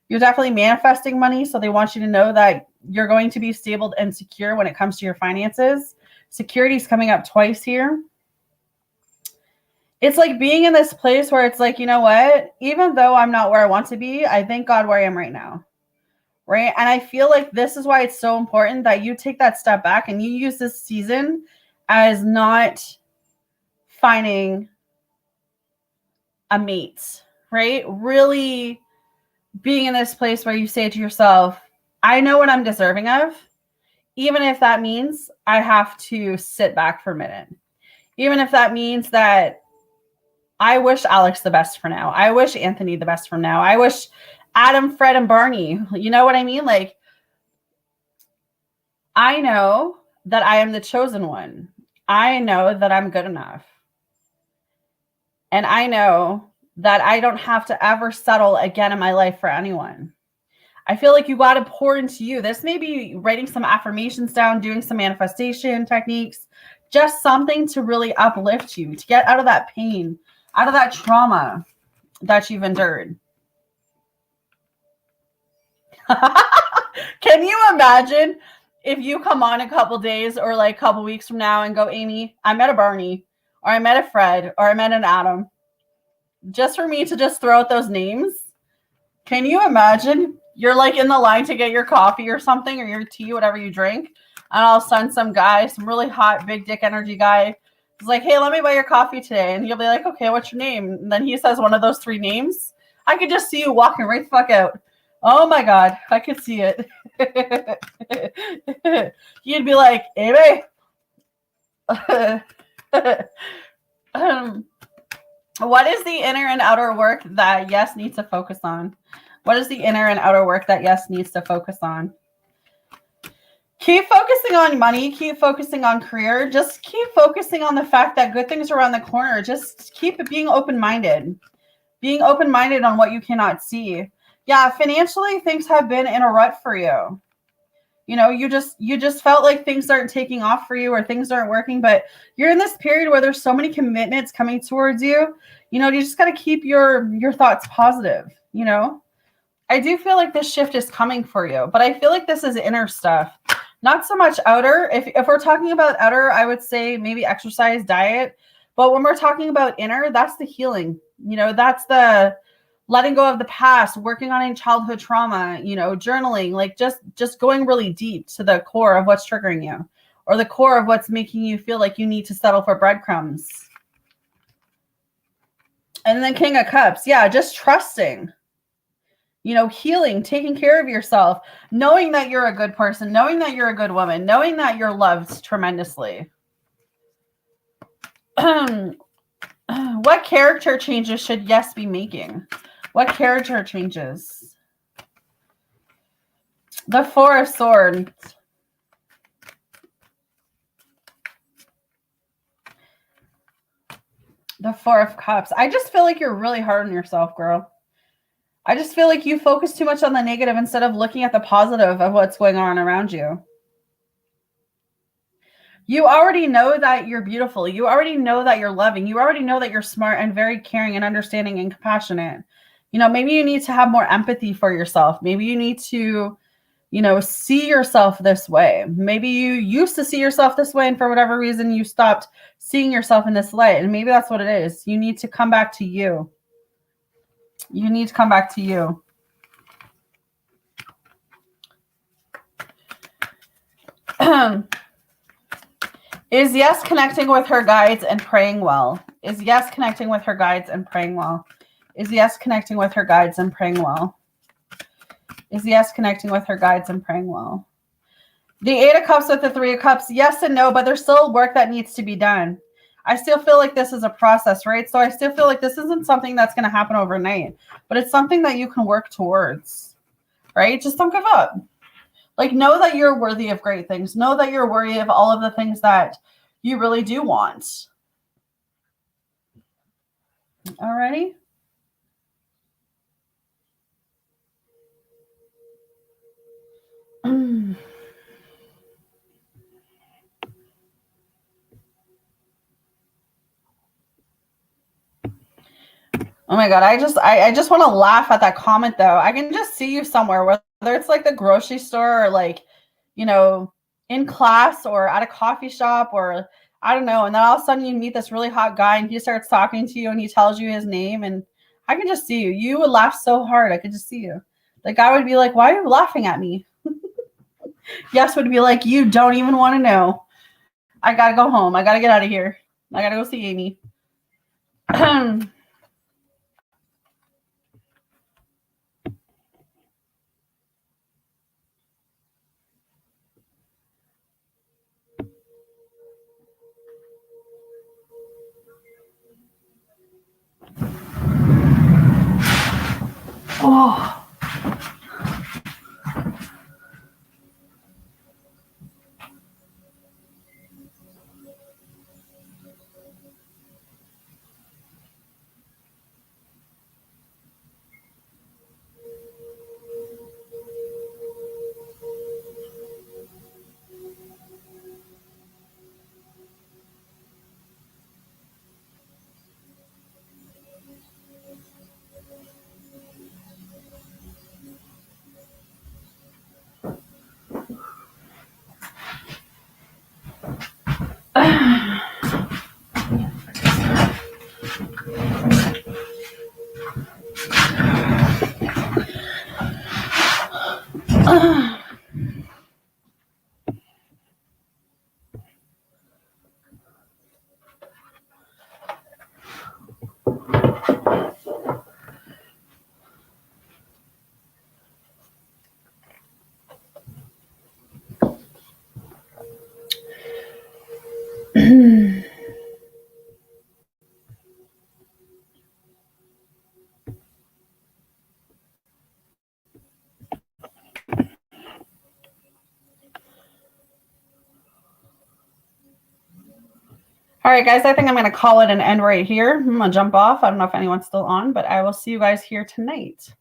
You're definitely manifesting money. So they want you to know that you're going to be stable and secure when it comes to your finances. Security's coming up twice here. It's like being in this place where it's like, you know what? Even though I'm not where I want to be, I thank God where I am right now. Right? And I feel like this is why it's so important that you take that step back and you use this season as not finding a mate, right? Really being in this place where you say to yourself, I know what I'm deserving of, even if that means I have to sit back for a minute. Even if that means that I wish Alex the best for now. I wish Anthony the best for now. I wish Adam, Fred, and Barney. You know what I mean? Like, I know that I am the chosen one. I know that I'm good enough. And I know that I don't have to ever settle again in my life for anyone. I feel like you got to pour into you. This may be writing some affirmations down, doing some manifestation techniques, just something to really uplift you, to get out of that pain, out of that trauma that you've endured. Can you imagine if you come on a couple days or like a couple weeks from now and go, Amy, I met a Barney, or I met a Fred, or I met an Adam, just for me to just throw out those names? Can you imagine? You're like in the line to get your coffee or something, or your tea, whatever you drink, and all of a sudden some guy, some really hot, big dick energy guy, is like, hey, let me buy your coffee today. And you'll be like, okay, what's your name? And then he says one of those three names. I could just see you walking right the fuck out. Oh my God, I could see it. You'd be like, Amy. What is the inner and outer work that Yes needs to focus on? What is the inner and outer work that Yes needs to focus on? Keep focusing on money. Keep focusing on career. Just keep focusing on the fact that good things are around the corner. Just keep being open-minded. Being open-minded on what you cannot see. Yeah, financially, things have been in a rut for you. You know, you just felt like things aren't taking off for you, or things aren't working, but you're in this period where there's so many commitments coming towards you. You know, you just got to keep your thoughts positive, you know? I do feel like this shift is coming for you, but I feel like this is inner stuff, not so much outer. If we're talking about outer, I would say maybe exercise, diet, but when we're talking about inner, that's the healing. You know, that's the letting go of the past, working on any childhood trauma, you know, journaling, like just going really deep to the core of what's triggering you, or the core of what's making you feel like you need to settle for breadcrumbs. And then King of Cups. Yeah, just trusting. You know, healing, taking care of yourself, knowing that you're a good person, knowing that you're a good woman, knowing that you're loved tremendously. What character changes should Yes be making? What character changes? The Four of Swords. The Four of Cups. I just feel like you're really hard on yourself, girl. I just feel like you focus too much on the negative instead of looking at the positive of what's going on around you. You already know that you're beautiful. You already know that you're loving. You already know that you're smart and very caring and understanding and compassionate. You know, maybe you need to have more empathy for yourself. Maybe you need to, you know, see yourself this way. Maybe you used to see yourself this way and for whatever reason you stopped seeing yourself in this light. And maybe that's what it is. You need to come back to you. You need to come back to you. Is Yes connecting with her guides and praying well? Is Yes connecting with her guides and praying well? Is Yes connecting with her guides and praying well? Is Yes connecting with her guides and praying well? The Eight of Cups with the Three of Cups, yes and no, but there's still work that needs to be done. I still feel like this is a process, right? So I still feel like this isn't something that's going to happen overnight, but it's something that you can work towards, right? Just don't give up. Like, know that you're worthy of great things. Know that you're worthy of all of the things that you really do want. Alrighty. Oh my God. I just want to laugh at that comment though. I can just see you somewhere, whether it's like the grocery store or like, you know, in class or at a coffee shop or I don't know. And then all of a sudden you meet this really hot guy and he starts talking to you and he tells you his name. And I can just see you. You would laugh so hard. I could just see you. The guy would be like, why are you laughing at me? Yes would be like, you don't even want to know. I got to go home. I got to get out of here. I got to go see Amy. Oh. All right, guys, I think I'm going to call it an end right here. I'm going to jump off. I don't know if anyone's still on, but I will see you guys here tonight.